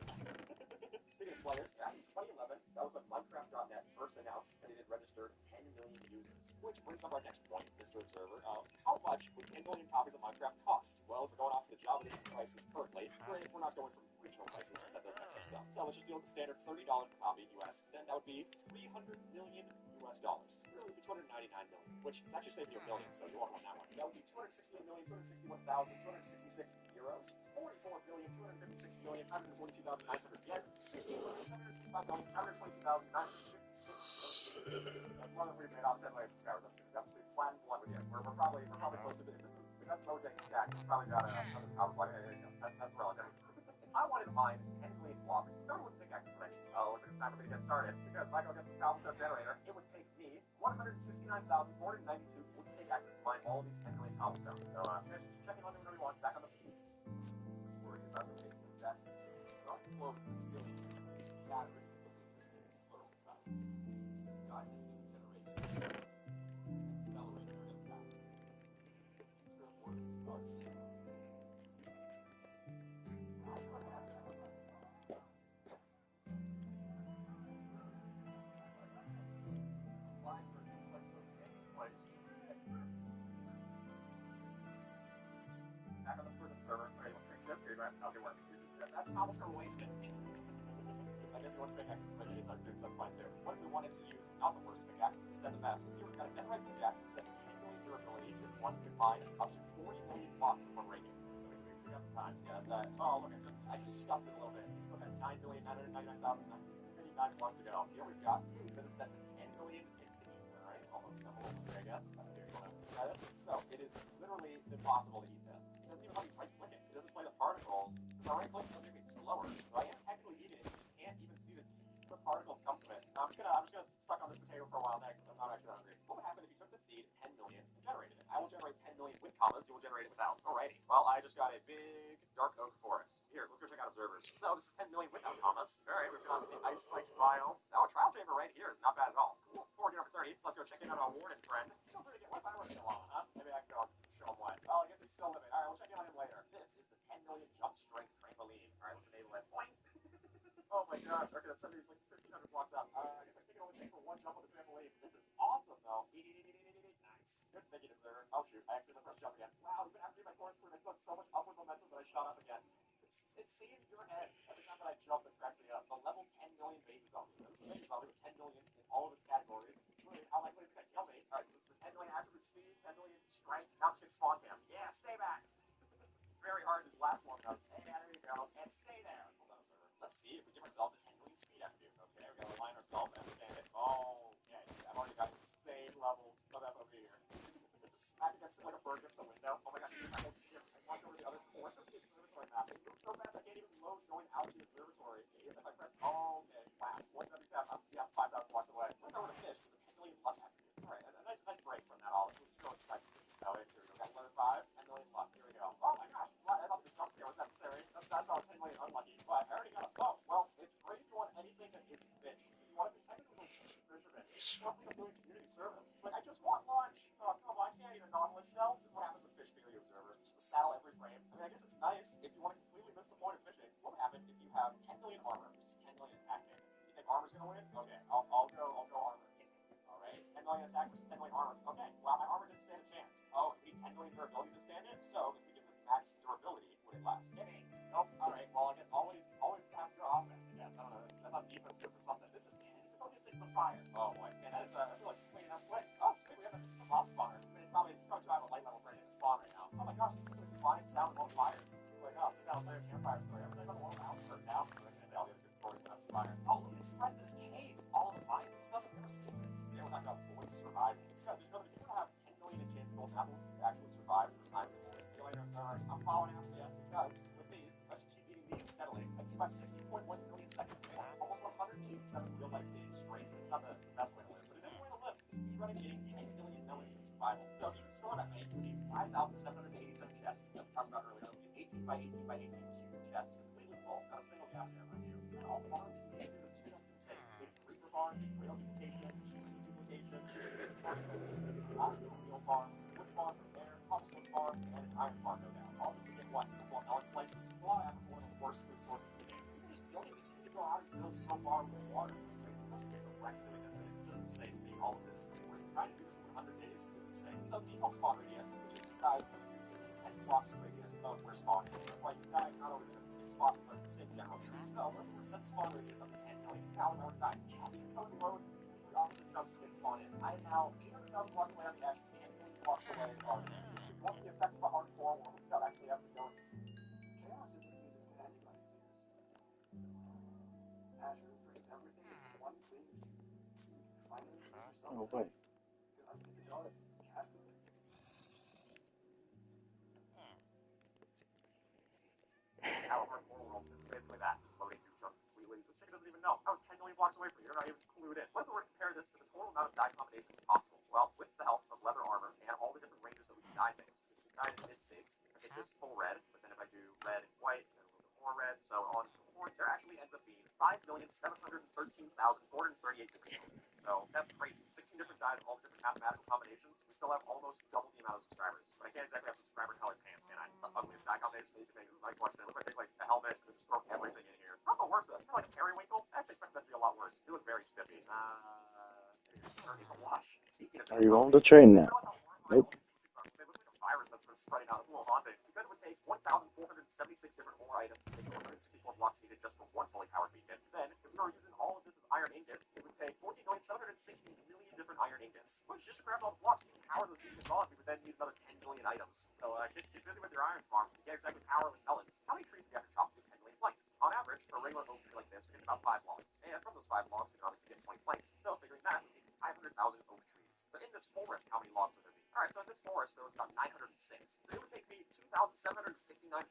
Speaking of players, back in 2011, that was when Minecraft.net first announced that it had registered 10 million users. Which brings up our next point, Mr. Observer. How much would 10 million copies of Minecraft cost? Well, if we're going off the Java prices currently, we're not going from regional prices because that doesn't make sense stuff. So let's just deal with the standard $30 per copy US. Then that would be 300 million US dollars. Really, it would be 299 million, which is actually saving you a million, so you won't want that one. That would be 261,261,266 euros. 44,256,142,900 yen. 16,755,922,956. That's more than we've made off 10 million subscribers. That's pretty flat and blunt with you. We're probably close to this. Because Mojang stack, we probably got a this power plug. There you go. That's relative. I wanted to mine 10 million blocks. Starting with pickaxe convention. Oh, looks like it's time for me to get started. Because if I go get the Scalpel Stuff generator, it would take me 169,492 wooden pickaxes to mine all of these 10 million cobblestones. So, check in on me whenever you want. Back on the worry about the basic that don't close the skill gathering plural side. God generate accelerate your impact. Your work starts here. Back on the prison server. Alright, we'll trick this here, right? How's it working? That's cobblestone wasted. I guess you want to pickaxe but anytime soon, so that's fine too. What if we wanted to use not the worst pickaxe, instead the best? Here we've got a netherite pickaxe set to 10 million durability if one could mine up to 40 million blocks before breaking. So we got some time. Yeah, that. Oh, look, I just stuffed it a little bit. We still got 9,999,959 blocks to go. Here we've got food that is set to 10 million ticks to eat. Alright, almost double, I guess. Here you want to try this? So it is literally impossible to eat this. It doesn't even let me right click it. It doesn't play the particles. So my right click is going to be slower. So I am technically eating it. You can't even see the particles come from it. Now I'm just gonna stuck on this potato for a while next. I'm not actually hungry. What would happen if you took the seed 10 million and generated it? I will generate 10 million with commas. You will generate it without. Alrighty. Well, I just got a big dark oak forest. Here, let's go check out observers. So this is 10 million without commas. Alright, we've got the ice spikes biome. Now a trial chamber right here is not bad at all. Cool. 40 over 30. Let's go check in on our warden friend. Still pretty good. What if I were to kill on, huh? Maybe I can go show him what. Oh, I guess he's still living. Alright, we'll check in on him later. This is the 10 million jump strength trampoline. Alright, let's enable it. Boing. Oh my gosh, okay, that's 70, like 1,500 blocks up. I guess my ticket only takes for one jump on the trampoline. This is awesome, though. Nice. Good thinking, observer. Oh shoot, I accidentally pressed jump again. Wow, even after my course through, I still had so much upward momentum that I shot up again. It's seeing your head every time that I jump that cracks me up. The level 10 million baby zombie. This is a baby zombie with 10 million in all of its categories. Really, how likely is it gonna kill me? Alright, so this is 10 million attribute speed, 10 million strength. Now I'm just gonna spawn cam. Yeah, stay back. Very hard to last long enough. Hey, there you go. And stay there. Hold on, observer. Let's see if we give ourselves a 10 million speed attribute. Okay, we gotta align ourselves and understand it. Oh, okay. I've already got insane levels of FOV here. I think that's like a bird against the window. Oh my gosh, I walked over the other portion of the observatory map. It moves so fast I can't even load going out to the observatory. If I press, oh, okay, wow. 177, I'm 5,000 blocks away. What if I were to fish with a 10 million plus attribute? Alright, a nice break from that all. It's really exciting. Oh, here we go. Got letter 5, 10 million plus. Here we go. Oh my gosh, I thought the jump scare was necessary. That's all 10 million unlucky. But I already got a boat. Well, it's great if you want anything that isn't fish. If you want to be technically fisherman, something I'm doing community service. Like, I just want lunch. Oh, come on, I can't eat a nautilus shell. This is what happens with fish theory observer. Just a saddle every frame. I mean, I guess it's nice if you want to completely miss the point of fishing. What would happen if you have 10 million armor, which is 10 million attack damage. You think armor's gonna win? Okay, I'll go armor. Alright, 10 million attack versus 10 million armor. Okay, well, my armor didn't stand a chance. Oh, we need 10 million durability to stand it? So, if we give this max durability, would it last? Kidding. Nope. Alright, well, I guess always have your offense, I guess. I don't know. I thought defense good for something. This is difficult to get things on fire. Oh, boy. Man, that is, I feel like cleaning up quick. Oh, sweet, we have a mob spawner. I mean, probably too have a light level ready to spawn right now. Oh my gosh, this is like flying sound of fires. Like, oh, sit down and play a campfire story. I was like, on the world house, burnt down. All the other good stories about the fire. Oh, look at this spread this cave. All of the vines and stuff. I've never seen this. They were talking about bullets surviving. Because if you're gonna have 10 million chance to build that will actually survive for time. See you later, sir. I'm following after you because with these, let's keep eating these steadily. I can survive 60.1 million seconds. Almost 187 real life days straight. It's not the best way to live, but it is a way to live. Speed running getting 10 million millions in survival. So if you can store that many, you need 5,787 chests. That we talked about earlier. That would be 18 by 18 by 18 cube chests, completely full. Not a single gap there, mind you. And all the farms you can do is just insane. We have Reaper farm, rail duplication, street duplication, Oscar wheel farm, wood farm from there, topstone farm, and an iron farm, no doubt. All you can get what? Well, melon slices. A lot of one of the worst food sources in the game. You don't even seem to go out and build so far with water. Most games are wrecked doing this, and it's just insane seeing all of this. We're trying to do this in 100 days. It's insane. So default spawn radius, which is you guys 10 blocks radius of where spawn is. So like you guys not only in the same spot, but in the same general tree. So we're going to set spawn radius up to 10 million. Now we're dying. Casting code load. The opposite jumps to spawn in. I am now 800,000 blocks away on the X, and 10 million blocks away on the Once the effects of our core world without actually having to go. Chaos isn't music to anybody's ears. Azure brings everything into one clean view. So you can finally use yourself. Oh, wait. Good luck with the dog. Cat food. However, in core world, this is basically that. Loading two chunks completely. This chicken doesn't even know. I was 10 million blocks away from you. You're not even clued in. What if we were to compare this to the total amount of die combinations possible? Well, with the help of leather armor and all the different ranges that we can dye things, we can dye in mid states. I make this full red, but then if I do red and white, then a little bit more red, so on and so forth, there actually ends up being 5,713,438 different tones. So that's crazy. 16 different dyes, all the different mathematical combinations. We still have almost double the amount of subscribers. But I can't exactly have subscriber color pants, can I? The ugliest dye combination that you can make. This is my question. What if I take like a helmet and just throw everything in here? Not the worst of it. Kind of like a periwinkle. I actually expect that to be a lot worse. It look very spiffy. Are you willing to train now? Nope. It looks like a virus that's been spreading out. It's a little haunting. Because it would take 1,476 different ore items to make 164 blocks needed just for one fully powered beacon. Then, if we were using all of this as iron ingots, it would take 14,760 million different iron ingots. Which just to grab all the blocks, we can power those beacons on. We would then need another 10 million items. So, get busy with your iron farm. You can't exactly power with melons. How many trees do you have to chop to get 10 million planks? On average, for a regular oak tree like this, we're getting about 5 logs. And from those 5 logs, we can obviously get 20 planks. So, figuring that, we need 500,000 oak trees. So in this forest, how many logs would there be? Alright, so in this forest, there was about 906. So it would take me 2,759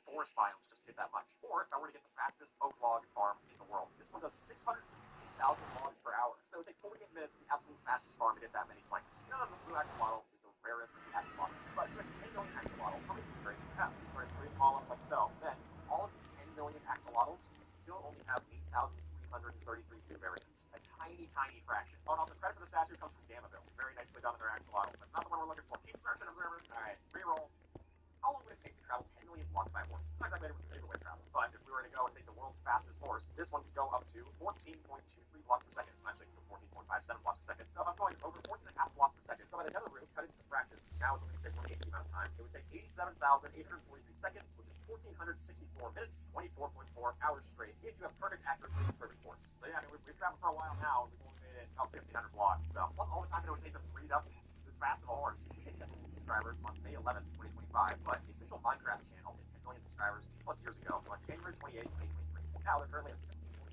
forest biomes just to get that much. Or if I were to get the fastest oak log farm in the world, this one does 650,000 logs per hour. So it would take 48 minutes for the absolute fastest farm to get that many planks. You know, the blue axolotl is the rarest of the axolotls. But if you have 10 million axolotls, how many great you have? You start putting them all up like so. Then, all of these 10 million axolotls still only have 8,333 new variants. A tiny, tiny fraction. Oh, and also credit for the statue comes from Gamaville. Very nicely done in their axolotl, but not the one we're looking for. Keep searching, observer. Alright, reroll. How long would it take to travel 10 million blocks by horse? Not exactly able to take away travel, but if we were to go and take the world's fastest horse, this one could go up to 14.23 blocks per second. Actually, 14.57 blocks per second. So if I'm going over 14.5 blocks per second, so by the nether route, cut it into fractions. Now it's only going to take 1/8 the amount of time. It would take 87,843 seconds, which is 1,464 minutes, 24.4 hours straight, if you have perfect accuracy and perfect force. So yeah, I mean, we've traveled for a while now, and we've only made it about 1,500 blocks. So all the time it would take to breed up this fast of a horse. We hit 10 million subscribers on May 11th, 2025, but the official Minecraft channel hit 10 million subscribers 2+ years ago, on January 28th, 2023. Now they're currently at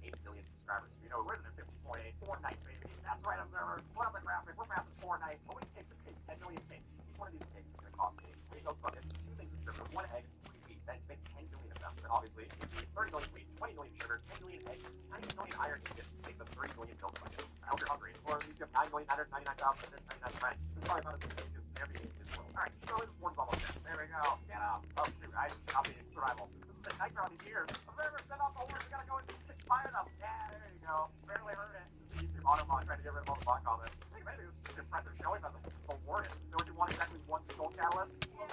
15.8 million subscribers. You know, we're at 15.8. Fortnite, baby. That's right, observer. Put up the graphic. We're fast as Fortnite. What would it take to pick 10 million pigs? Each one of these pigs is going to cost me 3 milk buckets, 2 things of sugar, 1 egg, 3 wheat. Then to make 10 million of them, then obviously you see 30 million wheat, 20 million sugar, 10 million eggs, 90 million iron ingots to make the 30 million milk buckets. I hope you're hungry. Or at least you have 9,999,999 friends. This is probably about as big as every game in this world. Alright, surely this one's almost dead. There we go. Get up. Oh shoot, I copied survival. This is a nightmare on these ears. Observer, send off the horse. We gotta go and inspire them. Yeah, there you go. Barely heard it. This is YouTube Automod trying to get rid of all the bot comments. I think maybe this is an impressive showing that the warden. So if you want exactly one skull catalyst, yeah.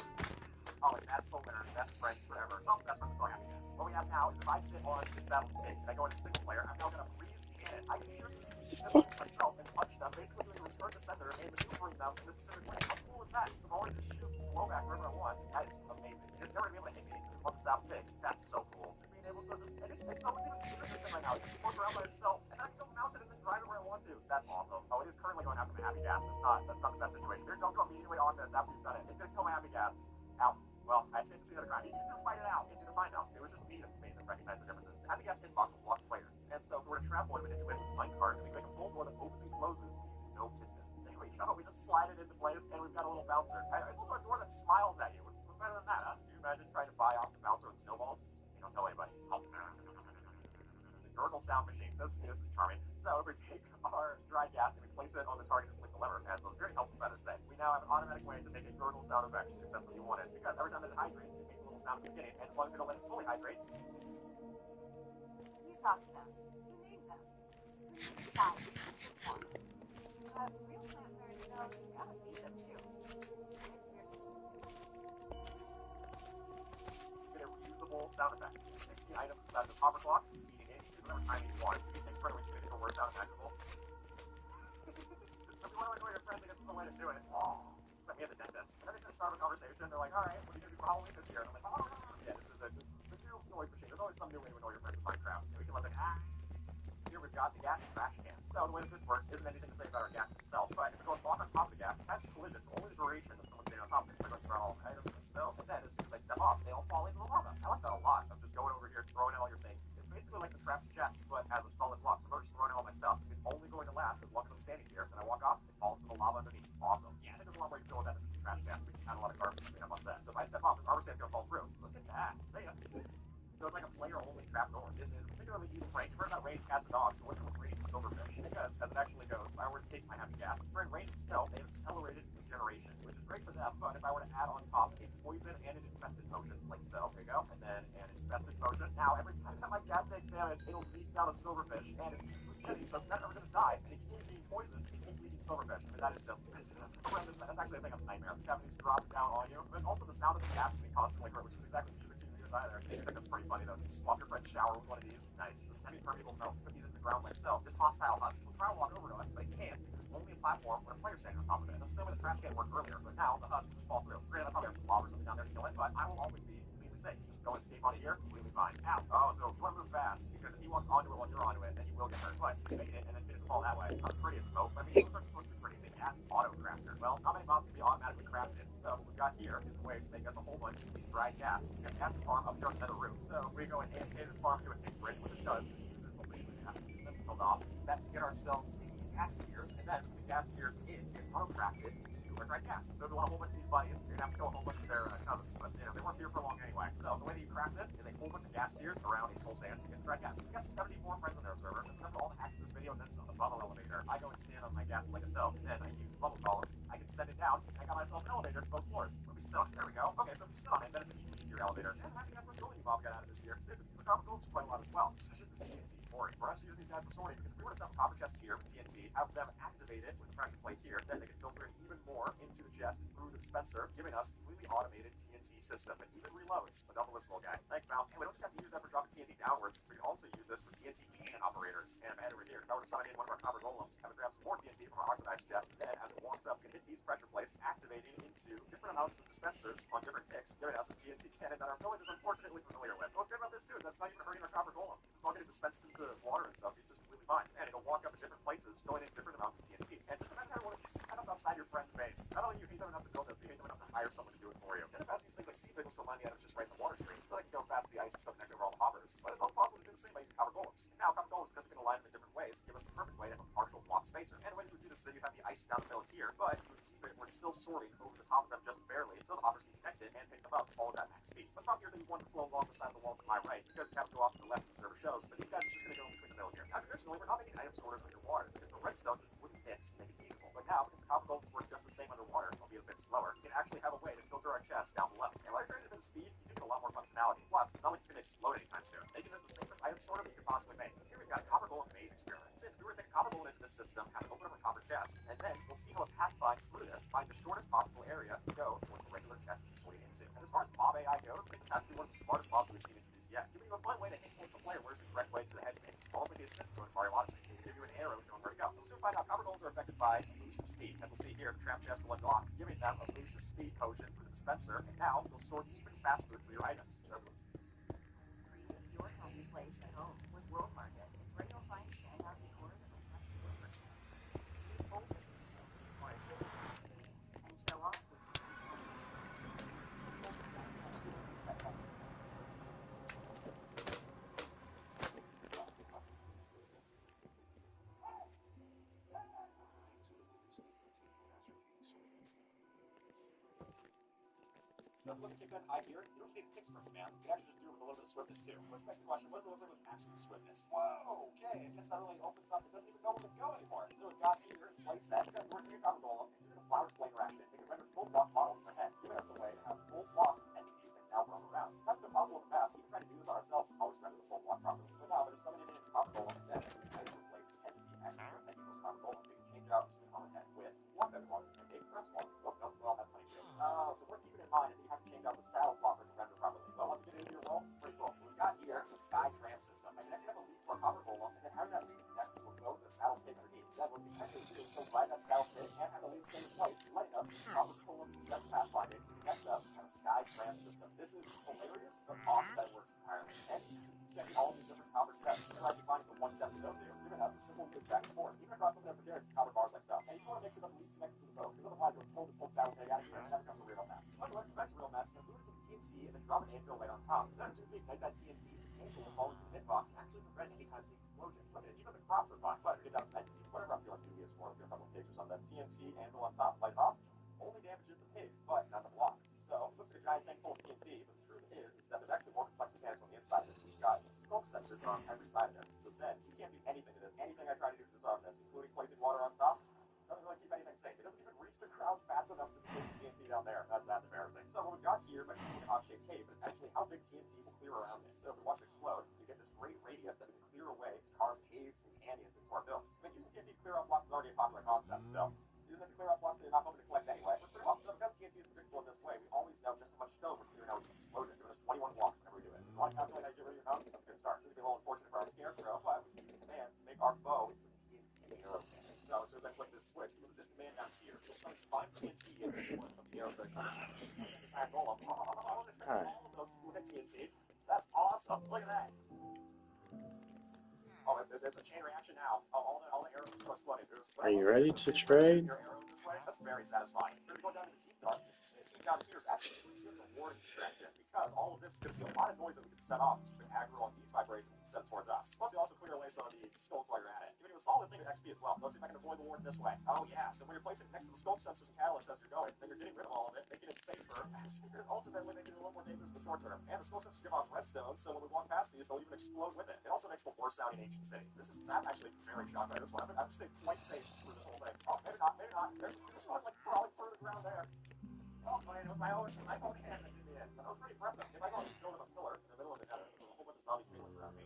Oh, and that's the winner. Best friends forever. Oh, best friends is all happy guys. Well, we have now is if I sit on this saddle pig and I go into single player, I'm now going to freeze the cannon. I can shoot these Fuck. myself and punch them, basically doing return to sender and maneuvering them in a specific way. How cool is that? So if I wanted to shoot blowback wherever I want, that is amazing. It's never going to be able to hit me on the saddle pig. That's so cool. Being able to, and it's no one's even seen this thing right now. It just works around by itself, and I can go mount it and then drive it where I want to. That's awesome. Oh, it is currently going after my happy gas. That's not the best situation. Here, don't go immediately on this after you've done it. It's going to kill my happy gas. Out. Well, I escaped to see the crime. You can fight it out. It's easy to find out. It was just me that recognized the differences. The happy gas hitbox will block players. And so if we were to trap one into it with minecart, and we make a full door that opens and closes, using no pistons. There we go. We just slide it into place, and we've got a little bouncer. It's also a door that smiles at you. What's better than that, huh? Can you imagine trying to buy off the bouncer with snowballs? You don't tell anybody. The gurgle sound machine. This is charming. So if we take our dry gas and we place it on the target and click the lever, as those very helpful feathers say, we now have an automatic way to make a gurgle sound effect if that's what you wanted. Because every time that it hydrates, it makes a little sound at the beginning, and as long as we don't let it fully hydrate, You talk to them. You name them. Besides, real plant parents know you gotta feed them too. get a reusable sound effect. 60 items inside the popper clock, feeding in to whatever time you want. It takes forever to make a word sound imaginable. So if you want to annoy your friends, I guess there's a way to do it. Oh, let me have the dentist. And then they kind of start a conversation. They're like, all right, what are you going to do for Halloween this year? And I'm like, oh, yeah, this is the new noise machine. There's always some new way to annoy your friends in Minecraft. And we can let them, here we've got the gas and trash can. So the way that this works isn't anything to say about our gas itself, but if it goes off on top of the gas, it has collision, only the duration of someone standing on top of it. So I'm going to throw all items like so, and then as soon as I step off, they all fall into the lava. I like that a lot. I'm just going over here, throwing in all your things. It's basically like the trapped chest, but as a solid block. So I'm just throwing in all my stuff. It's only going to last as long as I'm standing here. Then I walk off, it falls to the lava underneath. Awesome. Yeah, I think there's a lot more you can do with that than just trash gas. We can add a lot of carbon to clean up on set. So if I step off, this armor stand's going to fall through. Look at that. See ya. So it's like a player-only trap door. This is particularly used for range. You've heard about range cats and dogs, so what's with range silverfish? Because, as it actually goes, if I were to take my happy gas, for range itself, they have accelerated regeneration, which is great for them, but if I were to add on top a poison and an infested potion, like so, there you go, and then an infested potion, now every time that my cat takes damage, it'll leak down a silverfish, and it's regenerating, so it's never going to die, and it keeps being poisoned, it keeps leaking silverfish, and that is just business. That's actually a thing of a nightmare. The Japanese drop down on you, but also the sound of the gas being constantly heard, which is exactly what you should do either. I think that's pretty funny though. Just swap your friend's shower with one of these. Nice. The semi-permeable milk. Put these into the ground like so. This hostile husk will try to walk over to us, but it can't because it's only a platform when a player's standing on top of it. That's the same way the trash can worked earlier, but now the husk will just fall through. Granted, I probably have some lava or something down there to kill it, but I will always be completely safe. Just go and escape onto here, completely fine. Ow. Oh, so you want to move fast because if he walks onto it while you're onto it, then you will get hurt. But you can make it and then finish the fall that way. Not pretty as smoke. I mean, those are supposed to be pretty big ass auto crafter. Well, not many mobs can be automatically crafted. So what we've got here is a way to make us a whole bunch of these dried gas. We have gas farm up here on the nether roof. So we go and amputate this farm to a tick bridge, which it does. This whole thing we have to build off. That's to get ourselves the gas gears, and then the gas gears in to get auto crafted into our dried gas. So if you want a whole bunch of these buddies, you're gonna have to kill a whole bunch of their cousins, but you know they weren't here for long anyway. So the way that you craft this is a whole bunch of gas gears around a soul sand to get dried gas. We got 74 friends on their server. That's enough for all the hacks in this video, and then some. The bubble elevator. I go and stand on my gas like a cell, and then I use bubble columns. I can send it down, and I got myself an elevator to both floors. Let me sit on it. There we go. Okay, so if you sit on it, then it's an even easier elevator. And I think that's what building Bob got out of this year. The copper gold's quite a lot as well. This is just TNT boring. We're actually using these guys for sorting because if we were to set up a copper chest here with TNT, have them activate it with the pressure plate here, then they can filter in even more into the chest and through the dispenser, giving us a completely automated TNT system that even reloads. A double this little guy. Thanks, Mal. And we don't just have to use that for dropping TNT downwards. We can also use this for TNT cannon operators. And I'm over here. If I were to summon in one of our copper golems, have it grab some more TNT from our oxidized chest, and then as it walks up, can hit these pressure plates, activating into different amounts of dispensers on different ticks, giving us a TNT cannon that our village is unfortunately familiar with. What's good about this too is that's not even hurting our copper golems. It's all getting dispensed into water and stuff. It's just completely fine. And it'll walk up in different places, going in different amounts of TNT. And just imagine everyone is set up outside your friend's base. Not only you hate them enough to build this, but you hate them enough to hire someone to do it for you. And if as these things like sea pickles still find the items just right in the water stream, so they can go fast to the ice and stuff connected over all the hoppers. But it's all possible to do the same by using copper golems. And now copper golems, because we can align them in different ways, give us the perfect way to have a partial block spacer. And the way you would do this is that you have the ice down the middle here, but you would keep it where it's still sorting over the top of them just barely, so the hoppers can connect it and pick them up all at max speed. But the problem here is that you want to flow along the side of the wall to my right, because you have to go off to the left as the server shows, but these guys are just going to go between the middle here. Now traditionally, we're not making item sorters underwater, because the redstone just wouldn't mix to make it feasible. But now, because the copper golems work just the same underwater, albeit a bit slower, we can actually have a way to filter our chests down below. And while you're trying to do the speed, you do get a lot more functionality. Plus, it's not like it's going to explode anytime soon. Making this the safest item sorter that you could possibly make. Here we've got a copper golem maze experiment. Since we were to take a copper golem into this system, have it open up a copper chest, and then we'll see how it path finds through this, find the shortest possible area to go towards the regular chest it's sorting into. And as far as mob AI goes, I think it's actually one of the smartest mobs we've seen introduced Yeah, giving you a fun way to hint the player where's the correct way to the hedge maze. Almost like the assist mode in Mario Odyssey. It will give you an arrow showing where to go. You'll soon find out copper golems are affected by a boost of speed. As we'll see here, the trap chest will unlock, giving them a boost of speed potion for the dispenser, and now you'll store even faster for your items. So, Create your happy place at home with World Market. It's where you'll find standout decor that reflects your personality. Use bold display or a simple display and show off with unique colors. Simple design that lets so if you look at Kickgun High here, you don't need to kick sprint command. You can actually just do it with a little bit of swiftness too. Which begs the question, what is a little bit with maximum swiftness? Whoa, okay, I guess that really opens up. It doesn't even know where to go anymore. So we've got here, play set, we've got North American Copper Golem, and doing a flower display interaction. They can render full block models in their head, giving us a way to have full blocks as entities that now roam around. That's been possible in the past. Even trying to do this on ourselves, always render the full block properly. But now there's summoning in Copper Golem, and then I can replace the entity X here, and equals Copper Golem. We can change out the content with block everyone, and they press one. Oh, no, well, that's funny too. So we're keeping in mind is that you have to change out the saddle slot for it to render properly. But once you get into your role, it's pretty cool. What we got here is the Sky Tram system. I can actually have a lead to our Copper Golem, and then having that lead connect will go to the saddle pit underneath. Then what we can actually do is go ride that saddle pit and have the lead stay in place, letting us use Copper Golem's best pathfinding to connect us and a Sky Tram system. This is hilarious, but awesome that it works entirely. And it uses checking all these different copper steps. You're not actually finding the one step to go to, giving us a simple move back and forth. Even across some of the precarious copper bars like stuff. And you want to make sure that the lead connected to the boat, because otherwise you'll pull this whole saddle peg out of here and that becomes a real mess. But to prevent a real mess, include some TNT and then drop an anvil right on top. Then as soon as we ignite that TNT, this anvil will fall into the hitbox and actually prevent any kind of explosion. Look at it, even the crops are fine. But if we get down some entities, whatever I'm feeling dubious for, if you're a couple of pigs or something, TNT anvil on top, light off, only damages the pigs, but not the blocks. So it looks like a giant thing full of TNT, but the truth is that there's actually more complex mechanics on the inside of this. We've got smoke sensors on every side of this. So then you can't do anything to this. Anything I try to do to disarm this, including placing water on top, doesn't really keep anything safe. It doesn't even reach the crowd fast enough to take TNT down there. That's embarrassing. So what we've got here might be an odd-shaped cave, but it's actually how big TNT will clear around it. So if we watch it explode, you get this great radius that we can clear away to carve caves and canyons into our builds. I mean, using TNT to clear out blocks is already a popular concept, so using it to clear out blocks that you're not hoping to collect anyway, works pretty well. So because TNT is predictable in this way, we always know just how much stone we're clearing out with each explosion, giving us 21 blocks whenever we do it. If you want to calculate how you get rid of your mountain, that's a good start. This is going to be a little unfortunate for our scarecrow, but we can use commands to make our bow into a TNT arrow cannon. So as soon as I click this switch, using this command down here, we'll summon 5 TNT into one of the arrows that I shoot. I wasn't expecting all of those to hit TNT. That's awesome. Look at that. Oh, there's a chain reaction now. Oh, all the arrows are exploding. Are you ready to trade? Your arrows this way. That's very satisfying. We're going to go down to the team down. The team down here is actually a pretty good rewarding distraction because all of this is going to be a lot of noise that we can set off to keep it aggro on these vibrations and send towards us. Plus, you also clear away some of the skulls while you're at it, giving you a solid thing of XP as well. Let's see if I can avoid the warden this way. Oh yeah. So when you're placing it next to the scope sensors and catalysts as you're going, then you're getting rid of all of it, making it safer, and ultimately making it a little more dangerous in the short term. And the scope sensors give off redstone, so when we walk past these, they'll even explode with it. It also makes the worst sounding ancient city. I'm actually very shocked by this one. I'm just staying quite safe through this whole thing. Oh, maybe not, maybe not. There's one like crawling through the ground there. Oh man, it was my own hand that did the end. But that was pretty impressive. If I go and build a pillar in the middle of the nether with a whole bunch of zombie creatures around me,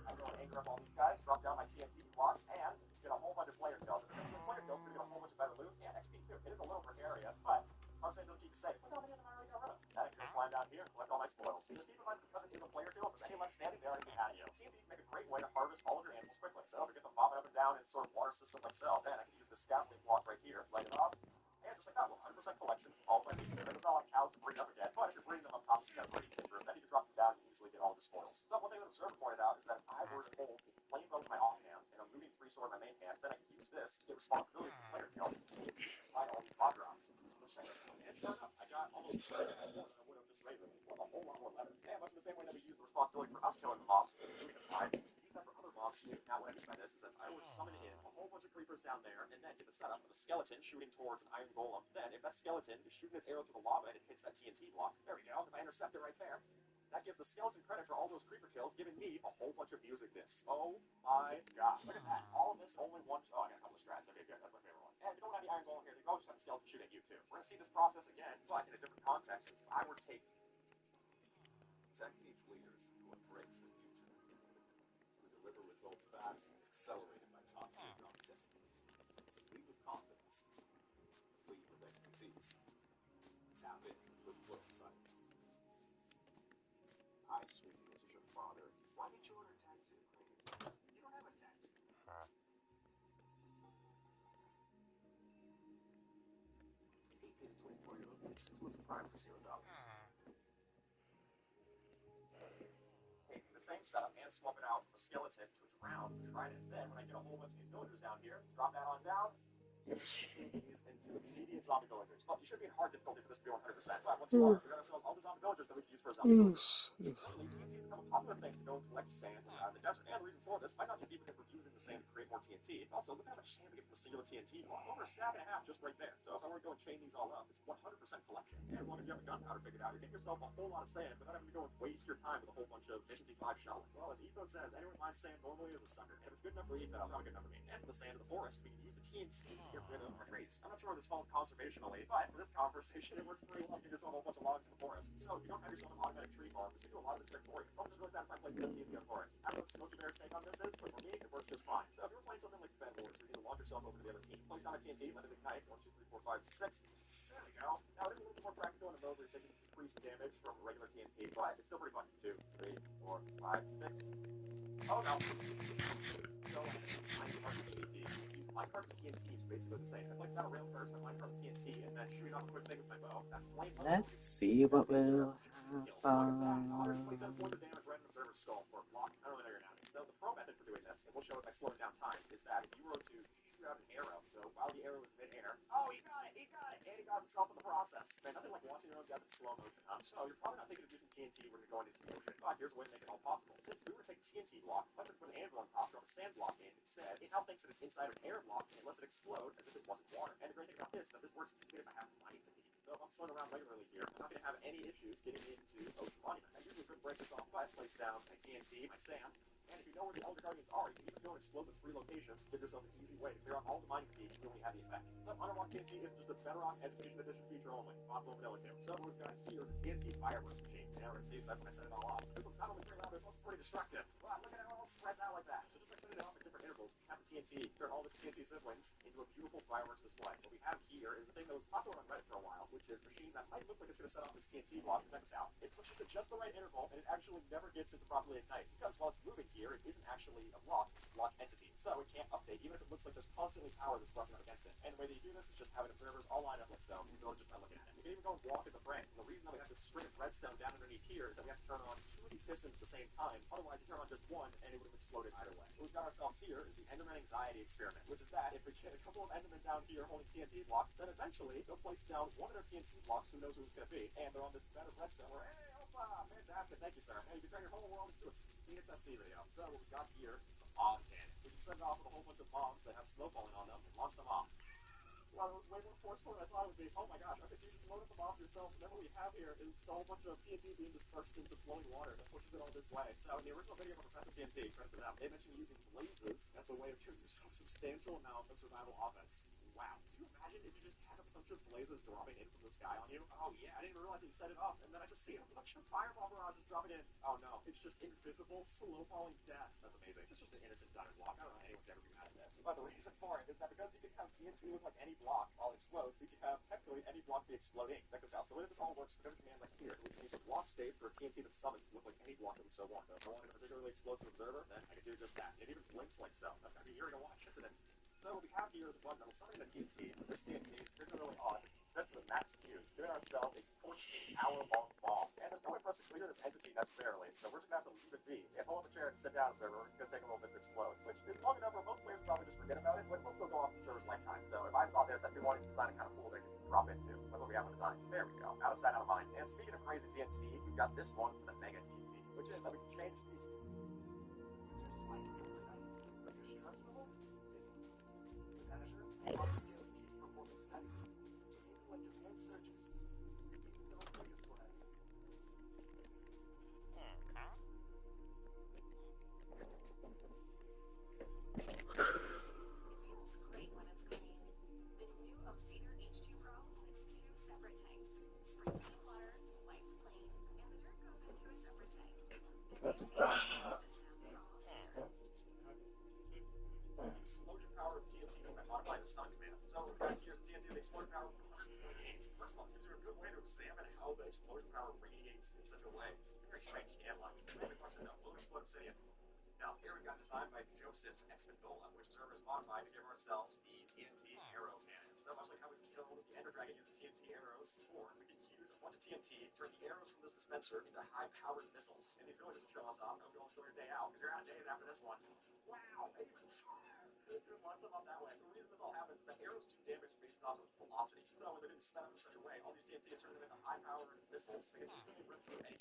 I go and anchor up all these guys, drop down my TNT block, and get a whole bunch of player kills. And if player kills, we're gonna get a whole bunch of better loot and XP too. It is a little precarious, but I'm saying it'll keep you safe. Look how many of them I already got rid of. Then I can just climb down here and collect all my spoils. So just keep in mind, because it is a player kill, if there's any left standing, they already had you. TNT can make a great way to harvest all of your animals quickly. So if we get them bobbing up and down in sort of water system like so, then I can use the scaffolding block right here, light it up, and just like that, 100% collection of all of my meat. It's not like cows to breed up again, but if you're breeding them up top, it's got a breeding timber, then you can drop them down and easily get all the spoils. So one thing that Observer pointed out is that if I were to hold a flame bow in my offhand and a looting 3 sword in my main hand, then I can use this to get responsibility for player kill. Find all these mod drops. And sure enough, I got almost more than I would have just raided. Plus a whole lot more leather. And much in the same way that we use the responsibility for us killing the mobs, looting the side, we use that for other mobs too. Now what I mean by this is that if I were to summon in a whole bunch of creepers down there and then get the setup of a skeleton shooting towards an iron golem, then if that skeleton is shooting its arrow through the lava and it hits that TNT block, there we go, if I intercept it right there, that gives the skeleton credit for all those creeper kills, giving me a whole bunch of music discs. Oh my god. Look at that. All of this only one. Oh, I got a couple of strats. Okay, good. That's my favorite one. And if you don't have the iron golem here, then go just have the skeleton shoot at you too. We're going to see this process again, but in a different context. Since I were to take. Tech needs leaders who embrace the future, who deliver results fast and accelerated by top-tier content. Lead with confidence. Lead with expertise. Tap in with Pluralsight. iSuite uses your father. Why didn't you order a tattoo, Craig? You don't have a tattoo. 18 to 24-year-olds get 6 months of prime for $0. Take the same setup and swap it out from a skeleton to a round trident. Then, when I get a whole bunch of these villagers down here, drop that on down. These into immediate zombie villagers. Well, you should be in hard difficulty for this to be 100%. But once you are, we got ourselves all the zombie villagers that we can use for a zombie village. Lately, TNT has become a popular thing to go and collect sand out in the desert. And the reason for this might not just be because we're using the sand to create more TNT. Also, look at how much sand we get from a singular TNT block. Over a stack and a half just right there. So if I were to go and chain these all up, it's 100% collection. And as long as you have the gunpowder figured out, you're getting yourself a whole lot of sand without having to go and waste your time with a whole bunch of efficiency 5 shelling. Well, as Etho says, anyone finds sand normally is a sucker. And if it's good enough for Etho, it's not good enough for me. And the sand of the forest, we can use the TNT to get rid of our trees. I'm not sure where this falls conservationally, but for this conversation, it works pretty well. Get yourself a whole bunch of logs in the forest. So if you don't have yourself an automatic tree farm, this can do a lot of the trick for you. It's also really satisfying place to get TNT on the forest. I don't know what Smokey Bear's take on this is, but for me, it works just fine. So if you're playing something like Bed Wars, where you can launch yourself over to the other team, place down a TNT, let it ignite. 1, 2, 3, 4, 5, 6. There we go. Now it is a little bit more practical in a mode where you're taking increased damage from regular TNT, but it's still pretty fun. 2, 3, 4, 5, 6. Oh no. So minecart TNT. Use minecart TNT is basically the same. I place down a rail first, my minecart TNT, and then shoot off a quick thing with my bow. That flame. Let's see what will happen. Look at that. 127 points of damage right in the observer's skull for a block. I don't really know your anatomy. So the pro method for doing this, and we'll show it by slowing down time, is that if you were to shoot out an arrow, so while the arrow is mid-air, oh, he got it, and he got himself in the process. Man, nothing like watching your own death in slow motion, huh? So you're probably not thinking of using TNT when you're going into motion, but here's a way to make it all possible. Since we were to take TNT block, if I could put an anvil on top, drop a sand block in instead, it now thinks that it's inside an air block and it lets it explode as if it wasn't water. And the great thing about this is that this works even if I have mining fatigue. So if I'm swimming around regularly here, I'm not going to have any issues getting into Ocean Monument. I usually could break this off by place down my TNT, my sand, and if you know where the Elder Guardians are, you can even go and explode the 3 locations to give yourself an easy way to clear out all the mining fatigue and you only have the effect. So Underrock TNT isn't just a Bedrock Education Edition feature only. Possible vanilla too. So what we've got here is a TNT fireworks machine. And we're going to see when I set it all off. This one's not only pretty loud, but it's also pretty destructive. Wow, look at how it all spreads out like that. So just by setting it off at different intervals, we have the TNT turn all of its TNT siblings into a beautiful fireworks display. What we have here is the thing that was popular on Reddit for a while, which is a machine that might look like it's going to set off this TNT block. Check this out. It pushes at just the right interval, and it actually never gets it to properly ignite. Because while it's moving here, it isn't actually a block, it's a block entity. So it can't update, even if it looks like there's constantly power that's brushing up against it. And the way that you do this is just having observers all lined up like so. You go just by looking at it. You can even go and walk in the frame. And the reason that we have this string of redstone down underneath here is that we have to turn on 2 of these pistons at the same time. Otherwise, you turn on just one, and it would have exploded either way. What we've got ourselves here is the Enderman Anxiety Experiment, which is that if we get a couple of Endermen down here holding TNT blocks, then eventually they'll place down one of their TNT blocks, who knows who it's going to be, and they're on this bed of redstone where, hey, Opa, fantastic, thank you, sir. Hey, you can turn your whole world into a CSSC video. So what we've got here is a bomb cannon. We can send it off with a whole bunch of bombs that have snow falling on them and launch them off. Well, it was way more forceful than I thought it would be. Oh my gosh, okay, so you just load up the bombs yourself, and then what we have here is a whole bunch of TNT being dispersed into flowing water that pushes it all this way. So in the original video from Professor TNT, credit to them, they mentioned using blazes as a way of giving yourself a substantial amount of survival offense. Wow. Can you imagine if you just had a bunch of blazes dropping in from the sky on you? Oh yeah, I didn't realize that you set it off, and then I just see a bunch of fireball barrages dropping in. Oh no, it's just invisible, slow falling death. That's amazing. It's just an innocent diamond block. I don't know how anyone can ever be mad at this. But the reason for it is that because you can have TNT look like any block while it explodes, we can have technically any block be exploding. Check this out. So the way that this all works, we have a command right here. We can use a block state for a TNT that's summoned to look like any block that we so want. So if I wanted a particularly explosive observer, then I can do just that. It even blinks like so. That's gonna be eerie to watch, isn't it? So what we have here is a button that will summon the TNT. This TNT is particularly odd. It's set to the max fuse, giving ourselves a 14-hour-long bomb. And there's no way for us to clear this entity necessarily, so we're just gonna have to leave it be. If I pull up a chair and sit down, observer, it's gonna take a little bit to explode, which is long enough where most players probably just forget about it, but it'll still go off the server's lifetime. So if I saw this, I'd be wanting to design a kind of pool they can drop into. That's what we have on design. There we go. Out of sight, out of mind. And speaking of crazy TNT, we've got this one for the Mega TNT, which is that we can change the keeps performance steady. So even when your hand surges, don't break a sweat. It feels great when it's clean. The new Obsidian H2 Pro has 2 separate tanks. Sprays clean water, wipes clean, and the dirt goes into a separate tank. The new H2 system is almost here. Explosion power of TNT, I modified the stunning, man. So, guys, here's TNT, the explosion power 128. First of all, it seems like a good way to examine how the explosion power radiates in such a way. It's a very strange scan line. So, the question though, will it explode obsidian? Now, here we got designed by Joseph Espindola, which is modified to give ourselves the TNT arrow cannon. So much like how we killed the Ender Dragon using TNT arrows, or we could use a bunch of TNT, turn the arrows from this dispenser into high-powered missiles. And these villagers will show us off, and we'll go your day out, because you're out of days after this one. Wow, they even lots of them that way. The reason this all happens is that arrows do damage based off of velocity. So when they've been sped up in such a way, all these TNT is turning them into high-powered missiles. They can instantly rip through any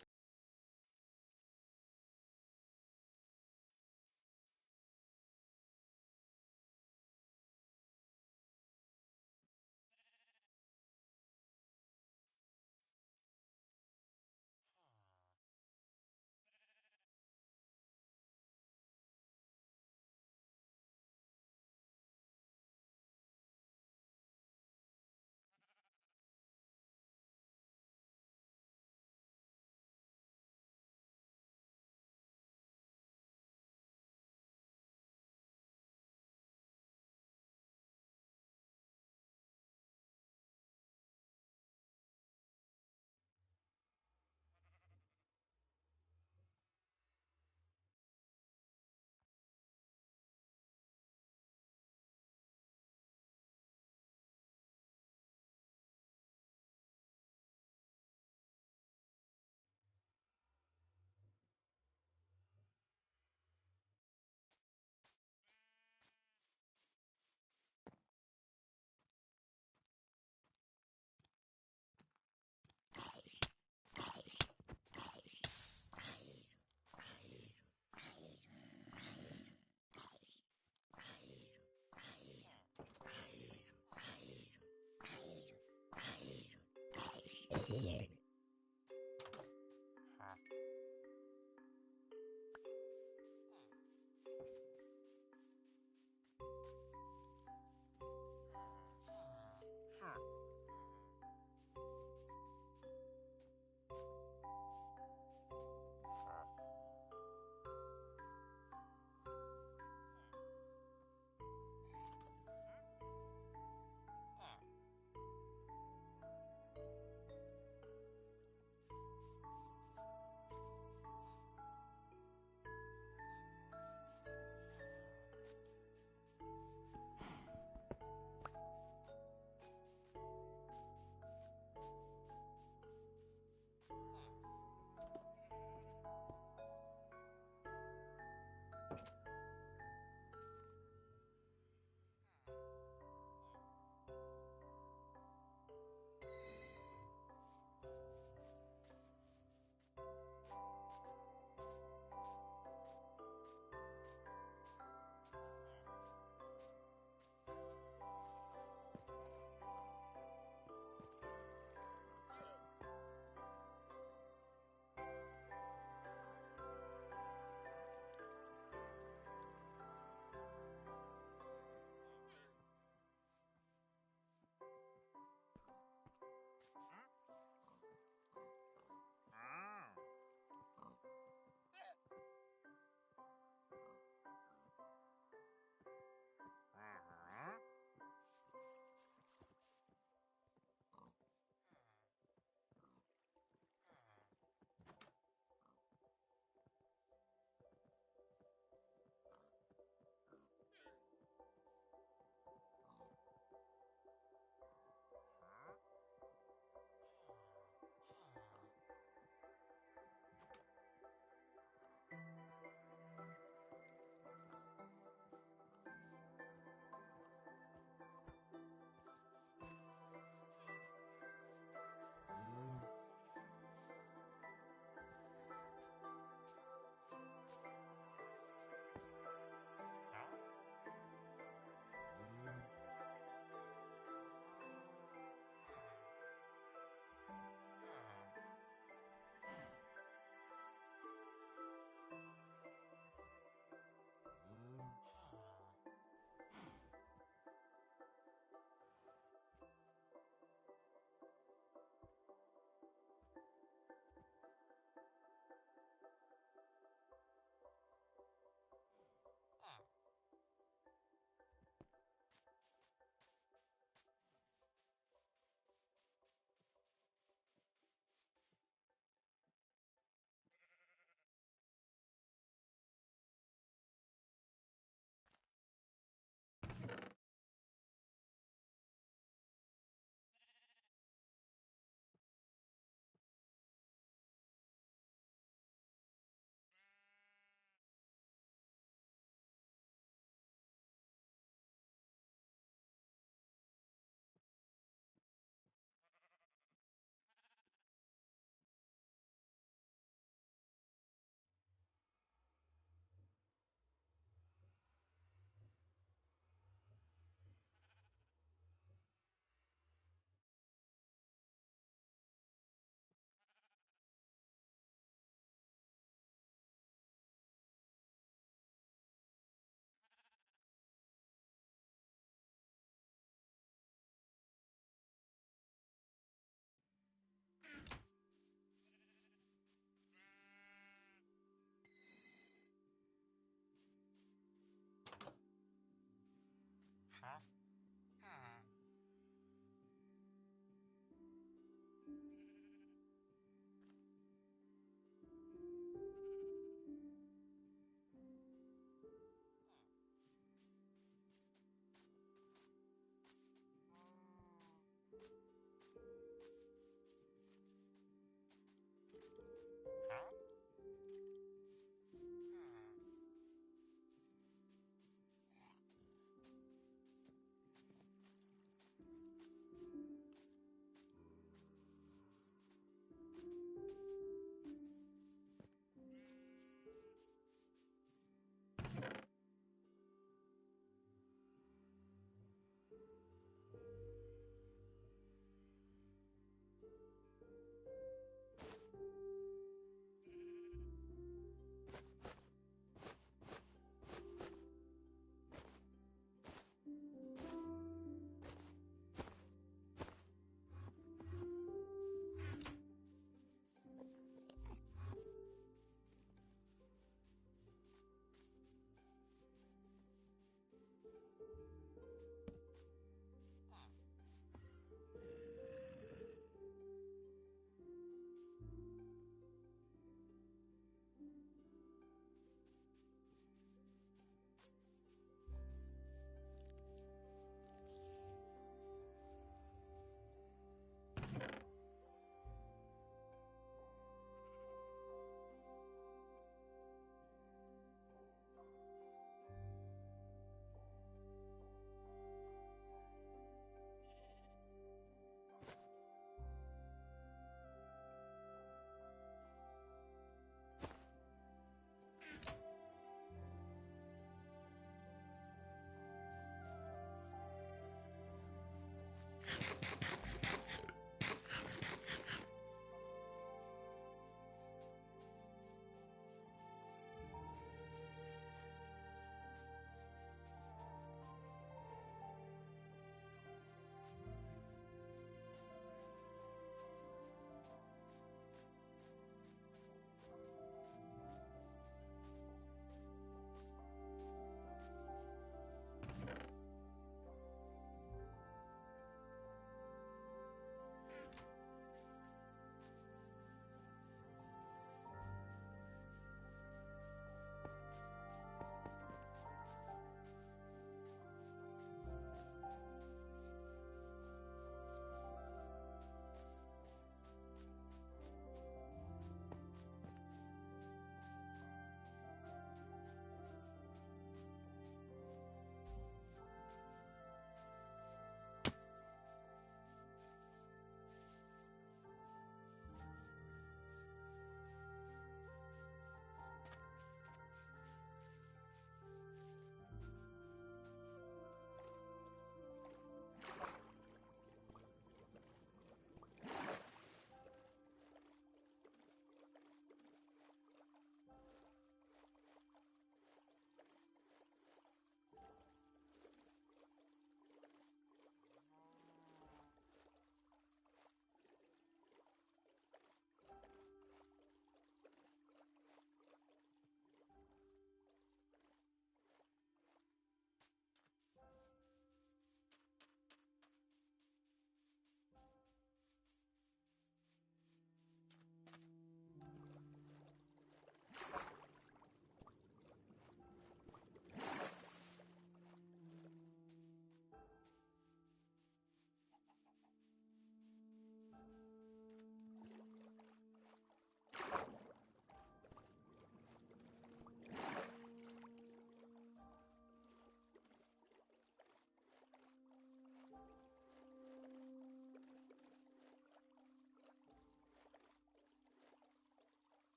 Yeah.